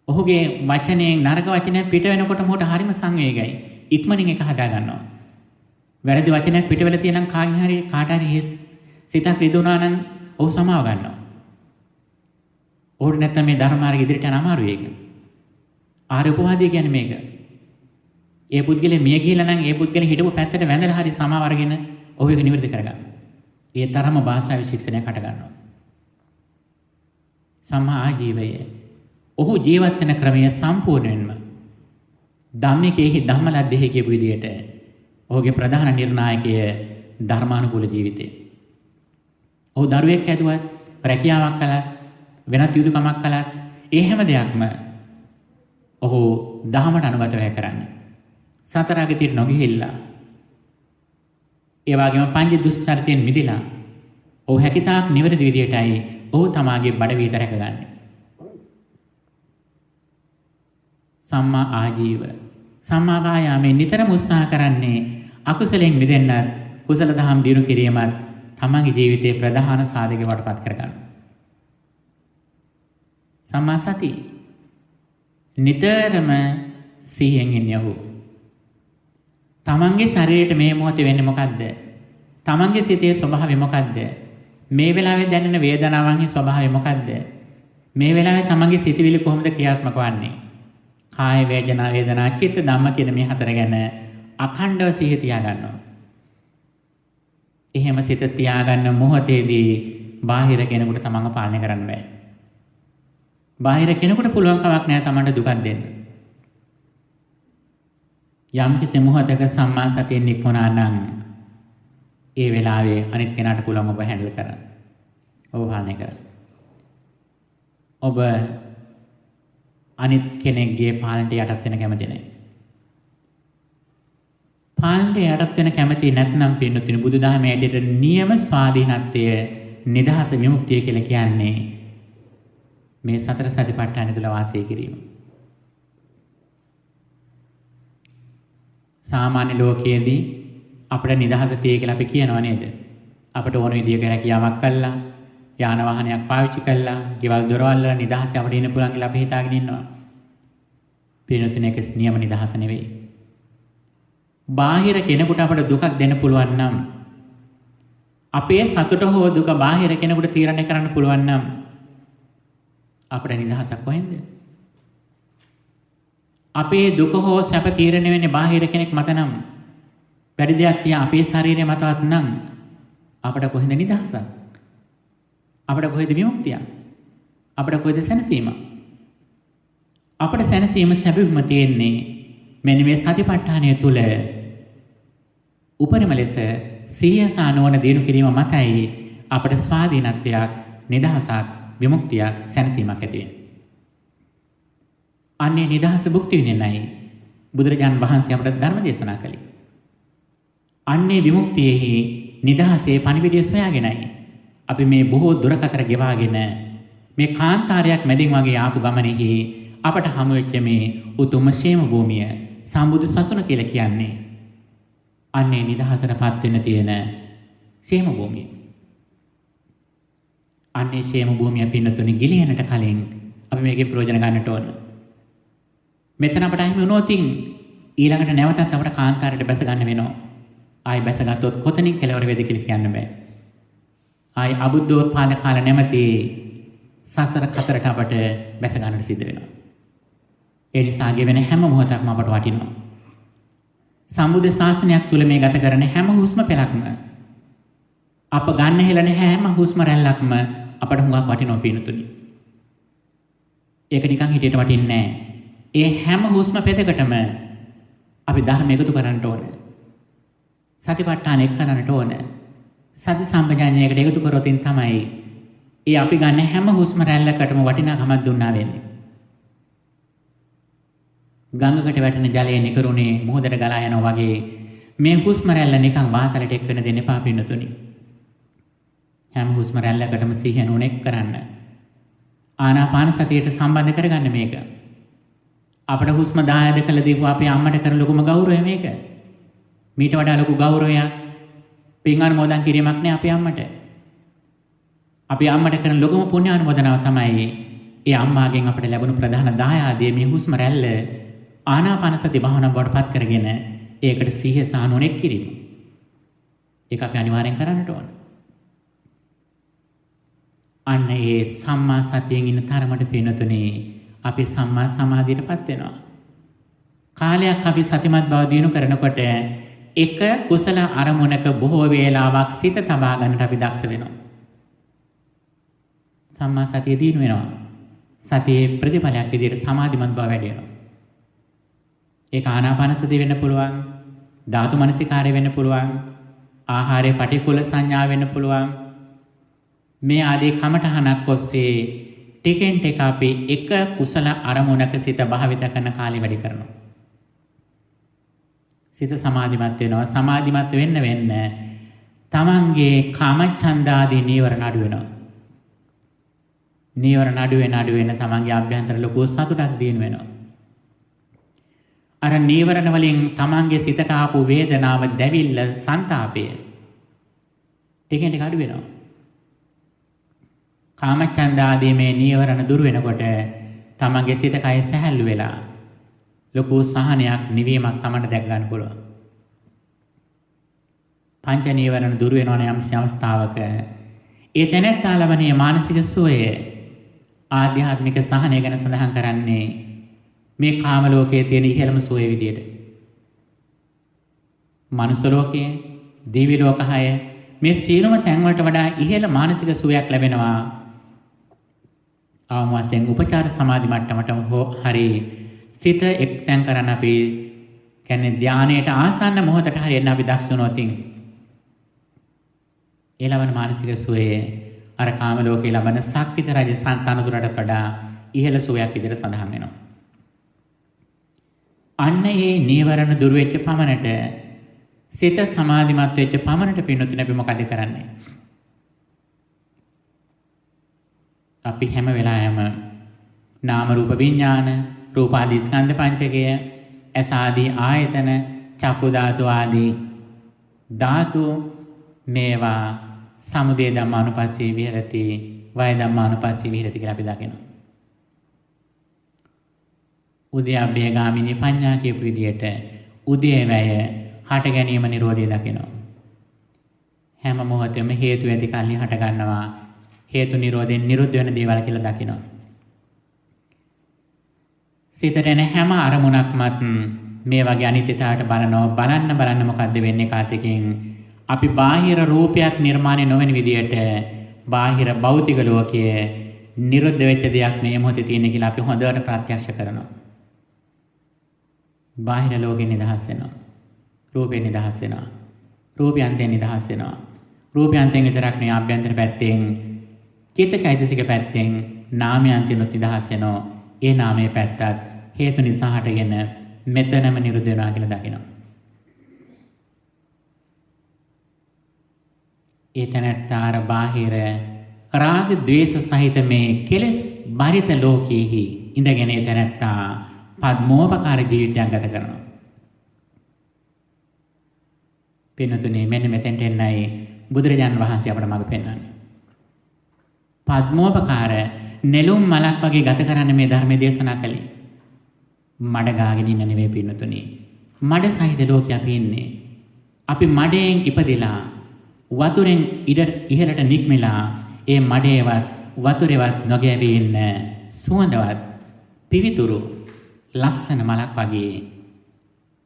ඔහුගේ වචනයෙන් නරක වචනයක් පිට වෙනකොට ඔහුට හරිම සංවේගයි. ඉක්මනින් ඒක හදා ගන්නවා. වැරදි වචනයක් පිට වෙලා තියෙනම් කාට හරි සිතක් රිදුනා නම් ඔහු සමාව ගන්නවා. ඔහුට නැත්තම් මේ ධර්ම මාර්ගය ඉදිරියට යන අමාරුයි ඒක. ආර්ය උපවාදය කියන්නේ මේක. ඒ පුද්ගලයා මිය ගිහලා නම් ඒ පුද්ගලයා හිටපු පැත්තට වැඳලා හරි සමාව අරගෙන ඔහු ඒක නිවැරදි කරගන්න. ඒ තරම භාෂාවේ ශික්ෂණයක් හට ගන්නවා. සම්මා ආජීවය. ඔහු ජීවත් වෙන ක්‍රමය සම්පූර්ණයෙන්ම ධම්මිකේහි ධම්මලද්දෙහි කියපු විදිහට ඔහුගේ ප්‍රධාන නිර්ණායකය ධර්මානුකූල ජීවිතය. ඔහු දරුවෙක් හැදුවත්, රැකියාවක් කළත්, වෙනත් යුතුයකමක් කළත් ඒ හැම දෙයක්ම ඔහු දහමට අනුගතව කරන්නේ. සතර අගතියට නොගිහිල්ලා ඒ වගේම පංච දුස්චරිතයෙන් මිදලා ඔහු හැකිතාක් නිවැරදි විදියටයි ඔහු තමාගේ බඩවීත රැකගන්නේ. සම්මා ආජීව. සම්මා වායාමයේ නිතරම උත්සාහ කරන්නේ අකුසලෙන් මිදෙන්නත් කුසල දහම් දිනු කිරීමත් තමන්ගේ ජීවිතයේ ප්‍රධාන සාධක වටපත් කරගන්න. සම්මා සති. නිතරම සිහියෙන් ඉන්නේ ඔහු. තමන්ගේ ශරීරයට මේ මොහොතේ වෙන්නේ මොකද්ද? තමන්ගේ සිතේ ස්වභාවය මොකද්ද? මේ වෙලාවේ දැනෙන වේදනාවන්ගේ ස්වභාවය මොකද්ද? මේ වෙලාවේ තමන්ගේ සිතවිලි කොහොමද ක්‍රියාත්මක වන්නේ? කාය වේදනා චිත්ත ධම්ම කියන මේ හතර ගැන අඛණ්ඩව සිහිය තියාගන්නවා. එහෙම සිත තියාගන්න මොහොතේදී බාහිර කෙනෙකුට තමන්ව පාලනය කරන්න බෑ. බාහිර කෙනෙකුට පුළුවන් කමක් නැහැ තමන්ට දුකක් දෙන්න. යම් කිසි මොහොතක සම්මා සතියෙන් නික්මුණා නම් ඒ වෙලාවේ අනිත් කෙනාට පුළුවන් ඔබ හැන්ඩල් කරන්න. ඔබ පාලනය කරන්න. ඔබ අනිත් කෙනෙක්ගේ පාලනයට යටත් වෙන කැමති නැහැ. පාලනයට යටත් වෙන කැමති නැත්නම් පින්නතුනි බුදුදහමේ ඇදෙට නියම ස්වාධීනත්වය, නිදහස, විමුක්තිය කියලා කියන්නේ මේ සතර සතිපට්ඨාන තුළ වාසය කිරීම. සාමාන්‍ය ලෝකයේදී අපිට නිදහස තියෙයි කියලා අපි කියනවා නේද? අපිට ඕන විදියක රැකියාවක් කළා, යාන වාහනයක් පාවිච්චි කළා, ගෙවල් දොරවල් වල නිදහස අපිට ඉන්න පුළුවන් කියලා අපි හිතාගෙන ඉන්නවා. පින්නතුනි ඒක නියම නිදහස නෙවෙයි. බාහිර කෙනෙකුට අපිට දුකක් දෙන්න පුළුවන් නම්, අපේ සතුට හෝ දුක බාහිර කෙනෙකුට තීරණය කරන්න පුළුවන් නම් අපිට නිදහසක් කොහෙන්ද? අපේ දුක හෝ සැප තීරණය වෙන්නේ බාහිර කෙනෙක් මත නම්, වැඩි දෙයක් තියා අපේ ශරීරය මතවත් නම් අපිට කොහෙන්ද නිදහසක්? අපිට කොහෙද විමුක්තිය? අපිට කොහෙද සැනසීම? අපිට සැනසීම සැපවීම තියෙන්නේ මෙන්න මේ සතිපට්ඨානය තුල උපරිම ලෙස සිහිය සානවන දිනු කිරීම මතයි අපිට ස්වාධීනත්වයක්, නිදහසක්, විමුක්තියක්, සැනසීමක් ඇති වෙන්නේ. අන්නේ නිදහස භුක්ති විඳින්නයි බුදුරජාණන් වහන්සේ අපට ධර්ම දේශනා කළේ. අන්නේ විමුක්තියෙහි නිදහසේ පණිවිඩය සොයාගෙනයි අපි මේ බොහෝ දුරකතර ගෙවාගෙන මේ කාන්තාරයක් මැදින් වගේ ආපු ගමනේහි අපට හමු වෙච්ච මේ උතුම් ශේම භූමිය සම්බුදු සසුන කියලා කියන්නේ. අන්නේ නිදහසටපත් වෙන්න තියෙන ශේම භූමිය. අන්නේ ශේම භූමිය පින්නතුනි ගිලිහෙන්නට කලින් අපි මේකේ ප්‍රයෝජන ගන්නට ඕන. මෙතන අපට අහිමි වුණොත් ඊළඟට නැවතත් අපට කාන්තාරයට බැස ගන්න වෙනවා. ආයි බැසගත්තොත් කොතනින් කෙලවර වේද කියලා කියන්න බෑ. ආයි අබුද්ධෝත්පාද කාල නැමැති සසර කතරට අපට බැස ගන්නට සිද්ධ වෙනවා. ඒ නිසා ගෙවෙන හැම මොහොතක්ම අපට වටිනවා. සම්බුද්ධ ශාසනයක් තුල මේ ගත කරන හැම හුස්ම පෙරක්ම අප ගන්න හෙලන හැම හුස්ම රැල්ලක්ම අපට හුඟක් වටිනවා පිණුතුනි. ඒක නිකන් හිතේට වටින්නේ නැහැ. ඒ හැම හුස්ම පෙදකටම අපි ධර්ම එකතු කරන්නට ඕන. සතිපට්ඨාන එක් කරන්නට ඕන. සති සම්පජාඤ්ඤයකට එකතු කරොත් තමයි ඒ අපි ගන්න හැම හුස්ම රැල්ලකටම වටිනාකමක් දුන්නා වෙන්නේ. ගංගකට වැටෙන ජලයේ නිකරුණේ මොහොතට ගලා යනවා වගේ මේ හුස්ම රැල්ල නිකන් වාතලට එක් වෙන දෙන්න එපා පින්නතුනි. හැම හුස්ම රැල්ලකටම සිහිය නුනෙක් කරන්න. ආනාපාන සතියට සම්බන්ධ කරගන්න මේක. අපට හුස්ම 10 කළ දීපු අපේ අම්මට කරන ලොකුම ගෞරවය මේක. මීට වඩා ලොකු ගෞරවයක් පින් අනුමෝදන් කිරීමක් නේ අපේ අම්මට. අපේ අම්මට කරන ලොකුම පුණ්‍ය අනුමෝදනාව තමයි ඒ අම්මාගෙන් අපට ලැබුණු ප්‍රධාන දායාදය මේ හුස්ම රැල්ල ආනාපාන සති භාවනාව බවට පත් කරගෙන ඒකට සිහිය සහ නුවණක් කිරීම. ඒක අපි අනිවාර්යෙන් කරන්නට ඕන. අන්න ඒ සම්මා සතියෙන් ඉන්න තරමට පිනතුනේ අපි සම්මා සමාධියටපත් වෙනවා. කාලයක් අපි සතිමත් බව දිනු කරනකොට එක කුසල අරමුණක බොහෝ වේලාවක් සිත තබා ගන්නට අපි දක්ෂ වෙනවා. සම්මා සතිය දිනු වෙනවා. සතියේ ප්‍රතිඵලයක් විදිහට සමාධිමත් බව වැඩි වෙනවා. ඒක ආනාපාන සතිය වෙන්න පුළුවන්, ධාතු මනසිකාරය වෙන්න පුළුවන්, ආහාරයේ පටිකුල සංඥා වෙන්න පුළුවන්. මේ ආදී කමඨහනක් ඔස්සේ ටිකෙන් ටික අපි එක කුසල අරමුණක සිත භාවිත කරන කාලය වැඩි කරනවා. සිත සමාධිමත් වෙනවා. සමාධිමත් වෙන්න තමන්ගේ කාමච්ඡන්දාදී නීවරණ අඩු වෙනවා. නීවරණ අඩු වෙන තමන්ගේ අභ්‍යන්තර ලොකු සතුටක් දිනු වෙනවා. අර නීවරණ වලින් තමන්ගේ සිතට ආපු වේදනාව, දැවිල්ල, සංතාපය ටිකෙන් ටික අඩු වෙනවා. කාමච්ඡන්දාදී මේ නීවරණ දුර වෙනකොට තමන්ගේ සිත කය සැහැල්ලු වෙලා ලොකු සහනයක්, නිවීමක් තමන්ට දැක ගන්න පුළුවන්. පංච නීවරණ දුර වෙනවනේ යම් අවස්ථාවක ඒ තැනැත්තා ලබන මානසික සුවය, ආධ්‍යාත්මික සහනය ගැන සඳහන් කරන්නේ මේ කාම ලෝකයේ තියෙන ඉහළම සුවය විදියට. මනුස්ස ලෝකයේ, දිව්‍ය ලෝක 6 මේ සියලුම තැන් වලට වඩා ඉහළ මානසික සුවයක් ලැබෙනවා. අවම වශයෙන් උපචාර සමාධි මට්ටමට හෝ හරි සිත එක්තැන් කරන්න අපි කියන්නේ ධානයට ආසන්න මොහොතට හරි එන්න අපි දක්ෂ වුණොත් ඒ ලබන මානසික සුවයේ අර කාම ලෝකේ ලබන සක්විත රජ සන්තානතුරට වඩා ඉහළ සුවයක් විදිහට සඳහන් වෙනවා. අන්න ඒ නීවරණ දුර වෙච්ච පමණට, සිත සමාධිමත් වෙච්ච පමණට පින්නතුනේ අපි මොකද කරන්නේ? අපි හැම වෙලාවෙම නාම රූප විඥාන, රූපාදී ස්කන්ධ පංචකය, ඇස ආදී ආයතන, චක්කු ධාතු ආදී ධාතු මේවා සමුදය ධම්මානුපස්සී විහෙරති, වය ධම්මානුපස්සී විහෙරති කියලා අපි දකිනවා. උද්‍යප්පේ ගාමිනී පඤ්ඤා කියපු විදිහට උදේවැය හට ගැනීම නිරෝධය දකිනවා. හැම මොහොතෙම හේතු ඇති කල්හි හට ගන්නවා. හේතු නිරෝධයෙන් නිරුද්ධ වෙන දේවල් කියලා දකිනවා. සිතට එන හැම අරමුණක්මත් මේ වගේ අනිත්‍යතාවට බලන්න මොකද්ද වෙන්නේ කාතකින් අපි බාහිර රූපයක් නිර්මාණය නොවන විදියට බාහිර භෞතික ලෝකයේ නිරුද්ධ වෙච්ච දෙයක් මේ මොහොතේ තියෙන කියලා අපි හොඳට ප්‍රත්‍යක්ෂ කරනවා. බාහිර ලෝකෙ නිදහස් වෙනවා. රූපේ නිදහස් වෙනවා. රූපයන්තෙන් නිදහස් වෙනවා. රූපයන්තෙන් විතරක් නෙවෙයි ආභ්‍යන්තර පැත්තෙන්, චිත්තචෛතසික පැත්තෙන් නාමයන්තෙන් නිදහස් වෙනවා. ඒ නාමයේ පැත්තත් හේතු නිසා හටගෙන මෙතනම නිරුද්ධ වෙනවා කියලා දකිනවා. ඒ තැනැත්තාර බාහිර රාග ද්වේෂ සහිත මේ කෙලෙස් බරිත ලෝකයේහි ඉඳගෙන ඒ තැනැත්තා පද්මෝපකාර ජීවිතයක් ගත කරනවා. පින්නතුනේ මෙන්න මෙතෙන්ට එන්නයි බුදුරජාණන් වහන්සේ අපට මඟ පෙන්වන්නේ. පද්මෝපකාර නෙළුම් මලක් වගේ ගත කරන්න මේ ධර්මයේ දේශනා කළේ. මඩ ගාගෙන ඉන්න නෙවෙයි පින්නතුනේ. මඩ සහිත ලෝකේ අපි ඉන්නේ. අපි මඩෙන් ඉපදිලා වතුරෙන් ඉහළට නික්මලා ඒ මඩේවත් වතුරේවත් නොගැවී ඉන්න සුවඳවත් පිවිතුරු ලස්සන මලක් වගේ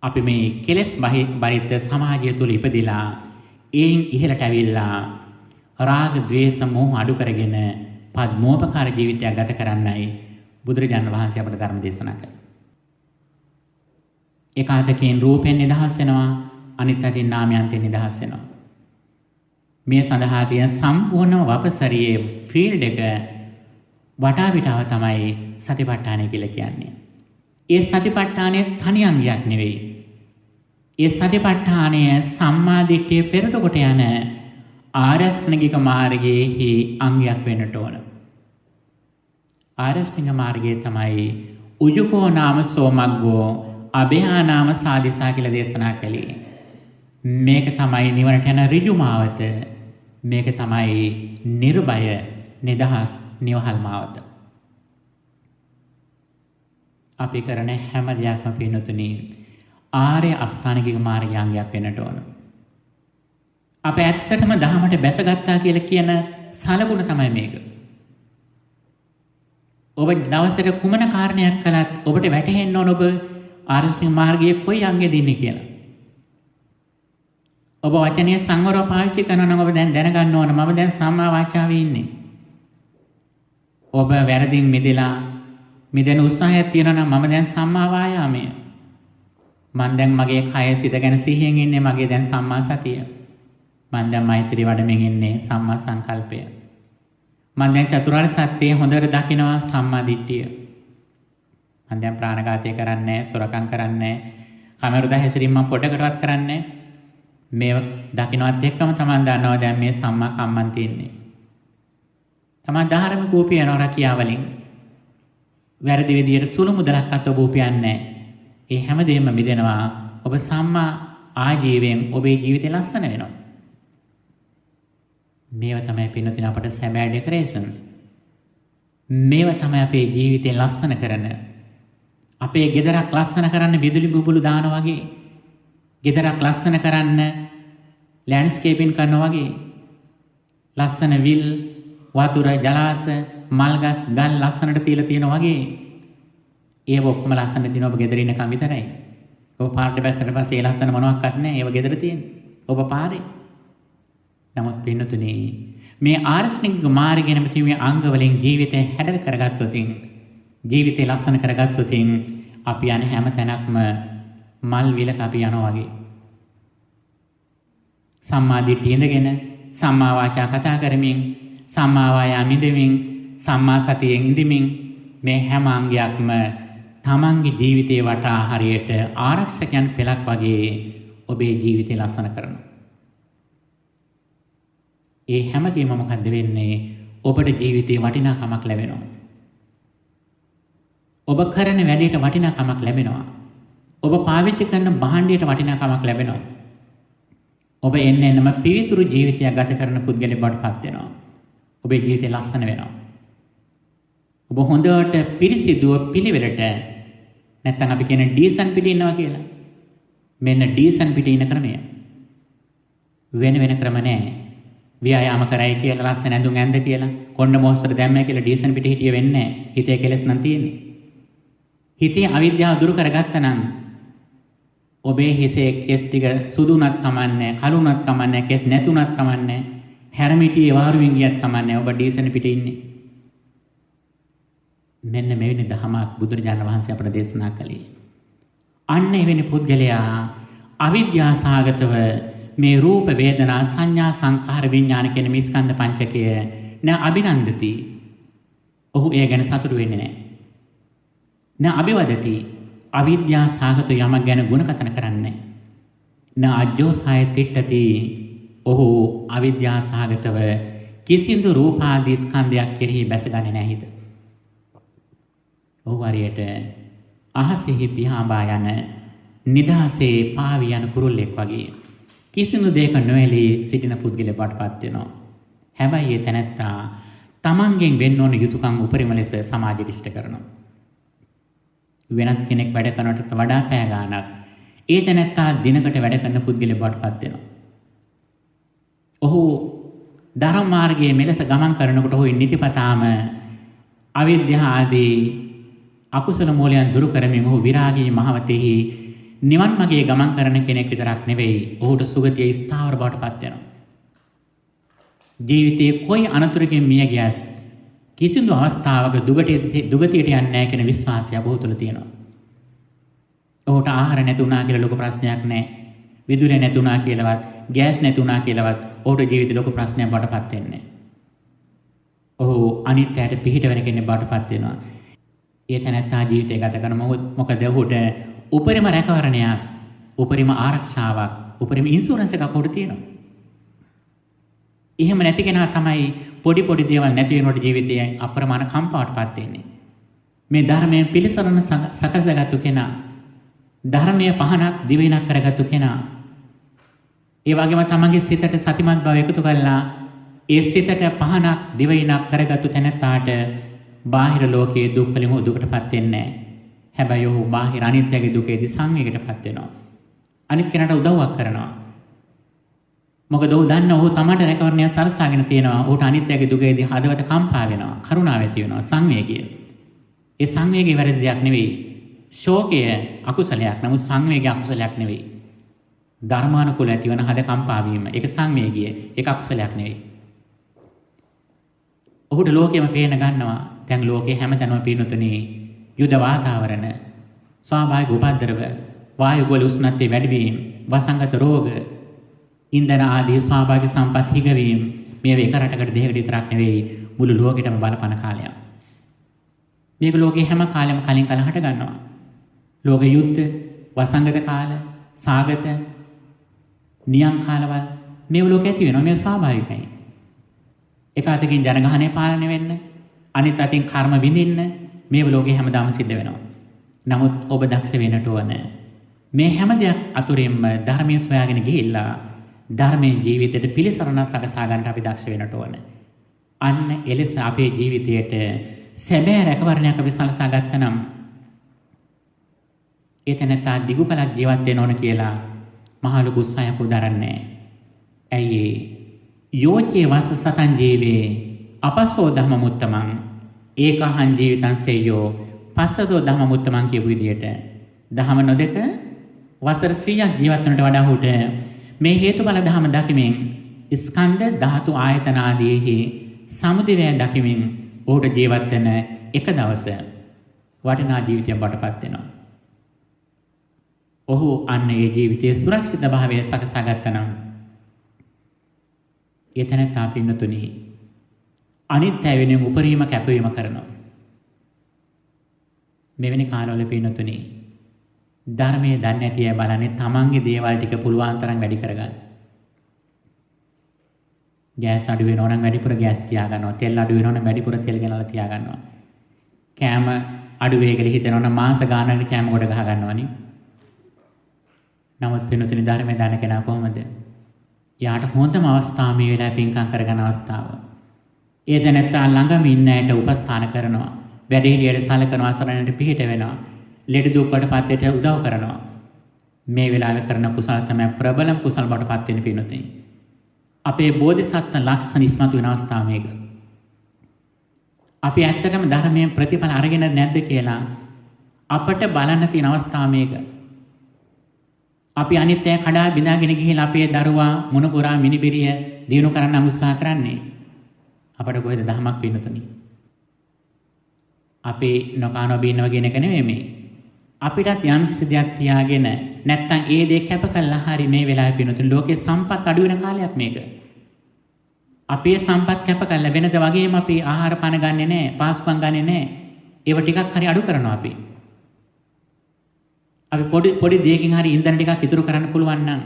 අපි මේ කෙලෙස් බරිත සමාජය තුල ඉපදිලා ඒන් ඉහළට ඇවිල්ලා රාග ద్వේෂ මෝහ අඩු කරගෙන පද්මෝපකාර ජීවිතයක් ගත කරන්නයි බුදුරජාණන් වහන්සේ අපට ධර්ම දේශනා කළේ. ඒකාතකයෙන් රූපෙන් නිදහස් වෙනවා, අනිත් අතින් නාමයන්ෙන් නිදහස් වෙනවා. මේ සඳහා තියෙන සම්පූර්ණ වපසරියේ ෆීල්ඩ් එක වටා පිටාව තමයි සතිපට්ඨානය කියලා කියන්නේ. ඒ සතිපට්ඨානය තනි අංගයක් නෙවෙයි. ඒ සතිපට්ඨානය සම්මා දිට්ඨිය පෙරට කොට යන ආරෂ්ඨික මාර්ගයේහි අංගයක් වෙන්නට ඕන. ආරෂ්ඨික මාර්ගය තමයි උජුකෝ නාම සෝමග්ගෝ අභයා නාම සාදිසා කියලා දේශනා කළේ. මේක තමයි නිවනට යන ඍජු මාවත. මේක තමයි නිර්භය නිදහස් නිවහල් මාවත. අපි කරන හැම දෙයක්ම පින්නතුනි ආර්ය අෂ්ටාංගික මාර්ගයේ අංගයක් වෙන්නට ඕන. අප ඇත්තටම දහමට බැසගත්තා කියලා කියන සලකුණ තමයි මේක. ඔබ දවසට කුමන කාරණයක් කළත් ඔබට වැටහෙන්න ඕන ඔබ ආර්ය අෂ්ටාංගික මාර්ගයේ කොයි අංගෙද ඉන්නේ කියලා. ඔබ වචනය සංවරව පාවිච්චි කරනවා නම් ඔබ දැන් දැනගන්න ඕන මම දැන් සම්මා වාචාවේ ඉන්නේ. ඔබ වැරදින් මිදෙන උත්සාහයක් තියෙනවා නම් මම දැන් සම්මා වායාමයේ. මම දැන් මගේ කය සිත ගැන සිහියෙන් ඉන්නේ මගේ දැන් සම්මා සතිය. මම දැන් මෛත්‍රී වඩමින් ඉන්නේ සම්මා සංකල්පය. මම දැන් චතුරාර්ය සත්‍යය හොඳට දකිනවා සම්මා දිට්ඨිය. මම දැන් ප්‍රාණඝාතය කරන්නේ නැහැ, සොරකම් කරන්නේ නැහැ, කමරුදා හැසිරීම මම පොඩකටවත් කරන්නේ නැහැ. මේව දකින්නවත් එක්කම තමන් දන්නවා දැන් මේ සම්මා කම්මන් තියෙන්නේ. තමන් ධාර්මික උපයන රකියාවලින් වැරදි විදියට සුළු මුදලක්වත් ඔබ උපයන්නේ නැහැ. ඒ හැමදේම මිදෙනවා. ඔබ සම්මා ආජීවයෙන් ඔබේ ජීවිතය ලස්සන වෙනවා. මේවා තමයි පින්නතින අපට සැබෑ ඩෙකරේෂන්ස්. මේවා තමයි අපේ ජීවිතේ ලස්සන කරන. අපේ ගෙදරක් ලස්සන කරන්න විදුලි බුබුලු දානවා වගේ. ගෙදරක් ලස්සන කරන්න ලෑන්ඩ්ස්කේපින් කරනවා වගේ. ලස්සන විල්, වතුර, ජලාශ, මල්ගස්, ගල් ලස්සනට තියලා තියෙනවා වගේ. ඒව ඔක්කොම ලස්සන දින ඔබ ගෙදර ඉන්නකම් විතරයි. ඔබ පාරට බැස්සට පස්සේ ඒ ලස්සන මොනවත් නැහැ. ඒව ගෙදර තියෙන්නේ. ඔබ පාරේ. නමුත් පින්නතුනේ මේ ආර්ෂ්ණික මාර්ගයෙන්ම තියුමේ අංග වලින් ජීවිතය හැඩ කරගත්තොත් ජීවිතය ලස්සන කරගත්තොත් අපි යන හැම තැනක්ම මල් විලක අපි යනවා වගේ. සම්මා දිට්ඨිය ඉඳගෙන සම්මා වාචා කතා කරමින් සම්මා වායාම ඉඳමින් සම්මා සතියෙන් ඉඳමින් මේ හැම අංගයක්ම තමන්ගේ ජීවිතේ වටා හරියට ආරක්ෂකයන් පෙළක් වගේ ඔබේ ජීවිතය ලස්සන කරනවා. ඒ හැමදේම මොකද්ද වෙන්නේ? ඔබට ජීවිතේ වටිනාකමක් ලැබෙනවා. ඔබ කරන වැඩේට වටිනාකමක් ලැබෙනවා. ඔබ පාවිච්චි කරන භාණ්ඩයට වටිනාකමක් ලැබෙනවා. ඔබ එන්නෙම පිවිතුරු ජීවිතයක් ගත කරන පුද්ගලයෙක් බවට පත් වෙනවා. ඔබේ ජීවිතය ලස්සන වෙනවා. ඔබ හොඳට පිරිසිදුව පිළිවෙලට නැත්තම් අපි කියන ඩීසන් පිටි ඉන්නවා කියලා. මෙන්න ඩීසන් පිටි ඉන්න ක්‍රමය. වෙන ක්‍රම නැහැ. ව්‍යායාම කරයි කියලා ලස්සන ඇඳුම් ඇඳ කියලා කොණ්ඩ මොහොතට දැම්මයි කියලා ඩීසන් පිටි හිටිය වෙන්නේ නැහැ. හිතේ කෙලස් නම් තියෙන්නේ. හිතේ අවිද්‍යාව දුරු කරගත්තා නම් ඔබේ හිසේ කෙස් ටික සුදුුණත් කමන්නේ, කළුණත් කමන්නේ, කෙස් නැතුණත් කමන්නේ, හැරමිටියේ වාරුවෙන් ගියත් කමන්නේ. ඔබ ඩීසන් පිටේ ඉන්නේ. මෙන්න මෙවැනි දහමක් බුදුරජාණන් වහන්සේ අපට දේශනා කළේ. අන්න එවැනි පුද්ගලයා අවිද්‍යා සාගතව මේ රූප වේදනා සංඥා සංඛාර විඥාන කියන මේ ස්කන්ධ පංචකය න අභිනන්දති. ඔහු ඒ ගැන සතුටු වෙන්නේ නැහැ. න අභිවදති. අවිද්‍යා සාගත යමක් ගැන ගුණ කතන කරන්නේ. න අජ්ජෝසාය තිට්ඨති. ඔහු අවිද්‍යා සාගතව කිසිදු රූපාදී ස්කන්ධයක් කෙරෙහි බැසගන්නේ නැහැ හිත. ඔහු හරියට අහසෙහි පියාඹා යන නිදහසේ පාවී යන කුරුල්ලෙක් වගේ කිසිදු දෙයක නොඇලී සිටින පුද්ගලයෙක් බවටපත් වෙනවා. හැබැයි ඒ තැනැත්තා තමන්ගෙන් වෙන්න ඕන යුතුයකම් උපරිම ලෙස සමාජයට ඉෂ්ට කරනවා. වෙනත් කෙනෙක් වැඩ කරනට වඩා පැය ගාණක් ඒ තැනැත්තා දිනකට වැඩ කරන පුද්ගලයෙක් බවටපත් වෙනවා. ඔහු ධර්ම මාර්ගයේ මෙලෙස ගමන් කරනකොට ඔහු නිතිපතාම අවිද්‍යාව ආදී අකුසල මූලයන් දුරු කරමින් ඔහු විරාගී මහවතෙහි නිවන් මාර්ගයේ ගමන් කරන කෙනෙක් විතරක් නෙවෙයි ඔහුට සුගතිය ස්ථාවර බවට පත් වෙනවා. ජීවිතයේ කොයි අනතුරකින් මිය ගියත් කිසිදු අවස්ථාවක දුගතියට යන්නේ නැහැ කියන විශ්වාසය ඔහු තුළ තියෙනවා. ඔහුට ආහාර නැති වුණා කියලා ලොකු ප්‍රශ්නයක් නැහැ. විදුලිය නැති වුණා කියලාවත් ගෑස් නැති වුණා කියලාවත් ඔහුට ජීවිතේ ලොකු ප්‍රශ්නයක් බවට පත් වෙන්නේ නැහැ. ඔහු අනිත්‍යයට පිහිට වෙන කෙනෙක් බවට පත් වෙනවා. ඒ තැනැත්තා ජීවිතය ගත කරන මොකද ඔහුට උපරිම රැකවරණයක්, උපරිම ආරක්ෂාවක්, උපරිම ඉන්ෂුරන්ස් එකක් ඔහුට තියෙනවා. එහෙම නැති කෙනා තමයි පොඩි පොඩි දේවල් නැති වෙනකොට ජීවිතයේ අප්‍රමාණ කම්පාවටපත් වෙන්නේ. මේ ධර්මයෙන් පිළිසරණ සකසගත්තු කෙනා, ධර්මයේ පහනක් දිවිනක් කරගත්තු කෙනා, ඒ වගේම තමන්ගේ සිතට සතිමත් බව එකතු කරලා ඒ සිතට පහනක් දිවිනක් කරගත්තු තැනැත්තාට බාහිර ලෝකයේ දුක් වලින් දුකටපත් වෙන්නේ නැහැ. හැබැයි ඔහු බාහිර අනිත්‍යයේ දුකේදී සංවේගයටපත් වෙනවා. අනිත් කෙනාට උදව්වක් කරනවා. මොකද ඔහු දන්න ඔහු තමන්ට රැකවරණය සරසාගෙන තියෙනවා. ඔහුට අනිත්‍යයේ දුකේදී හදවත කම්පා වෙනවා, කරුණාව ඇති වෙනවා, සංවේගය. ඒ සංවේගය වැරදි දෙයක් නෙවෙයි. ශෝකය අකුසලයක්. නමුත් සංවේගය අකුසලයක් නෙවෙයි. ධර්මානුකූල ඇතිවන හද කම්පා වීම ඒක සංවේගය. ඒක අකුසලයක් නෙවෙයි. ඔහුට ලෝකෙම පේන ගන්නවා. දැන් ලෝකේ හැමතැනම පිනුතුනේ යුද වාතාවරණ, ස්වාභාවික උපද්‍රව, වායු ගෝල උෂ්ණත්වයේ වැඩිවීම, වසංගත රෝග, ඉන්ධන ආදී ස්වාභාවික සම්පත් හිගවීම මේ එක රටකට දෙකකට විතරක් නෙවෙයි මුළු ලෝකෙටම බලපන කාලයක්. මේක ලෝකේ හැම කාලෙම කලින් කල හට ගන්නවා. ලෝක යුද්ධ, වසංගත කාල, සාගත, නියම් කාලවල මේ ලෝකෙ ඇති වෙනවා. මේ ස්වාභාවිකයි. එක අතකින් ජනගහනය පාලනය වෙන්න, අනිත් අතින් කර්ම විඳින්න මේ ලෝකේ හැමදාම සිද්ධ වෙනවා. නමුත් ඔබ දක්ෂ වෙන්නට ඕන. මේ හැම දෙයක් අතුරින්ම ධර්මයේ සොයාගෙන ගිහිල්ලා ධර්මයේ ජීවිතයට පිළිසරණ සකසා ගන්නට අපි දක්ෂ වෙන්නට ඕන. අන්න එලෙස අපේ ජීවිතයට සැබෑ රැකවරණයක් අපි සලසා ගත්තනම් ඒ තැනත්තා දිගු කලක් ජීවත් වෙන්න ඕන කියලා මහලු ගුස්සයක් උදාරන්නේ. ඇයි යෝචේ වස්ස සතං ජීවේ අපසෝ ධම්ම මුත්තමං ඒකහං ජීවිතං සෙය්‍යෝ පස්සතෝ ධම්ම මුත්තමං කියපු විදියට දහම නොදක වසර 100ක් ජීවත් වෙනට වඩා හුට මේ හේතුඵල ධම දකිමින් ස්කන්ධ ධාතු ආයතන ආදීෙහි සමුදය දකිමින් ඔහුට ජීවත් වෙන එක දවස වටිනා ජීවිතයක් බවටපත් වෙනවා. ඔහු අන්න ඒ ජීවිතයේ සුරක්ෂිත භාවය සකසා ගත්තනම් ඒ තැනත්තා පින්නතුනි අනිත්‍ය වෙනුවෙන් උපරිම කැපවීම කරනවා. මෙවැනි කාලවල පින්නතුනි ධර්මයේ දන්නේ නැති අය බලන්නේ තමන්ගේ දේවල් ටික පුළුවන් තරම් වැඩි කරගන්න. ගෑස් අඩු වෙනවා නම් වැඩිපුර ගෑස් තියා ගන්නවා. තෙල් අඩු වෙනවා නම් වැඩිපුර තෙල් ගෙනල්ලා තියා ගන්නවා. කෑම අඩු වෙයි කියලා හිතනවා නම් මාස ගානකට කෑම කොට ගහ ගන්නවනේ. නමුත් පින්නතුනි ධර්මයේ දන්න කෙනා කොහොමද? යාට හොඳම අවස්ථාව මේ වෙලාවේ පින්කම් කරගන්න අවස්ථාව. ඒ දැනත්තා ළඟම ඉන්න අයට උපස්ථාන කරනවා. වැඩිහිටියට සලකනවා, අසරණයට පිහිට වෙනවා. ලෙඩ දුක්කට පත්යට උදව් කරනවා. මේ වෙලාවේ කරන කුසල තමයි ප්‍රබලම කුසල බවට පත් වෙන පිණුතේ. අපේ බෝධිසත්ව ලක්ෂණ ඉස්මතු වෙන අවස්ථාව මේක. අපි ඇත්තටම ධර්මයෙන් ප්‍රතිඵල අරගෙන නැද්ද කියලා අපට බලන්න තියෙන අවස්ථාව මේක. අපි අනිත්‍ය කඩා බිඳාගෙන ගිහිල්ලා අපේ දරුවා මුණුපුරා මිනිබිරිය දිනු කරන්න උත්සාහ කරන්නේ. අපට කොහෙද දහමක් පින්නතුනි? අපි නොකානෝ බින්නව කියන එක නෙමෙයි මේ. අපිටත් යම් කිසි දෙයක් තියාගෙන නැත්තම් ඒ දේ කැප කළා හරි මේ වෙලාවේ පින්නතුනි ලෝකේ සම්පත් අඩු වෙන කාලයක් මේක. අපේ සම්පත් කැප කළා වෙනද වගේම අපි ආහාර පාන ගන්නෙ නැහැ, පාස්පම් ගන්නෙ නැහැ. ඒව ටිකක් හරි අඩු කරනවා අපි. අපි පොඩි දෙයකින් හරි ඉන්ධන ටිකක් ඉතුරු කරන්න පුළුවන් නම්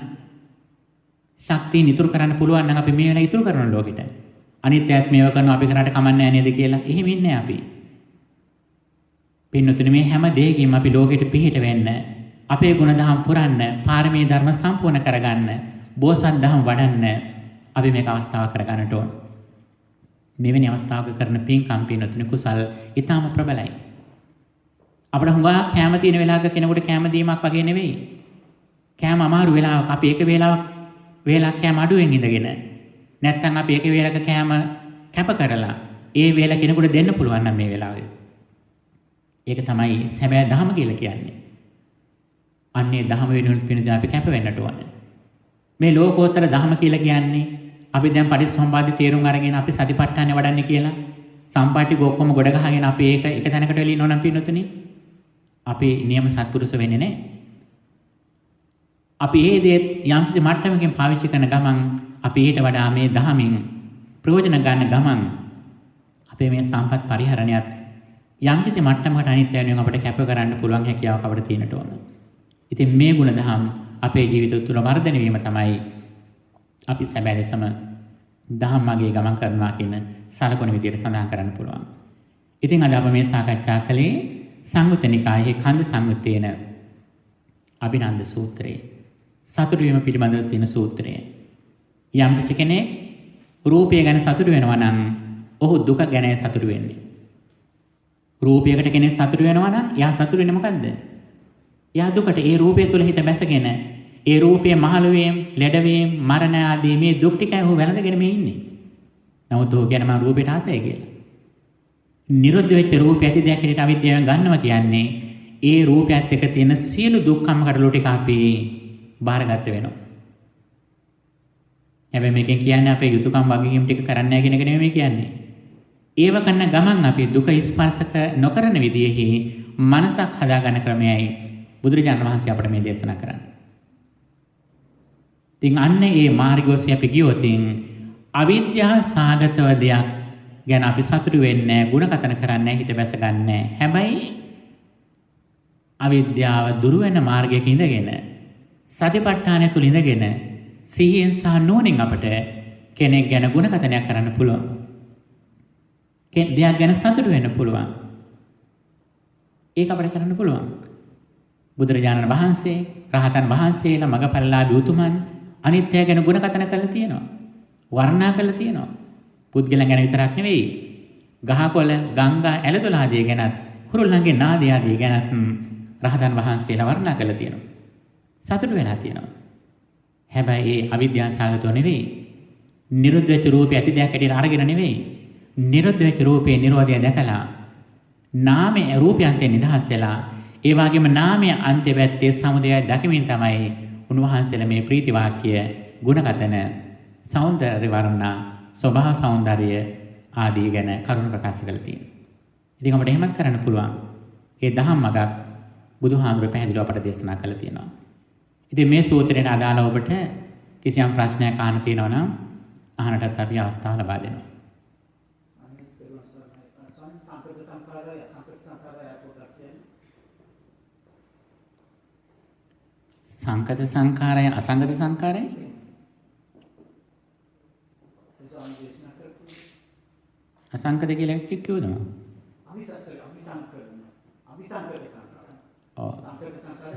ශක්තිය ඉතුරු කරන්න පුළුවන් නම් අපි මේ වෙලාව ඉතුරු කරන ලෝකෙට අනිත්‍යත් මේව කරනවා අපි කරාට කමන්නේ නැහැ නේද කියලා එහෙම ඉන්නේ අපි. පින්නතුනි මේ හැම දෙයකින්ම අපි ලෝකෙට පිහිට වෙන්න, අපේ ගුණධම් පුරන්න, පාරමී ධර්ම සම්පූර්ණ කරගන්න, බෝසත් දහම් වඩන්න අපි මේක අවස්ථාවක් කරගන්නට ඕන. මෙවැනි අවස්ථාවක කරන පින්කම් පින්නතුනි කුසල් ඊටාම ප්‍රබලයි. අපිට හුඟා කැම තියෙන වෙලාවක කෙනෙකුට කැම දීමක් වගේ නෙවෙයි. කැම අමාරු වෙලාවක අපි එක වේලාවක් කැම අඩුවෙන් ඉඳගෙන නැත්නම් අපි එක වේලක කැම කැප කරලා ඒ වේල කෙනෙකුට දෙන්න පුළුවන් නම් මේ වෙලාවේ. ඒක තමයි සැබෑ ධර්ම කියලා කියන්නේ. අන්නේ ධර්ම වෙනුවෙන් පිළිදෙන අපි කැප වෙන්නට ඕන. මේ ලෝකෝත්තර ධර්ම කියලා කියන්නේ අපි දැන් පටිච්චසමුප්පාද තේරුම් අරගෙන අපි සතිපට්ඨානෙ වඩන්නේ කියලා සම්පාටි ඔක්කොම ගොඩ ගහගෙන අපි ඒක එක තැනකට වෙලින් ඕනම් පින්නතුනි. අපි නියම සත්පුරුෂ වෙන්නේ නැහැ. අපි ඒ දේ යම්කිසි මට්ටමකින් පාවිච්චි කරන ගමන් අපි ඊට වඩා මේ ධහමින් ප්‍රයෝජන ගන්න ගමන් අපේ මේ සම්පත් පරිහරණයත් යම්කිසි මට්ටමකට අනිත් වෙනුවෙන් අපිට කැප කරන්න පුළුවන් හැකියාවක් අපිට තියෙනට ඕන. ඉතින් මේ ගුණ දහම් අපේ ජීවිත තුළ වර්ධනය වීම තමයි අපි සැබෑ ලෙසම දහම් මාගේ ගමන් කරනවා කියන සලකුණ විදියට සඳහන් කරන්න පුළුවන්. ඉතින් අද අප මේ සාකච්ඡා කළේ සංයුත්ත නිකායේ කන්ද සංයුත්තේන අභිනන්ද සූත්‍රයේ සතුටු වීම පිළිබඳව තියෙන සූත්‍රය. යම් කෙනෙක් රූපය ගැන සතුටු වෙනවා නම් ඔහු දුක ගැන සතුටු වෙන්නේ. රූපයකට කෙනෙක් සතුටු වෙනවා නම් එයා සතුටු වෙන්නේ මොකද්ද? එයා දුකට ඒ රූපය තුල හිත බැසගෙන ඒ රූපයේ මහලු වීම, ලෙඩ වීම, මරණ ආදී මේ දුක් ටිකයි ඔහු වැළඳගෙන මේ ඉන්නේ. නමුත් ඔහු කියන මම රූපයට ආසයි කියලා. නිරුද්ධ වෙච්ච රූපය ඇති දෙයක් හැටියට අවිද්‍යාවෙන් ගන්නවා කියන්නේ ඒ රූපයත් එක්ක තියෙන සියලු දුක්ඛම් කඩලු ටික අපි බාරගත්ත වෙනවා. හැබැයි මේකෙන් කියන්නේ අපේ යුතුයකම් වගකීම් ටික කරන්න නැහැ කියන එක නෙමෙයි කියන්නේ. ඒව කරන ගමන් අපි දුක ස්පර්ශක නොකරන විදියෙහි මනසක් හදාගන්න ක්‍රමයයි බුදුරජාණන් වහන්සේ අපට මේ දේශනා කරන්නේ. ඉතින් අන්න ඒ මාර්ගෝසිය අපි ගියොතින් අවිද්‍යාව සාගතව දෙයක් ගැන අපි සතුටු වෙන්නේ නැහැ, ಗುಣ කතන කරන්නේ නැහැ, හිත බැස ගන්නෑ. හැබැයි අවිද්‍යාව දුරු වෙන මාර්ගයක ඉඳගෙන සතිපට්ඨානය තුල ඉඳගෙන සිහියෙන් සහ නුවණින් අපට කෙනෙක් ගැන ಗುಣ කතනයක් කරන්න පුළුවන්. දෙයක් ගැන සතුටු වෙන්න පුළුවන්. ඒක අපිට කරන්න පුළුවන්. බුදුරජාණන් වහන්සේ, රහතන් වහන්සේලා, මගපල්ලාභී උතුමන් අනිත්‍ය ගැන ගුණ කතන කරලා තියෙනවා. වර්ණනා කරලා තියෙනවා. පුද්ගලයන් ගැන විතරක් නෙවෙයි. ගහකොළ, ගංගා, ඇලදොල ආදී ගැනත්, කුරුල්ලන්ගේ නාදය ආදී ගැනත් රහතන් වහන්සේලා වර්ණනා කරලා තියෙනවා. සතුටු වෙලා තියෙනවා. හැබැයි ඒ අවිද්‍යාව සාගතව නෙවෙයි. නිරුද්ධ වෙච්ච රූපය ඇති දෙයක් හැටියට අරගෙන නෙවෙයි. නිරුද්ධ වෙච්ච රූපේ නිරෝධය දැකලා නාමයේ රූපයන්තේ නිදහස් වෙලා ඒ වගේම නාමයේ අන්ත්‍ය පැත්තේ සමුදයය දකිමින් තමයි උන්වහන්සේලා මේ ප්‍රීති වාක්‍ය ගුණකතන සෞන්දර්ය වර්ණනා ස්වභාව සෞන්දර්ය ආදී ගැන කරුණු ප්‍රකාශ කරලා තියෙනවා. ඉතින් අපිට එහෙමත් කරන්න පුළුවන්. ඒ දහම් මගක් බුදුහාමුදුරුවෝ පැහැදිලිව අපට දේශනා කළා තියෙනවා. ඉතින් මේ සූත්‍රයට අදාළ ඔබට කිසියම් ප්‍රශ්නයක් අහන්න තියෙනවා නම් අහන්නටත් අපි අවස්ථාව ලබා දෙනවා. සංකත සංඛාරය අසංගත සංඛාරය අසංකත කියලා කිව්වද මම?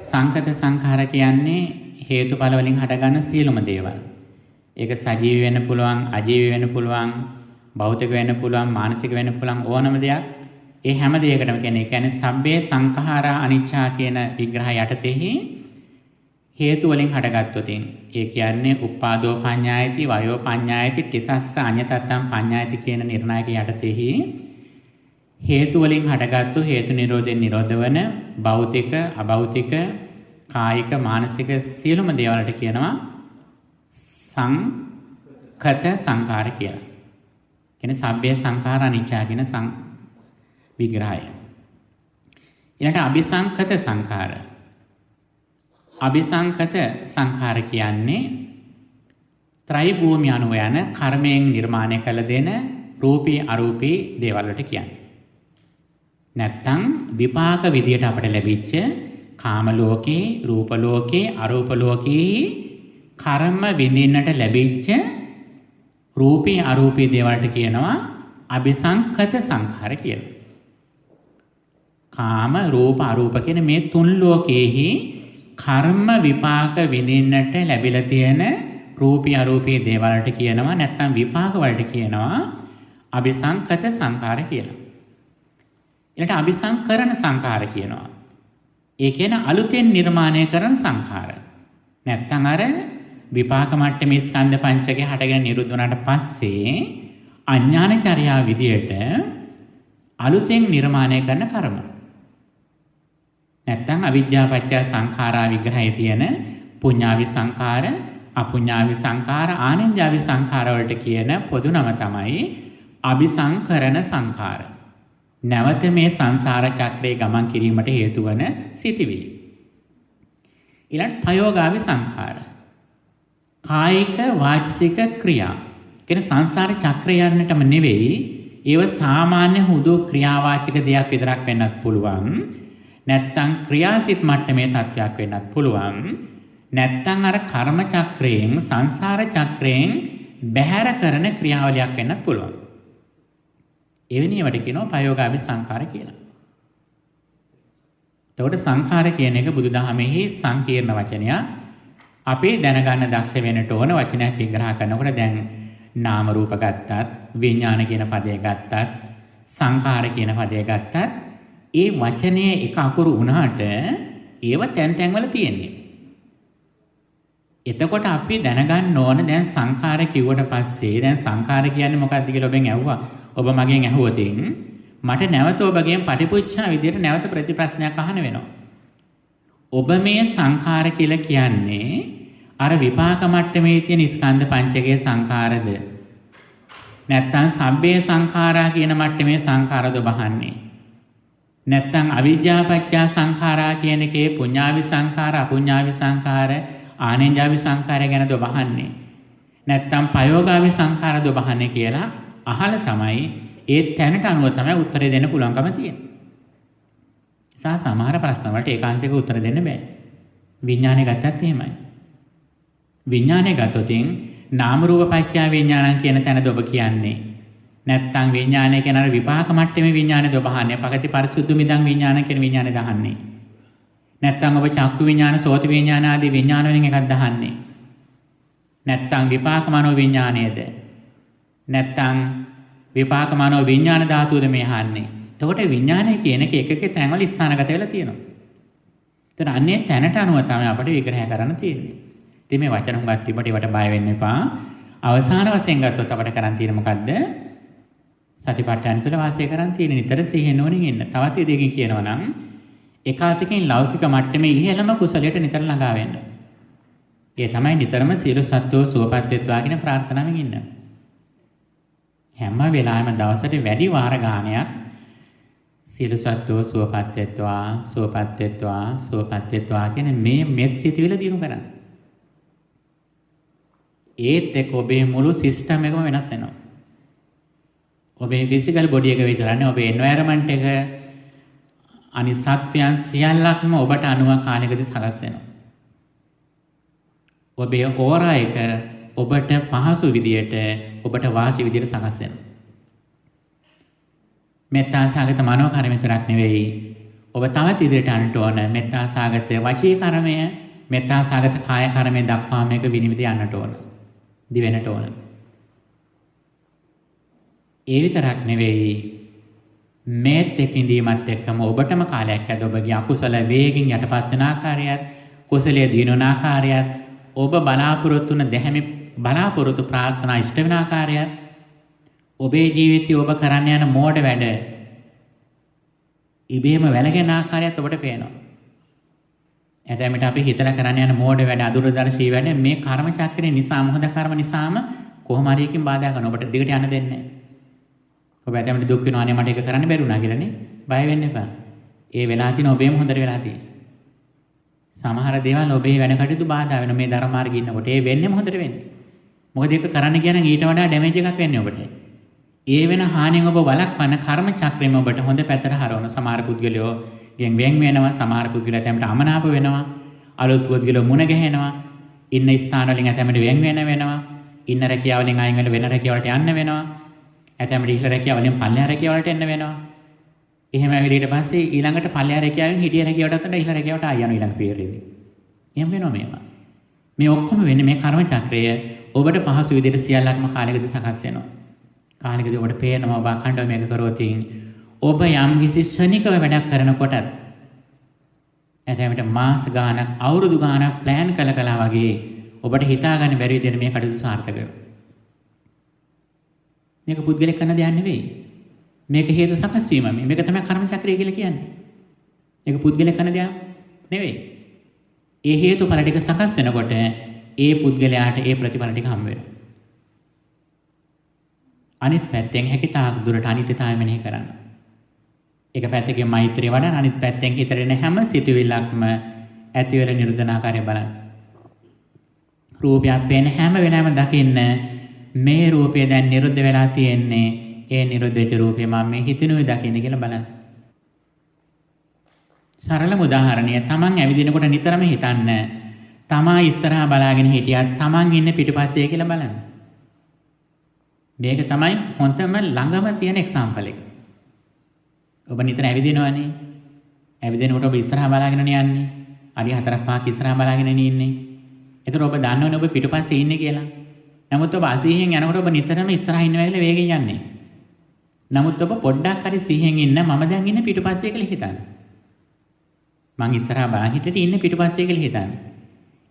සංකත සංඛාර කියන්නේ හේතුඵල වලින් හටගන්න සියලුම දේවල්. ඒක සජීවී වෙන්න පුළුවන්, අජීවී වෙන්න පුළුවන්, භෞතික වෙන්න පුළුවන්, මානසික වෙන්න පුළුවන් ඕනම දෙයක්. ඒ හැම දෙයකටම කියන්නේ සබ්බේ සංඛාරා අනිච්චා කියන විග්‍රහය යටතේහි හේතු වලින් හටගත්තොතින් ඒ කියන්නේ උප්පාදෝ පඤ්ඤායති වයෝ පඤ්ඤායති තිතස්ස අඤ්ඤතත්තම් පඤ්ඤායති කියන නිර්ණායක යටතේහි හේතු වලින් හටගත්තු හේතු නිරෝධයෙන් නිරෝධ වන භෞතික අභෞතික කායික මානසික සියලුම දේවල්ට කියනවා සංකත සංඛාර කියලා. කියන්නේ සබ්බේ සංඛාර අනිච්චා කියන විග්‍රහය. ඊළඟට අபிසංකත සංඛාර. අபிසංකත සංඛාර කියන්නේ ත්‍රයි භූමිය අනුව යන කර්මයෙන් නිර්මාණය කළ දෙන රූපී අරූපී දේවල් වලට කියන්නේ. නැත්තම් විපාක විදියට අපට ලැබිච්ච කාම ලෝකේ, රූප ලෝකේ, අරූප ලෝකේ කර්ම විඳින්නට ලැබිච්ච රූපී අරූපී දේවල්ට කියනවා අபிසංකත සංඛාර කියලා. කාම, රූප, අරූප කියන මේ තුන් ලෝකයේහි කර්ම විපාක විඳින්නට ලැබිලා තියෙන රූපී අරූපී දේවල්ට කියනවා නැත්නම් විපාක වලට කියනවා අபிසංකත සංඛාර කියලා. ඊට අபிසංකරණ සංඛාර කියනවා. ඒ කියන්නේ අලුතෙන් නිර්මාණය කරන සංඛාර. නැත්නම් අර විපාක මට්ටමේ ස්කන්ධ පංචකය හටගෙන නිරුද්ධ වුණාට පස්සේ අඥානචර්යාව විදියට අලුතෙන් නිර්මාණය කරන කර්ම. නැත්නම් අවිද්‍යාපච්චය සංඛාරා විග්‍රහයේ තියෙන පුඤ්ඤාවි සංඛාර, අපුඤ්ඤාවි සංඛාර, ආනෙන්ජාවි සංඛාර වලට කියන පොදු නම තමයි අபிසංකරණ සංඛාර. නැවත මේ සංසාර චක්‍රයේ ගමන් කිරීමට හේතු වන සිටිවිලි. ඊළඟ ප්‍රයෝගාවි සංඛාර. කායික වාචික ක්‍රියා. කියන සංසාර චක්‍රය යන්නටම නෙවෙයි, ඒව සාමාන්‍ය හුදු ක්‍රියාවාචික දෙයක් විතරක් වෙන්නත් පුළුවන්. නැත්තම් ක්‍රියාසිත මට්ටමේ තත්වයක් වෙන්නත් පුළුවන්. නැත්තම් අර කර්ම චක්‍රයෙන් සංසාර චක්‍රයෙන් බැහැර කරන ක්‍රියාවලියක් වෙන්නත් පුළුවන්. එවැනි ඒවාට කියනවා ප්‍රයෝගාමී සංඛාර කියලා. එතකොට සංඛාර කියන එක බුදුදහමෙහි සංකීර්ණ වචනයක්. අපි දැනගන්න දක්ෂ වෙන්නට ඕන වචනයක් විග්‍රහ කරනකොට දැන් නාම රූප ගත්තත්, විඥාන කියන පදය ගත්තත්, සංඛාර කියන පදය ගත්තත්, ඒ වචනයේ එක අකුරු වුණාට ඒව තැන් තැන් වල තියෙන්නේ. එතකොට අපි දැනගන්න ඕන දැන් සංඛාර කිව්වට පස්සේ දැන් සංඛාර කියන්නේ මොකක්ද කියලා ඔබෙන් ඇහුවා. ඔබ මගෙන් ඇහුවොතින් මට නැවත ඔබගෙන් පටිපුච්ඡා විදියට නැවත ප්‍රතිප්‍රශ්නයක් අහන්න වෙනවා. ඔබ මේ සංඛාර කියලා කියන්නේ අර විපාක මට්ටමේ තියෙන ස්කන්ධ පංචකයේ සංඛාරද? නැත්නම් සබ්බේ සංඛාරා කියන මට්ටමේ සංඛාරද බහන්නේ? නැත්නම් අවිජ්ජාපච්චය සංඛාරා කියන එකේ පුඤ්ඤාවි සංඛාර, අපුඤ්ඤාවි සංඛාර, ආනෙන්ජාවි සංඛාරය ගැනද බහන්නේ? නැත්නම් පයෝගාවි සංඛාරද බහන්නේ කියලා අහලා තමයි ඒ තැනට අනුව තමයි උත්තරේ දෙන්න පුළුවන්කම තියෙන්නේ. සමහර ප්‍රශ්න වලට ඒකාංශික උත්තර දෙන්න බෑ. විඥානය ගත්තත් එහෙමයි. විඥානය ගත්තොතින් නාම රූප පත්‍ය විඥානං කියන තැනද ඔබ කියන්නේ? නැත්නම් විඥානය කියන අර විපාක මට්ටමේ විඥානයද ඔබ අහන්නේ? පගති පරිසුද්ධ මිදං විඥානං කියන විඥානය දහන්නේ? නැත්නම් ඔබ චක්කු විඥාන, සෝත විඥාන ආදී විඥාන වලින් එකක් දහන්නේ? නැත්නම් විපාක මනෝ විඥානයේද? නැත්නම් විපාක මනෝ විඥාන ධාතුවද මේ අහන්නේ? එතකොට විඥානය කියන එක එකක තැන්වල ස්ථානගත වෙලා තියෙනවා. ඒතර අන්නේ තැනට අනුව තමයි අපිට විග්‍රහ කරන්න තියෙන්නේ. ඉතින් මේ වචන හුඟක් තිබ්බට ඒවට බය වෙන්න එපා. අවසාන වශයෙන් ගත්තොත් අපිට කරන් තියෙන මොකද්ද? සතිපට්ඨාන තුළ වාසය කරන් තියෙන නිතර සිහිය නොනින් ඉන්න. තවත් විදිහකින් කියනවා නම් ඒකාතිකින් ලෞකික මට්ටමේ ඉහළම කුසලයට නිතර ළඟා වෙන්න. ඒ තමයි නිතරම සියලු සත්වෝ සුවපත් වෙත්වා කියන ප්‍රාර්ථනාවෙන් ඉන්න. හැම වෙලාවෙම දවසට වැඩි වාර ගානයක් සියලු සත්වෝ සුවපත් වෙත්වා, සුවපත් වෙත්වා, සුවපත් වෙත්වා කියන මේ මෙස් සිතුවිලි දිනු කරන්න. ඒත් එක්ක ඔබේ මුළු සිස්ටම් එකම වෙනස් වෙනවා. ඔබේ ෆිසිකල් බොඩි එක විතරනේ, ඔබේ එන්වයරන්මන්ට් එක අනිත් සත්‍යයන් සියල්ලක්ම ඔබට අනුව කාලයකදී සකස් වෙනවා. ඔබේ ඕරා එක ඔබට පහසු විදියට, ඔබට වාසි විදියට සකස් වෙනවා. මෙත්තා සාගත මනෝ කර්ම විතරක් නෙවෙයි, ඔබ තවත් ඉදිරියට යන්න ඕන මෙත්තා සාගත වචී කර්මය, මෙත්තා සාගත කාය කර්මය දක්වා මේක විනිවිද යන්නට ඕන. දිවෙන්නට ඕන. ඒ විතරක් නෙවෙයි, මේත් එක්ක ඉඳීමත් එක්කම ඔබටම කාලයක් ඇද ඔබගේ අකුසල වේගින් යටපත් වෙන ආකාරයත්, කුසලයේ දිනන ආකාරයත්, ඔබ බලාපොරොත්තු වන දැහැමි බලාපොරොත්තු ප්‍රාර්ථනා ඉෂ්ට වෙන ආකාරයත්, ඔබේ ජීවිතයේ ඔබ කරන්න යන මෝඩ වැඩ ඉබේම වැළගෙන ආකාරයත් ඔබට පේනවා. එතැමිට අපි හිතලා කරන්න යන මෝඩ වැඩ, අදුරදර්ශී වැඩ මේ කර්ම චක්‍රේ නිසා, මොහොත කර්ම නිසාම කොහොම හරි එකකින් බාධා කරන ඔබට දිගට යන්න දෙන්නේ නැහැ. ඔබ ඇතැමිට දුක් වෙනවා නේ මට ඒක කරන්න බැරි වුණා කියලානේ. බය වෙන්න එපා. ඒ වෙලා තියෙන ඔබේම හොඳට වෙලා තියෙන්නේ. සමහර දේවල් ඔබේ වැඩ කටයුතු බාධා වෙන මේ ධර්ම මාර්ගයේ ඉන්නකොට ඒ වෙන්නේම හොඳට වෙන්නේ. මොකද ඒක කරන්න කියන ඊට වඩා ඩැමේජ් එකක් වෙන්නේ ඔබට. ඒ වෙන හානියෙන් ඔබ වළක්වන්න කර්ම චක්‍රෙම ඔබට හොඳ පැත්තට හරවන. සමහර පුද්ගලයෝ ගෙන් වෙන් වෙනවා, සමහර පුද්ගලයෝ ඇතැම්ට අමනාප වෙනවා, අලුත් පුද්ගලයෝ මුණ ගැහෙනවා, ඉන්න ස්ථාන වලින් ඇතැම්ට වෙන් වෙනවා, ඉන්න රැකියාව වලින් අයින් වෙලා වෙන රැකියාවලට යන්න වෙනවා, ඇතැම්ට ඉහළ රැකියාව වලින් පල්ලෙහා රැකියාවලට එන්න වෙනවා. එහෙම ඇවිල්ලා ඊට පස්සේ ඊළඟට පල්ලෙහා රැකියාවෙන් හිටිය රැකියාවටත් වඩා ඉහළ රැකියාවට ආය යනවා ඊළඟ පීරියඩේ. එහෙම වෙනවා මේවා. මේ ඔක්කොම වෙන්නේ මේ කර්ම චක්‍රය ඔබට පහසු විදිහට සියල්ලක්ම කාලයකදී සකස් වෙනවා. කාලයකදී ඔබට පේනවා ඔබ අඛණ්ඩව මේක කරොත් ඔබ යම් කිසි ශනිකව වැඩක් කරනකොටත් ඇතැම්ට මාස ගාණක් අවුරුදු ගාණක් ප්ලෑන් කළා වගේ ඔබට හිතා ගන්න බැරි විදිහට මේ කටයුතු සාර්ථක වෙනවා. මේක පුද්ගලික කරන දෙයක් නෙවෙයි. මේක හේතු සකස් වීම. මේක තමයි කර්ම චක්‍රය කියලා කියන්නේ. මේක පුද්ගලික කරන දෙයක් නෙවෙයි. ඒ හේතුඵල ටික සකස් වෙනකොට ඒ පුද්ගලයාට ඒ ප්‍රතිඵල ටික හම්බ වෙනවා. අනිත් පැත්තෙන් හැකිතාක් දුරට අනිත්‍යතාවය මෙනෙහි කරන්න. එක පැත්තකින් මෛත්‍රිය වඩන අනිත් පැත්තෙන් හිතට එන හැම සිතුවිල්ලක්ම ඇති වෙලා නිරුද්ධනාකාරය බලන්න. රූපයක් පේන හැම වෙලාවෙම දකින්න මේ රූපය දැන් නිරුද්ධ වෙලා තියෙන්නේ ඒ නිරුද්ධ වෙච්ච රූපේ මම මේ හිතනුයි දකින්නේ කියලා බලන්න. සරලම උදාහරණය තමන් ඇවිදිනකොට නිතරම හිතන්න තමා ඉස්සරහා බලාගෙන හිටියත් තමන් ඉන්නේ පිටිපස්සේ කියලා බලන්න. මේක තමයි හොන්තම ළඟම තියෙන එක්සැම්පල් එක. ඔබ නිතර ඇවිදිනවනේ. ඇවිදිනකොට ඔබ ඉස්සරහා බලාගෙන යන්නේ. අඩි 4-5ක් ඉස්සරහා බලාගෙන ඉන්නේ. ඒතර ඔබ දන්නවනේ ඔබ පිටිපස්සේ ඉන්නේ කියලා. නමුත් ඔබ 80න් යනකොට ඔබ නිතරම ඉස්සරහා ඉන්නවා කියලා වේගෙන් යන්නේ. නමුත් ඔබ පොඩ්ඩක් හරි 100න් ඉන්න මම දැන් ඉන්නේ පිටිපස්සේ කියලා හිතන්න. මං ඉස්සරහා බලන් හිටියට ඉන්නේ පිටිපස්සේ කියලා හිතන්න.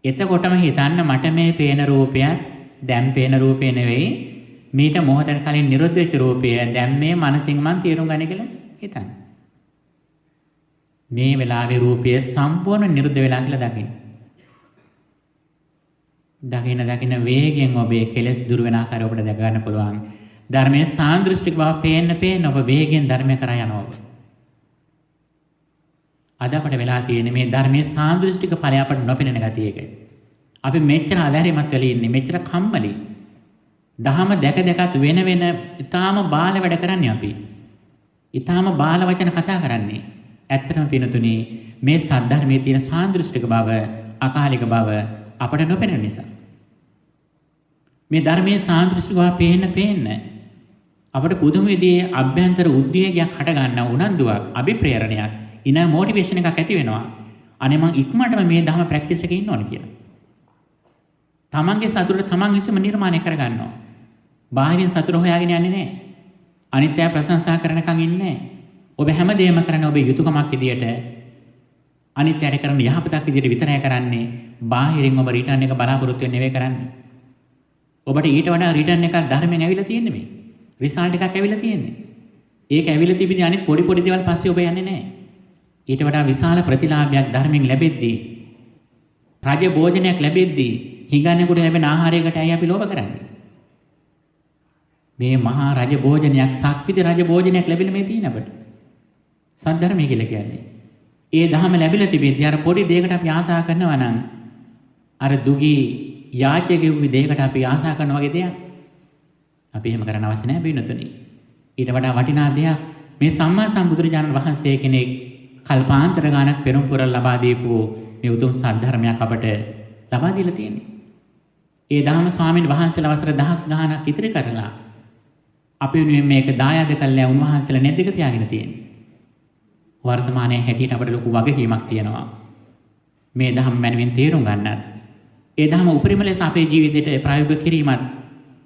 එතකොටම හිතන්න මට මේ පේන රූපයක් දැන් පේන රූපේ නෙවෙයි මීට මොහොතකට කලින් නිරුද්ධ වෙච්ච රූපය දැන් මේ මනසින් මං තේරුම් ගන්න කියලා හිතන්න. මේ වෙලාවේ රූපය සම්පූර්ණ නිරුද්ධ වෙලා කියලා දකින්න. දකින වේගෙන් ඔබේ කෙලෙස් දුර වෙන ආකාරය ඔබට දැක ගන්න පුළුවන්. ධර්මයේ සාන්දෘෂ්ටික බව පේන්න ඔබ වේගෙන් ධර්මය කරා යනවා. අද අපට වෙලා තියෙන්නේ මේ ධර්මයේ සාන්දෘෂ්ටික ඵලය අපට නොපෙනෙන ගතිය එකයි. අපි මෙච්චර අලහැරීමත් වෙලා ඉන්නේ මෙච්චර කම්මැලි. දහම දැකත් වෙන ඊටාම බාල වැඩ කරන්නේ අපි. ඊටාම බාල වචන කතා කරන්නේ. ඇත්තටම පිනතුනි මේ සද්ධර්මයේ තියෙන සාන්දෘෂ්ටික බව අකාලික බව අපට නොපෙනෙන නිසා. මේ ධර්මයේ සාන්දෘෂ්ටික බව පේන්න අපට පුදුම විදිහේ අභ්‍යන්තර උද්වේගයක් හට ගන්න උනන්දුවක් අභිප්‍රේරණයක් ඉන මොටිවේෂන් එකක් ඇති වෙනවා. අනේ මං ඉක්මනටම මේ ධර්ම ප්‍රැක්ටිස් එකේ ඉන්න ඕන කියලා. තමන්ගේ සතුට තමන් විසින්ම නිර්මාණය කර ගන්නවා. බාහිරින් සතුට හොයාගෙන යන්නේ නැහැ. අනිත්‍ය ප්‍රශංසා කරනකන් ඉන්නේ නැහැ. ඔබ හැමදේම කරන්නේ ඔබේ යුතුයකමක් විදියට අනිත්‍යයට කරන යහපතක් විදියට විතරයි කරන්නේ. බාහිරින් ඔබ රිටර්න් එක බලාපොරොත්තු වෙන්නේ නෙවෙයි කරන්නේ. ඔබට ඊට වඩා රිටර්න් එකක් ධර්මයෙන් ඇවිල්ලා තියෙන්නේ මේ. රිසල්ට් එකක් ඇවිල්ලා තියෙන්නේ. ඒක ඇවිල්ලා තිබෙන්නේ අනිත් පොඩි දේවල් පස්සේ ඔබ යන්නේ නැහැ. ඊට වඩා විශාල ප්‍රතිලාභයක් ධර්මයෙන් ලැබෙද්දී රාජ්‍ය භෝජනයක් ලැබෙද්දී හිඟන්නේකට ලැබෙන ආහාරයකට ඇයි අපි ලෝභ කරන්නේ? මේ මහා රජ භෝජනයක් සක්විති රජ භෝජනයක් ලැබිලා මේ තියෙන අපට. සද්ධර්මය කියලා කියන්නේ. ඒ ධහම ලැබිලා තිබෙද්දී අර පොඩි දෙයකට අපි ආසා කරනවා නම් අර දුගී යාචකයෙකුගේ දෙයකට අපි ආසා කරන වගේ දෙයක් අපි එහෙම කරන්න අවශ්‍ය නැහැ බිනතුනි. ඊට වඩා වටිනා දෙයක් මේ සම්මා සම්බුදුරජාණන් වහන්සේ කෙනෙක් කල්පාන්තර ගානක් පෙරම් පුරල් ලබා දීපු මේ උතුම් සද්ධර්මයක් අපට ලබා දීලා තියෙන්නේ. ඒ ධම්ම ස්වාමීන් වහන්සේලා වසර දහස් ගානක් ඉදිරි කරලා අපි වෙනුවෙන් මේක දායාද කළා උන්වහන්සේලා නෙද්දක පියාගෙන තියෙන්නේ. වර්තමානයේ හැටියට අපට ලොකු වගකීමක් තියෙනවා. මේ ධම්ම මනමින් තේරුම් ගන්නත් ඒ ධම්ම උපරිම ලෙස අපේ ජීවිතයට ප්‍රායෝගික කිරීමත්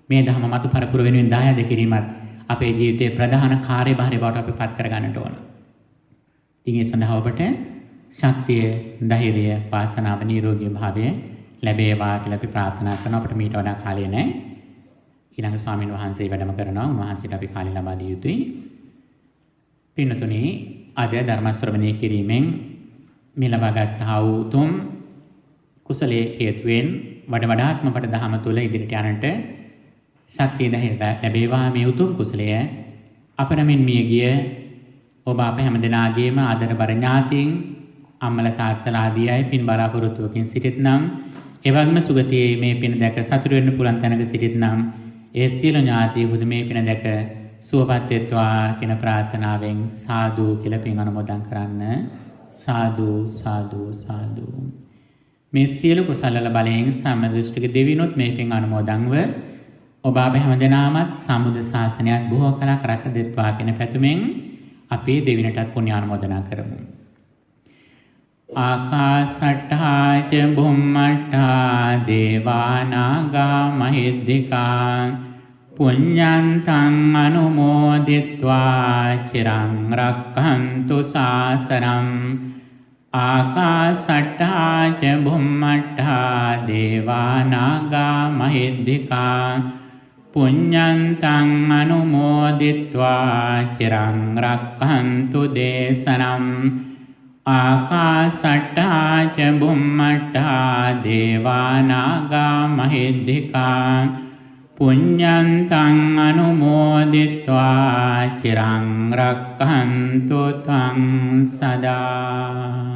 මේ ධම්ම මත පරපුර වෙනුවෙන් දායාද කිරීමත් අපේ ජීවිතයේ ප්‍රධාන කාර්යභාරය බවට අපි පත් කර ගන්නට ඕන. ඉතින් ඒ සඳහා ඔබට ශක්තිය, ධෛර්යය, වාසනාව, නිරෝගී භාවය ලැබේවා කියලා අපි ප්‍රාර්ථනා කරනවා. අපිට මීට වඩා කාලය නැහැ. ඊළඟ ස්වාමීන් වහන්සේ වැඩම කරනවා. උන්වහන්සේට අපි කාලය ලබා දිය යුතුයි. පින්නතුනි, අද ධර්ම ශ්‍රවණය කිරීමෙන් මේ ලබාගත් උතුම් කුසලයේ හේතුවෙන් වඩාත්ම අපට ධහම තුළ ඉදිරියට යන්නට ශක්තිය ධෛර්යය ලැබේවා. මේ උතුම් කුසලය අපරමින් මිය ගිය ඔබ අප හැම දෙනාගේම ආදරබර ඥාතීන් අම්මලා තාත්තලා ආදී අය පින් බලාපොරොත්තුවකින් සිටින්නම් ඒ වගේම සුගතියේ මේ පින දැක සතුට වෙන්න පුළුවන් තැනක සිටින්නම් ඒ සියලු ඥාතීහුද මේ පින දැක සුවපත් වෙත්වා කියන ප්‍රාර්ථනාවෙන් සාදු කියලා පින් අනුමෝදන් කරන්න. සාදු සාදු සාදු. මේ සියලු කුසල බලයෙන් සම්මදෘෂ්ටික දෙවියන්ොත් මේ පින් අනුමෝදන්ව ඔබ අප හැම දෙනාමත් සම්බුද්ධ ශාසනයත් බොහෝ කලක් රැක දෙත්වා කියන පැතුමෙන් අපි දෙවියන්ටත් පුණ්‍ය ආනුමෝදනා කරමු. ආකාසට්ඨා ච බුම්මට්ඨා දේවා නාග මහිද්దికා පුඤ්ඤන්තං අනුමෝදිත්වා චිරං රක්ඛන්තු ශාසනං. ආකාසට්ඨා ච බුම්මට්ඨා දේවා නාග මහිද්దికා පුඤ්ඤන්තං අනුමෝදිත්වා චිරං රක්ඛන්තු දේශනං. ආකාසට්ඨා ච බුම්මට්ඨා දේවා නාග මහිද්దికා පුඤ්ඤන්තං අනුමෝදිත්වා චිරං රක්ඛන්තු ත්වං සදා.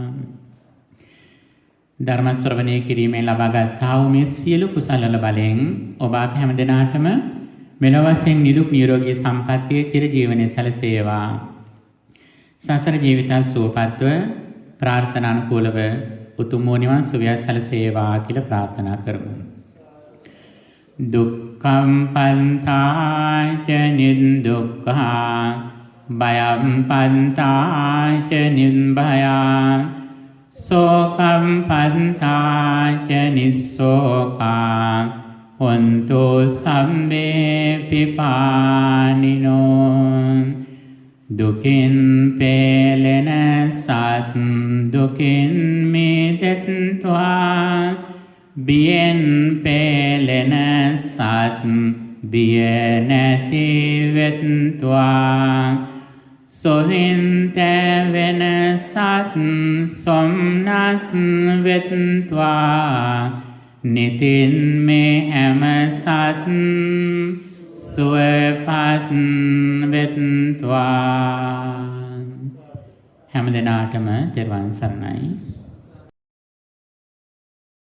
ධර්ම ශ්‍රවණය කිරීමෙන් ලබාගත් මේ සියලු කුසල බලයෙන් ඔබ අප හැම දිනාටම මෙලොව වශයෙන් නිදුක් නිරෝගී සම්පන්නිය චිර ජීවනයේ සැලසේවා. සසර ජීවිත සුවපත්ව ප්‍රාර්ථනා අනුකූලව උතුම් නිවන් සුවය සැලසේවා කියලා ප්‍රාර්ථනා කරමු. දුක්ඛම් පන්තාච නිදුක්ඛා භයම් පන්තාච නිබ්බයා සෝකම් පන්තාච නිස්සෝකා හොන්තු සම්මේ පිපානිනෝ. දුකින් පෙළෙන සත් දුකින් මිදෙත්වා බියෙන් පෙළෙන සත් බිය නැති වෙත්වා. සොහින් තැවෙන සත් සොම්නස් වෙත්වා. නිතින් මේ හැම සත් සුවපත් වෙත්වා. හැම දිනාටම තෙරුවන් සරණයි.